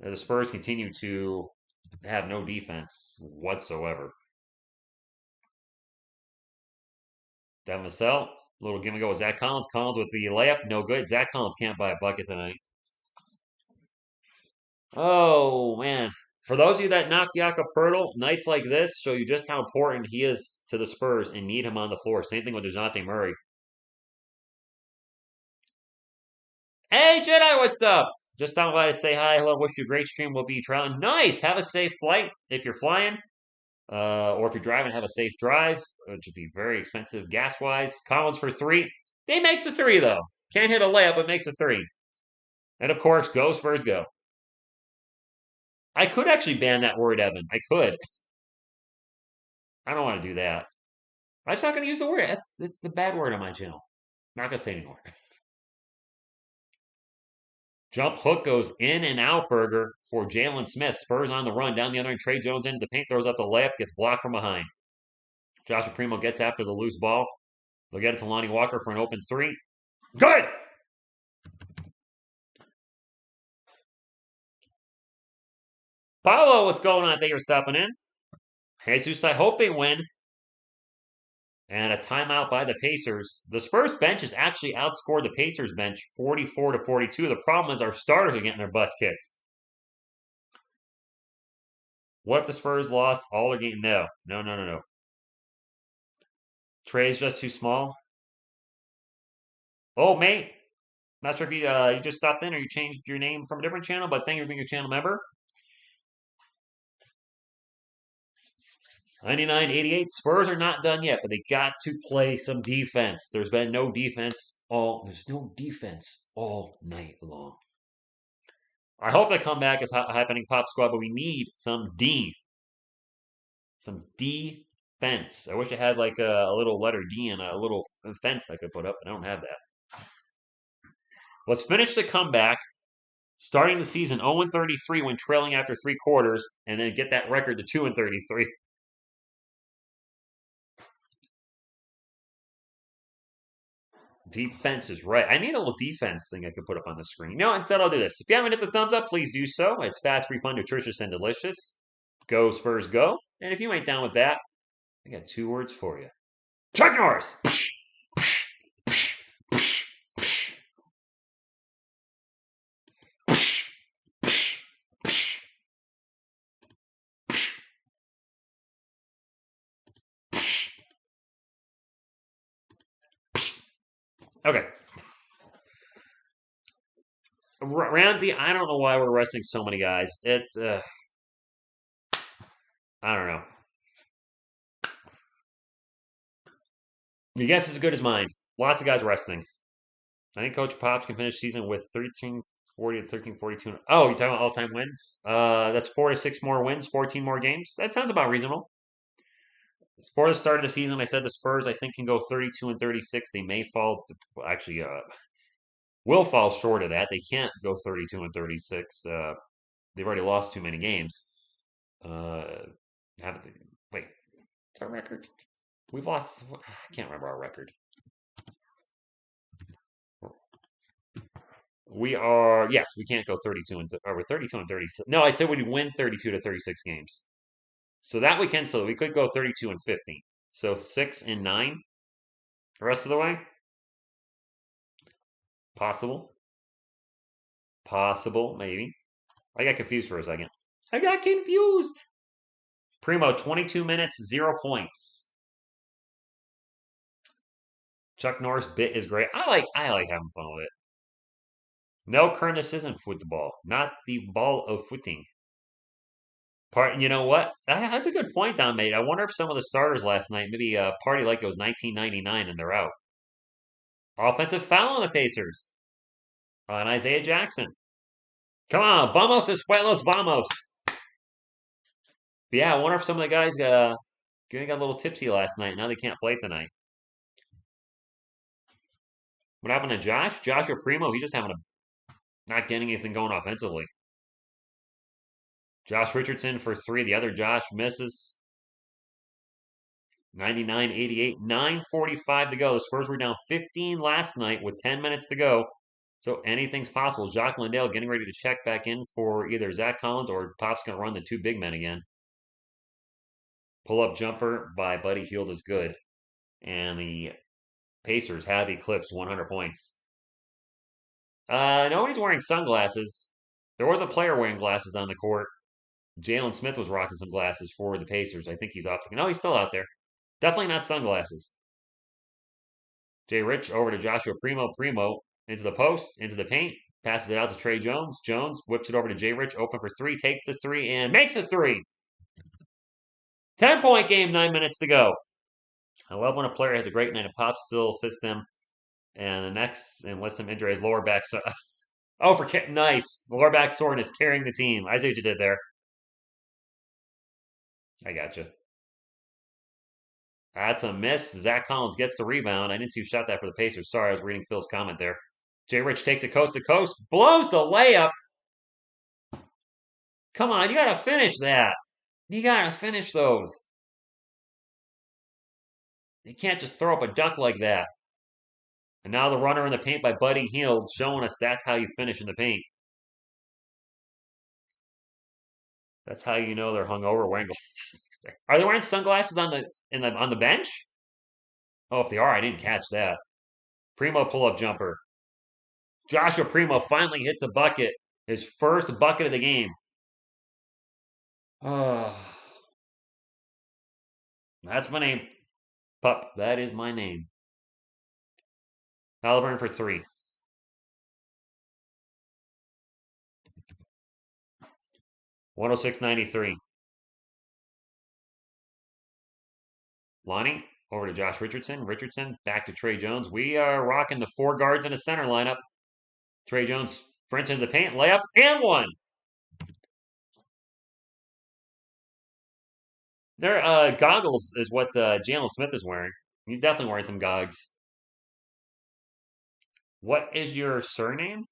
The Spurs continue to have no defense whatsoever. Devin Vassell, little give and go with Zach Collins. Collins with the layup, no good. Zach Collins can't buy a bucket tonight. Oh, man. For those of you that knocked Jakob Poeltl, nights like this show you just how important he is to the Spurs and need him on the floor. Same thing with DeJounte Murray. Hey, Jedi, what's up? Just stopping by to say hi. Hello, wish you a great stream. We'll be traveling. Nice. Have a safe flight if you're flying. Or if you're driving, have a safe drive, which would be very expensive gas-wise. Collins for three. He makes a three, though. Can't hit a layup, but makes a three. And, of course, go Spurs, go. I could actually ban that word, Evan. I could. I don't want to do that. I'm just not going to use the word. It's the bad word on my channel. I'm not going to say anymore. Jump hook goes in and out, Burger, for Jalen Smith. Spurs on the run. Down the other end, Trey Jones into the paint. Throws up the layup. Gets blocked from behind. Joshua Primo gets after the loose ball. They'll get it to Lonnie Walker for an open three. Good! Paulo, what's going on? Thank you for stopping in. Jesus, I hope they win. And a timeout by the Pacers. The Spurs bench has actually outscored the Pacers bench 44-42. The problem is our starters are getting their butts kicked. What if the Spurs lost all their game? No. No. Trey's just too small. Oh, mate. Not sure if you just stopped in or you changed your name from a different channel, but thank you for being a channel member. 99-88. Spurs are not done yet, but they got to play some defense. There's no defense all night long. I hope that comeback is happening, Pop Squad, but we need some defense. I wish I had like a little letter D and a little fence I could put up. I don't have that. Let's finish the comeback. Starting the season 0-33 when trailing after three quarters, and then get that record to 2-33. Defense is right. I need a little defense thing I could put up on the screen. No, instead I'll do this. If you haven't hit the thumbs up, please do so. It's fast, free, fun, nutritious, and delicious. Go Spurs, go. And if you ain't down with that, I got two words for you. Chuck Norris! Okay. Ramsey, I don't know why we're resting so many guys. I don't know. Your guess is as good as mine. Lots of guys resting. I think Coach Pops can finish season with 13-40 and 13-42. Oh, you're talking about all-time wins? That's 4 to 6 more wins, 14 more games. That sounds about reasonable. For the start of the season, I said the Spurs, I think, can go 32-36. They may fall, actually, will fall short of that. They can't go 32-36. They've already lost too many games. Wait, it's our record. We've lost. I can't remember our record. We are, yes, we can't go 32 and or we're 32 and 36. No, I said we'd win 32 to 36 games. So that we can still, we could go 32 and 15. So 6 and 9 the rest of the way. Possible. Possible, maybe. I got confused for a second. I got confused. Primo, 22 minutes, 0 points. Chuck Norris bit is great. I like having fun with it. No, Kern, this isn't football. Not the ball of footing. You know what? That's a good point, Don made. I wonder if some of the starters last night maybe party like it was 1999 and they're out. Offensive foul on the Pacers on Isaiah Jackson. Come on, vamos después, vamos. But yeah, I wonder if some of the guys got a little tipsy last night. Now they can't play tonight. What happened to Josh? Joshua Primo, he's just not getting anything going offensively. Josh Richardson for three. The other Josh misses. 99-88. 9:45 to go. The Spurs were down 15 last night with 10 minutes to go. So anything's possible. Jacques Landale getting ready to check back in for either Zach Collins or Pop's going to run the two big men again. Pull-up jumper by Buddy Hield is good. And the Pacers have eclipsed 100 points. Nobody's wearing sunglasses. There was a player wearing glasses on the court. Jalen Smith was rocking some glasses for the Pacers. I think he's off the. No, he's still out there. Definitely not sunglasses. Jay Rich over to Joshua Primo. Primo into the post, into the paint. Passes it out to Trey Jones. Jones whips it over to Jay Rich. Open for three. Takes the three and makes a three. 10-point game. 9 minutes to go. I love when a player has a great night and Pop still sits them. And the next, unless some injury, his lower back. So, oh, nice. Lower back soreness carrying the team. I see what you did there. I got you. That's a miss. Zach Collins gets the rebound. I didn't see who shot that for the Pacers. Sorry, I was reading Phil's comment there. Jay Rich takes it coast to coast, blows the layup. Come on, you got to finish that. You got to finish those. You can't just throw up a duck like that. And now the runner in the paint by Buddy Hield showing us that's how you finish in the paint. That's how you know they're hungover wearing glasses. Are they wearing sunglasses on the bench? Oh, if they are, I didn't catch that. Primo pull-up jumper. Joshua Primo finally hits a bucket. His first bucket of the game. Oh, that's my name. Pup, that is my name. Halliburton for three. $106.93. Lonnie over to Josh Richardson. Richardson back to Trey Jones. We are rocking the four guards in a center lineup. Trey Jones sprints into the paint, layup, and one. Their goggles is what Jalen Smith is wearing. He's definitely wearing some gogs. What is your surname?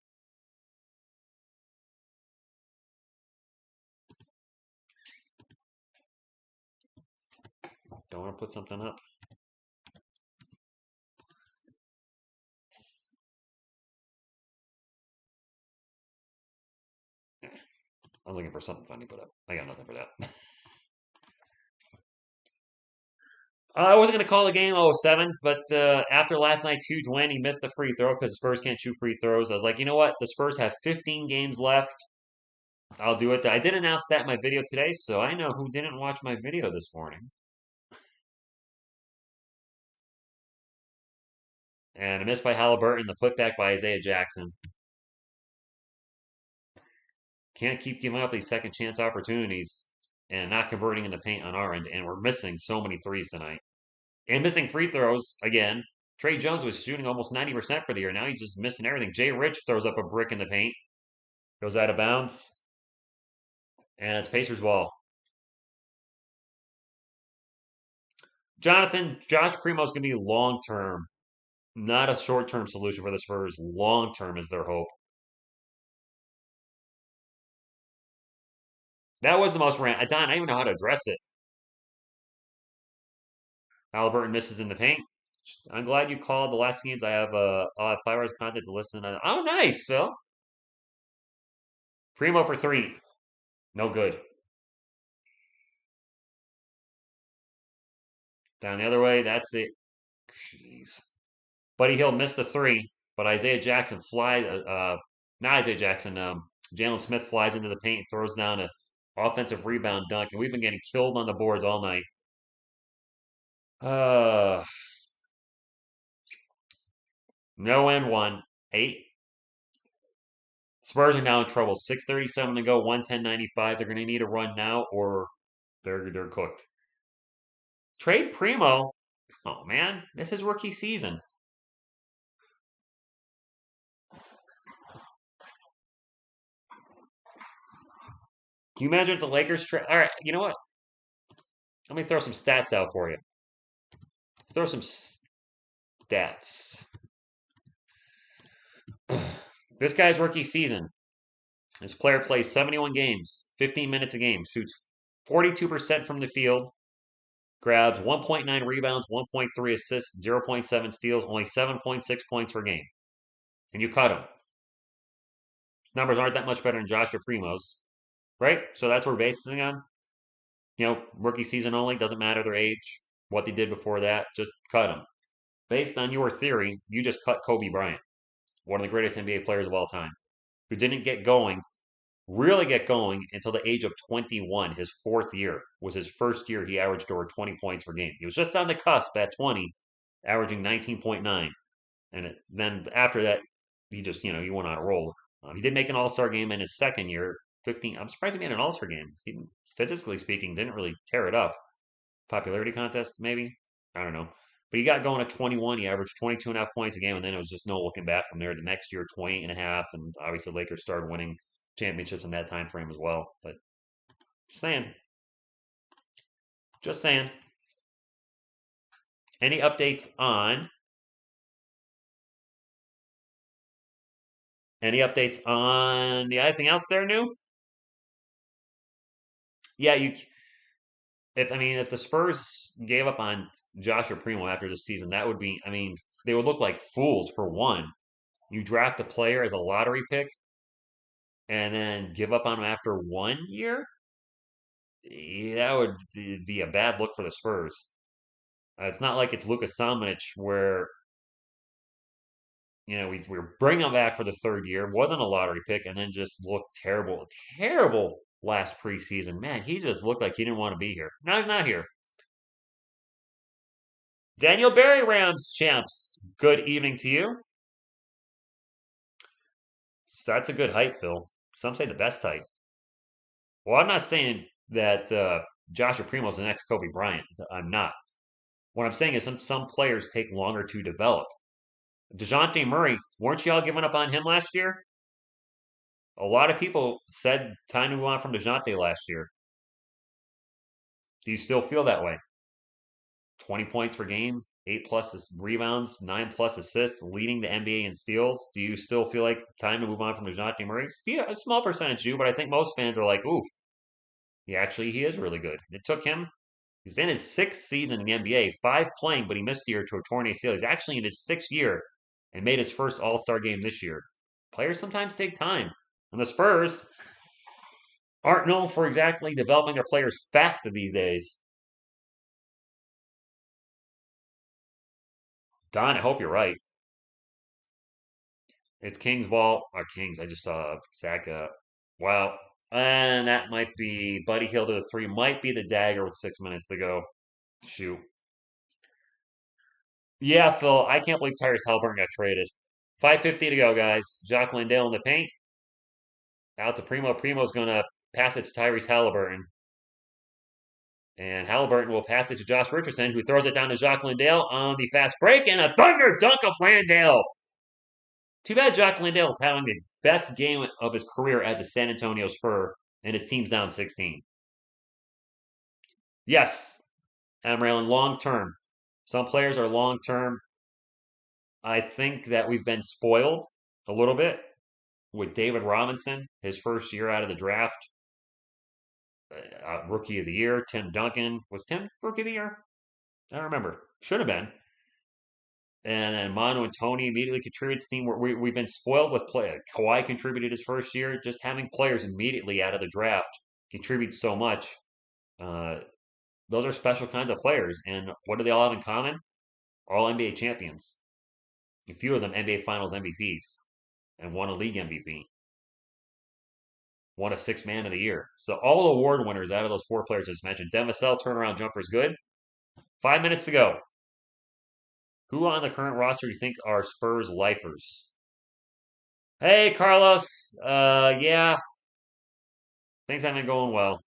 Don't want to put something up. I was looking for something funny, but I got nothing for that. I wasn't going to call the game 0-7, but after last night's huge win, he missed the free throw because the Spurs can't shoot free throws. I was like, you know what? The Spurs have 15 games left. I'll do it. I did announce that in my video today, so I know who didn't watch my video this morning. And a miss by Halliburton, the putback by Isaiah Jackson. Can't keep giving up these second chance opportunities and not converting in the paint on our end. And we're missing so many threes tonight. And missing free throws again. Trey Jones was shooting almost 90% for the year. Now he's just missing everything. Jay Rich throws up a brick in the paint. Goes out of bounds. And it's Pacers ball. Josh Primo's going to be long term. Not a short term solution for the Spurs. Long term is their hope. That was the most rant. Don, I don't even know how to address it. Halliburton misses in the paint. I'm glad you called the last games. I'll have 5 hours of content to listen. Oh, nice, Phil. Primo for three. No good. Down the other way. That's it. Jeez. Buddy Hield missed a three, but Isaiah Jackson flies. Not Isaiah Jackson. Jalen Smith flies into the paint, throws down a offensive rebound dunk, and we've been getting killed on the boards all night. No and one. 8. Spurs are now in trouble. 6:37 to go, 110.95. They're going to need a run now, or they're cooked. Trade Primo. Oh man, this is rookie season. Can you imagine if the Lakers trade? All right, you know what? Let me throw some stats out for you. Throw some stats. This guy's rookie season. This player plays 71 games, 15 minutes a game, shoots 42% from the field, grabs 1.9 rebounds, 1.3 assists, 0.7 steals, only 7.6 points per game. And you cut him. His numbers aren't that much better than Joshua Primo's, right? So that's what we're basing on. Rookie season only, doesn't matter their age, what they did before that, just cut them. Based on your theory, you just cut Kobe Bryant, one of the greatest NBA players of all time, who didn't really get going until the age of 21. His fourth year was his first year he averaged over 20 points per game. He was just on the cusp at 20, averaging 19.9. And then after that, he just, he went on a roll. He did make an All-Star game in his second year, 15. I'm surprised he made an All-Star game. He, statistically speaking, didn't really tear it up. Popularity contest, maybe? I don't know. But he got going at 21. He averaged 22 and a half points a game, and then it was just no looking back from there. The next year, 20 and a half, and obviously Lakers started winning championships in that time frame as well. But just saying. Just saying. Any updates on anything else there new? Yeah, if the Spurs gave up on Joshua Primo after this season, that would be, they would look like fools for one. You draft a player as a lottery pick and then give up on him after 1 year? That would be a bad look for the Spurs. It's not like it's Luka Samanic where we bring him back for the third year, wasn't a lottery pick, and then just looked terrible, terrible last preseason. Man, he just looked like he didn't want to be here. Now he's not here. Daniel Barry, Rams champs. Good evening to you. So that's a good height, Phil. Some say the best height. Well, I'm not saying that Joshua Primo's the next Kobe Bryant. I'm not. What I'm saying is some players take longer to develop. DeJounte Murray, weren't you all giving up on him last year? A lot of people said time to move on from DeJounte last year. Do you still feel that way? 20 points per game, 8 plus rebounds, 9 plus assists, leading the NBA in steals. Do you still feel like time to move on from DeJounte Murray? A small percentage do, but I think most fans are like, oof, he is really good. It took him, he's in his sixth season in the NBA, 5 playing, but he missed a year to a torn ACL. He's actually in his sixth year and made his first All-Star game this year. Players sometimes take time. And the Spurs aren't known for exactly developing their players fast these days. Don, I hope you're right. It's Kings ball. Or Kings. I just saw Saka. Wow. And that might be Buddy Hill to the three. Might be the dagger with 6 minutes to go. Shoot. Yeah, Phil. I can't believe Tyrese Halliburton got traded. 5:50 to go, guys. Jock Landale in the paint. Out to Primo. Primo's going to pass it to Tyrese Halliburton. And Halliburton will pass it to Josh Richardson, who throws it down to Jock Landale on the fast break. And a thunder dunk of Landale. Too bad Jock Landale is having the best game of his career as a San Antonio Spur, and his team's down 16. Yes, Amarilyn, long term. Some players are long term. I think that we've been spoiled a little bit with David Robinson, his first year out of the draft, rookie of the year. Tim Duncan. Was Tim rookie of the year? I don't remember. Should have been. And then Manu and Tony immediately contributed to the team. We've been spoiled with play. Kawhi contributed his first year. Just having players immediately out of the draft contribute so much. Those are special kinds of players. And what do they all have in common? All NBA champions. A few of them NBA Finals MVPs and won a league MVP. Won a sixth man of the year. So all award winners out of those 4 players I just mentioned. Devin Vassell, turnaround jumper is good. 5 minutes to go. Who on the current roster do you think are Spurs lifers? Hey, Carlos. Yeah, things haven't been going well.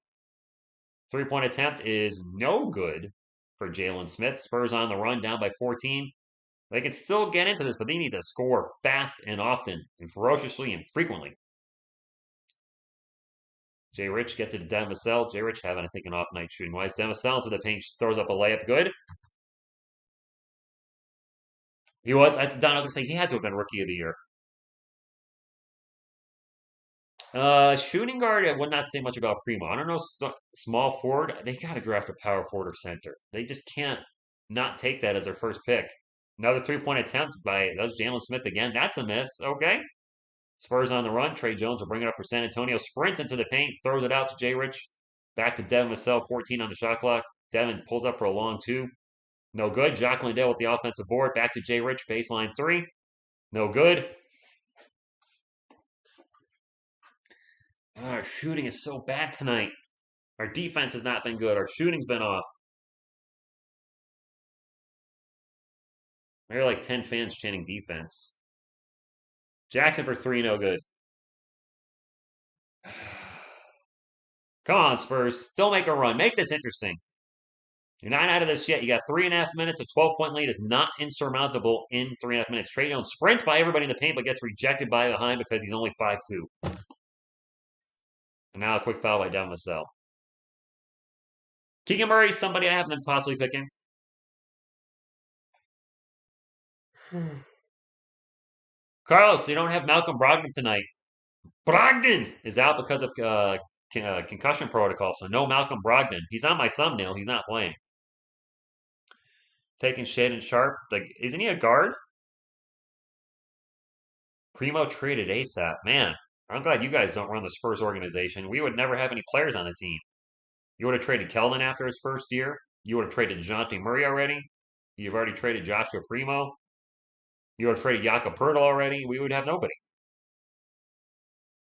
3-point attempt is no good for Jalen Smith. Spurs on the run, down by 14. They can still get into this, but they need to score fast and often and ferociously and frequently. Jay Rich gets it to Devin Vassell. Jay Rich having, I think, an off night shooting wise. Devin Vassell into the paint, throws up a layup. Good. He was. Don, I was going to say he had to have been rookie of the year. Shooting guard, I would not say much about Primo. I don't know, small forward. They got to draft a power forward or center. They just can't not take that as their first pick. Another 3-point attempt by that's Jalen Smith again. That's a miss. Okay. Spurs on the run. Trey Jones will bring it up for San Antonio. Sprints into the paint, throws it out to Jay Rich. Back to Devin Vassell, 14 on the shot clock. Devin pulls up for a long two. No good. Jock Landale with the offensive board. Back to Jay Rich, baseline three. No good. Our shooting is so bad tonight. Our defense has not been good. Our shooting's been off. I hear like 10 fans chanting defense. Jackson for three, no good. Come on, Spurs. Still make a run. Make this interesting. You're not out of this yet. You got 3.5 minutes. A 12-point lead is not insurmountable in 3.5 minutes. Trey Jones sprints by everybody in the paint, but gets rejected by behind because he's only 5'2". And now a quick foul by Devin Vassell. Keegan Murray, somebody I haven't been possibly picking. Carlos, you don't have Malcolm Brogdon tonight. Brogdon is out because of concussion protocol, so no Malcolm Brogdon. He's on my thumbnail. He's not playing. Taking Shaedon Sharpe. Like, isn't he a guard? Primo traded ASAP. Man, I'm glad you guys don't run the Spurs organization. We would never have any players on the team. You would have traded Keldon after his first year. You would have traded DeJounte Murray already. You've already traded Joshua Primo. You would have traded Jakob Poeltl already. We would have nobody.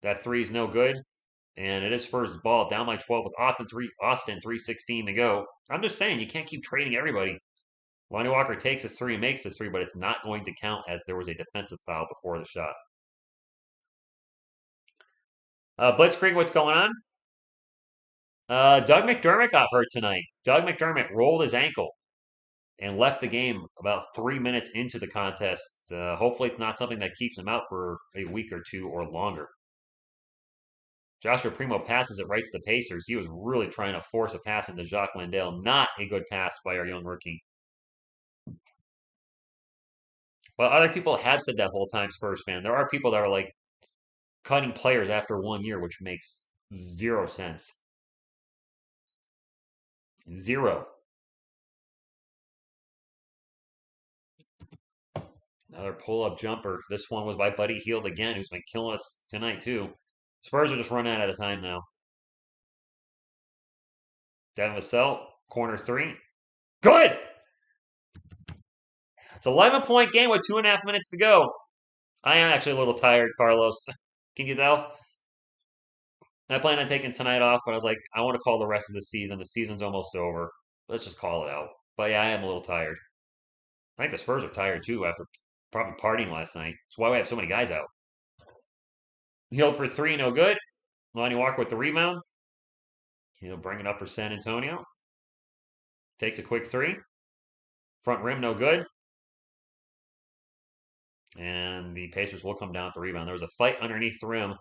That three is no good. And it is Spurs ball down by 12 with Austin 3:16 to go. I'm just saying, you can't keep trading everybody. Lonnie Walker takes his three and makes his three, but it's not going to count as there was a defensive foul before the shot. Blitzkrieg, what's going on? Doug McDermott got hurt tonight. Doug McDermott rolled his ankle and left the game about 3 minutes into the contest. Hopefully, it's not something that keeps him out for a week or two or longer. Joshua Primo passes it right to the Pacers. He was really trying to force a pass into Jock Landale. Not a good pass by our young rookie. Well, other people have said that whole time, Spurs fan. There are people that are like cutting players after 1 year, which makes zero sense. Zero. Another pull-up jumper. This one was by Buddy Hield again, who's been killing us tonight, too. Spurs are just running out of time now. Devin Vassell, corner three. Good! It's an 11-point game with 2.5 minutes to go. I am actually a little tired, Carlos. Can you tell? I plan on taking tonight off, but I was like, I want to call the rest of the season. The season's almost over. Let's just call it out. But yeah, I am a little tired. I think the Spurs are tired too after probably partying last night. That's why we have so many guys out. Hield for three, no good. Lonnie Walker with the rebound. He'll bring it up for San Antonio. Takes a quick three. Front rim, no good. And the Pacers will come down with the rebound. There was a fight underneath the rim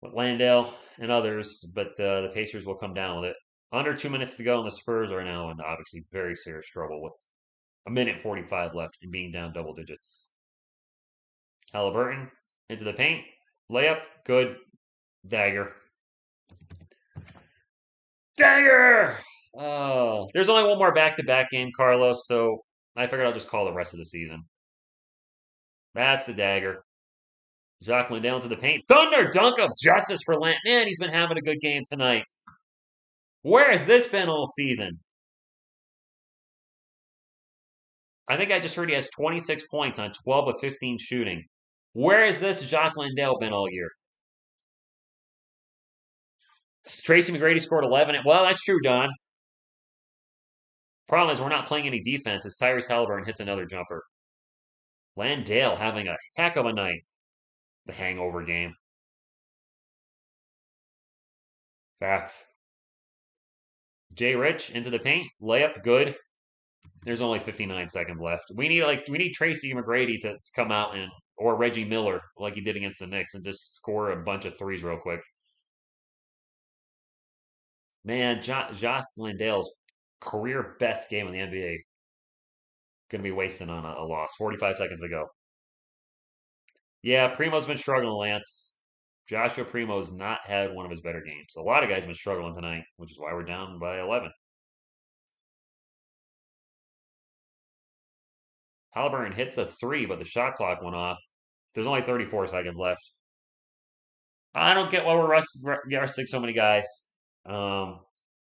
with Landale and others, but the Pacers will come down with it. Under 2 minutes to go, and the Spurs are now in obviously very serious trouble with a minute 45 left and being down double digits. Halliburton into the paint. Layup, good. Dagger. Dagger! Oh, there's only one more back-to-back game, Carlos, so I figured I'll just call the rest of the season. That's the dagger. Jacques Landale into the paint. Thunder dunk of justice for Lant. Man, he's been having a good game tonight. Where has this been all season? I think I just heard he has 26 points on 12 of 15 shooting. Where has this Jacques Landale been all year? Tracy McGrady scored 11. Well, that's true, Don. Problem is, we're not playing any defense as Tyrese Halliburton hits another jumper. Landale having a heck of a night. The hangover game. Facts. Jay Rich into the paint. Layup, good. There's only 59 seconds left. We need Tracy McGrady to come out and or Reggie Miller like he did against the Knicks and just score a bunch of threes real quick. Man, Jacques Landale's career best game in the NBA going to be wasting on a loss. 45 seconds to go. Yeah, Primo's been struggling, Lance. Joshua Primo's not had one of his better games. A lot of guys have been struggling tonight, which is why we're down by 11. Halliburton hits a three, but the shot clock went off. There's only 34 seconds left. I don't get why we're resting so many guys. Um,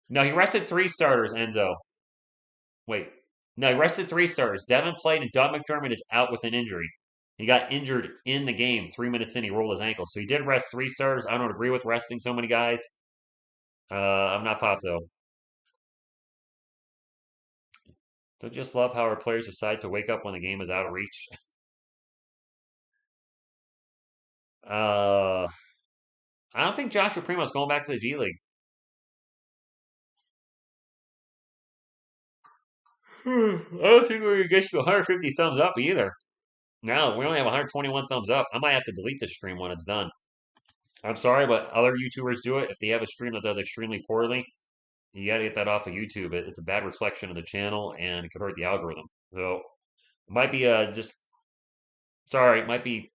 no, he rested three starters, Enzo. Wait. No, he rested three starters. Devin played, and Doug McDermott is out with an injury. He got injured in the game. 3 minutes in, he rolled his ankle. So he did rest three starters. I don't agree with resting so many guys. I'm not Pop, though. Don't just love how our players decide to wake up when the game is out of reach. I don't think Joshua Primo's going back to the G League. I don't think we're going to get to 150 thumbs up either. No, we only have 121 thumbs up. I might have to delete this stream when it's done. I'm sorry, but other YouTubers do it. If they have a stream that does extremely poorly, you got to get that off of YouTube. It's a bad reflection of the channel and it could hurt the algorithm. So it might be just sorry, it might be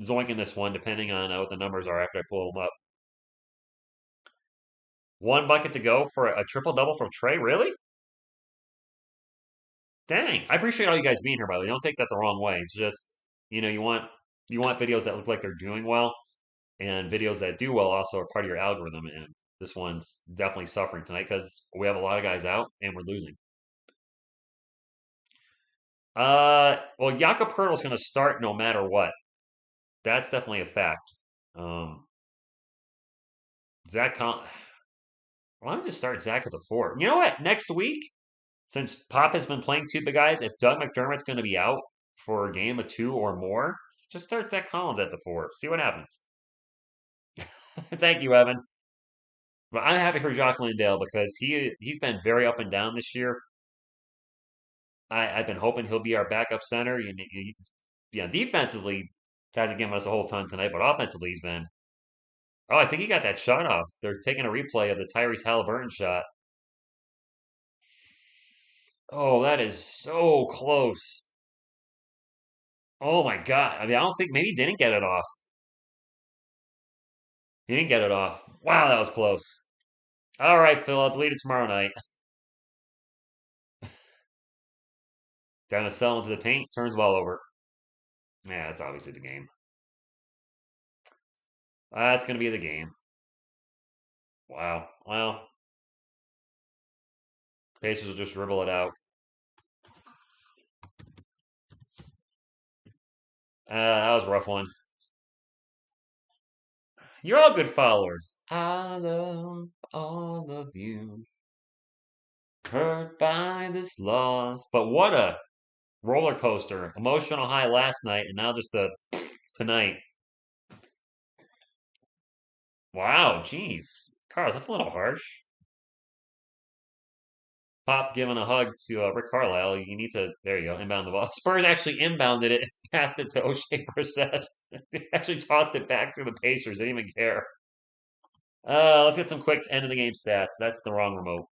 zoinking this one depending on what the numbers are after I pull them up. One bucket to go for a triple double from Trey. Really? Dang! I appreciate all you guys being here. By the way, don't take that the wrong way. It's just you want videos that look like they're doing well, and videos that do well also are part of your algorithm. And this one's definitely suffering tonight because we have a lot of guys out and we're losing. Well, Jakob Poeltl's going to start no matter what. That's definitely a fact. Zach Con. Why don't we just start Zach at the four? You know what? Next week, since Pop has been playing two big guys, if Doug McDermott's going to be out for a game of two or more, just start Zach Collins at the four. See what happens. Thank you, Evan. But I'm happy for Jock Landale because he's been very up and down this year. I've been hoping he'll be our backup center. Defensively, hasn't given us a whole ton tonight, but offensively, he's been. Oh, I think he got that shot off. They're taking a replay of the Tyrese Halliburton shot. Oh, that is so close. Oh my God. I mean, I don't think maybe he didn't get it off. He didn't get it off. Wow, that was close. All right, Phil, I'll delete it tomorrow night. Down to sell into the paint, turns the ball over. Yeah, that's obviously the game. That's going to be the game. Wow. Well, Pacers will just dribble it out. That was a rough one. You're all good followers. I love all of you. Hurt by this loss. But what a roller coaster. Emotional high last night, and now just tonight. Wow, jeez. Carlos, that's a little harsh. Pop giving a hug to Rick Carlisle. You need to, there you go, inbound the ball. Spurs actually inbounded it, passed it to O'Shea Brissett. They actually tossed it back to the Pacers. They didn't even care. Let's get some quick end of the game stats. That's the wrong remote.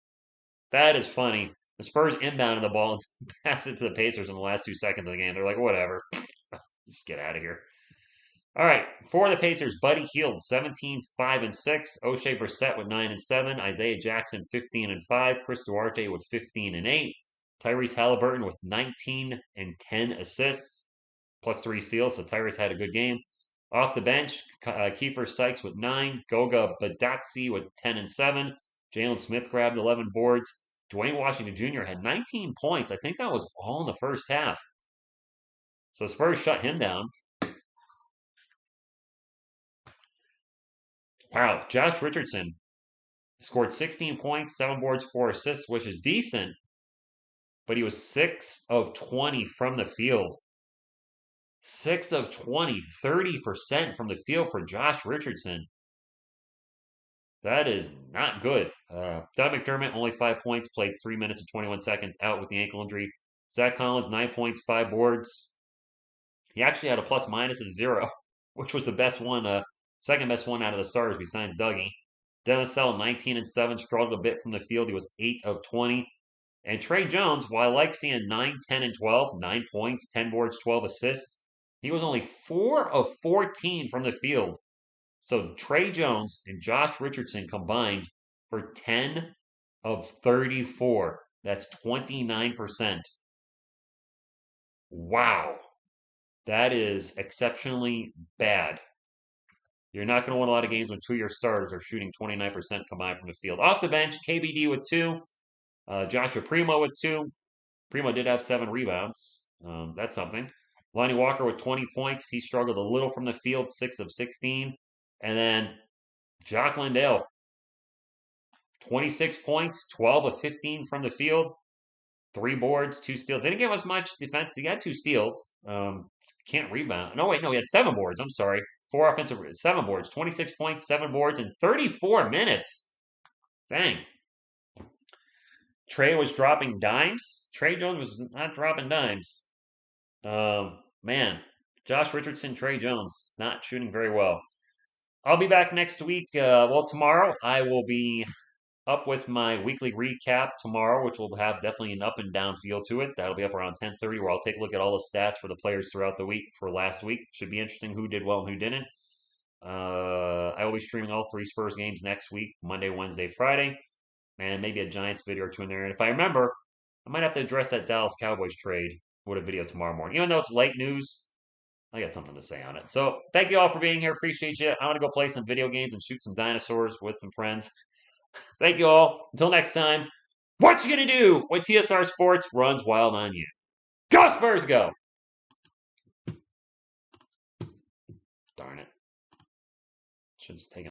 That is funny. The Spurs inbounded the ball and passed it to the Pacers in the last 2 seconds of the game. They're like, whatever. Just get out of here. All right, for the Pacers, Buddy Hield 17, 5 and 6. O'Shea Brissett with 9 and 7. Isaiah Jackson 15 and 5. Chris Duarte with 15 and 8. Tyrese Halliburton with 19 and 10 assists, plus 3 steals. So Tyrese had a good game. Off the bench, Kiefer Sykes with 9. Goga Badatsi with 10 and 7. Jalen Smith grabbed 11 boards. Dwayne Washington Jr. had 19 points. I think that was all in the first half. So Spurs shut him down. Wow, Josh Richardson scored 16 points, 7 boards, 4 assists, which is decent, but he was 6 of 20 from the field. 6 of 20, 30% from the field for Josh Richardson. That is not good. Doug McDermott, only 5 points, played 3 minutes and 21 seconds, out with the ankle injury. Zach Collins, 9 points, 5 boards. He actually had a plus minus of 0, which was the best one, second best one out of the starters besides Dougie. Dennis Sell, 19 and 7, struggled a bit from the field. He was 8 of 20. And Trey Jones, while I like seeing 9, 10, and 12, 9 points, 10 boards, 12 assists, he was only 4 of 14 from the field. So Trey Jones and Josh Richardson combined for 10 of 34. That's 29%. Wow. That is exceptionally bad. You're not going to win a lot of games when 2 of your starters are shooting 29% combined from the field. Off the bench, KBD with 2. Joshua Primo with 2. Primo did have 7 rebounds. That's something. Lonnie Walker with 20 points. He struggled a little from the field, 6 of 16. And then Jock Landale, 26 points, 12 of 15 from the field, 3 boards, 2 steals. Didn't give us much defense. He had 2 steals. Can't rebound. No, wait, no, he had 7 boards. I'm sorry. 4 offensive, 7 boards, 26 points, 7 boards in 34 minutes. Dang. Trey was dropping dimes. Trey Jones was not dropping dimes. Man, Josh Richardson, Trey Jones, not shooting very well. I'll be back next week. Well, tomorrow I will be up with my weekly recap tomorrow, which will have definitely an up and down feel to it. That'll be up around 10:30, where I'll take a look at all the stats for the players throughout the week for last week. Should be interesting who did well and who didn't. I will be streaming all 3 Spurs games next week, Monday, Wednesday, Friday, and maybe a Giants video or 2 in there. And if I remember, I might have to address that Dallas Cowboys trade with a video tomorrow morning. Even though it's late news, I got something to say on it. So thank you all for being here. Appreciate you. I'm going to go play some video games and shoot some dinosaurs with some friends. Thank you all. Until next time, what you going to do when TSR Sports runs wild on you? Go Spurs, go! Darn it. Should have just taken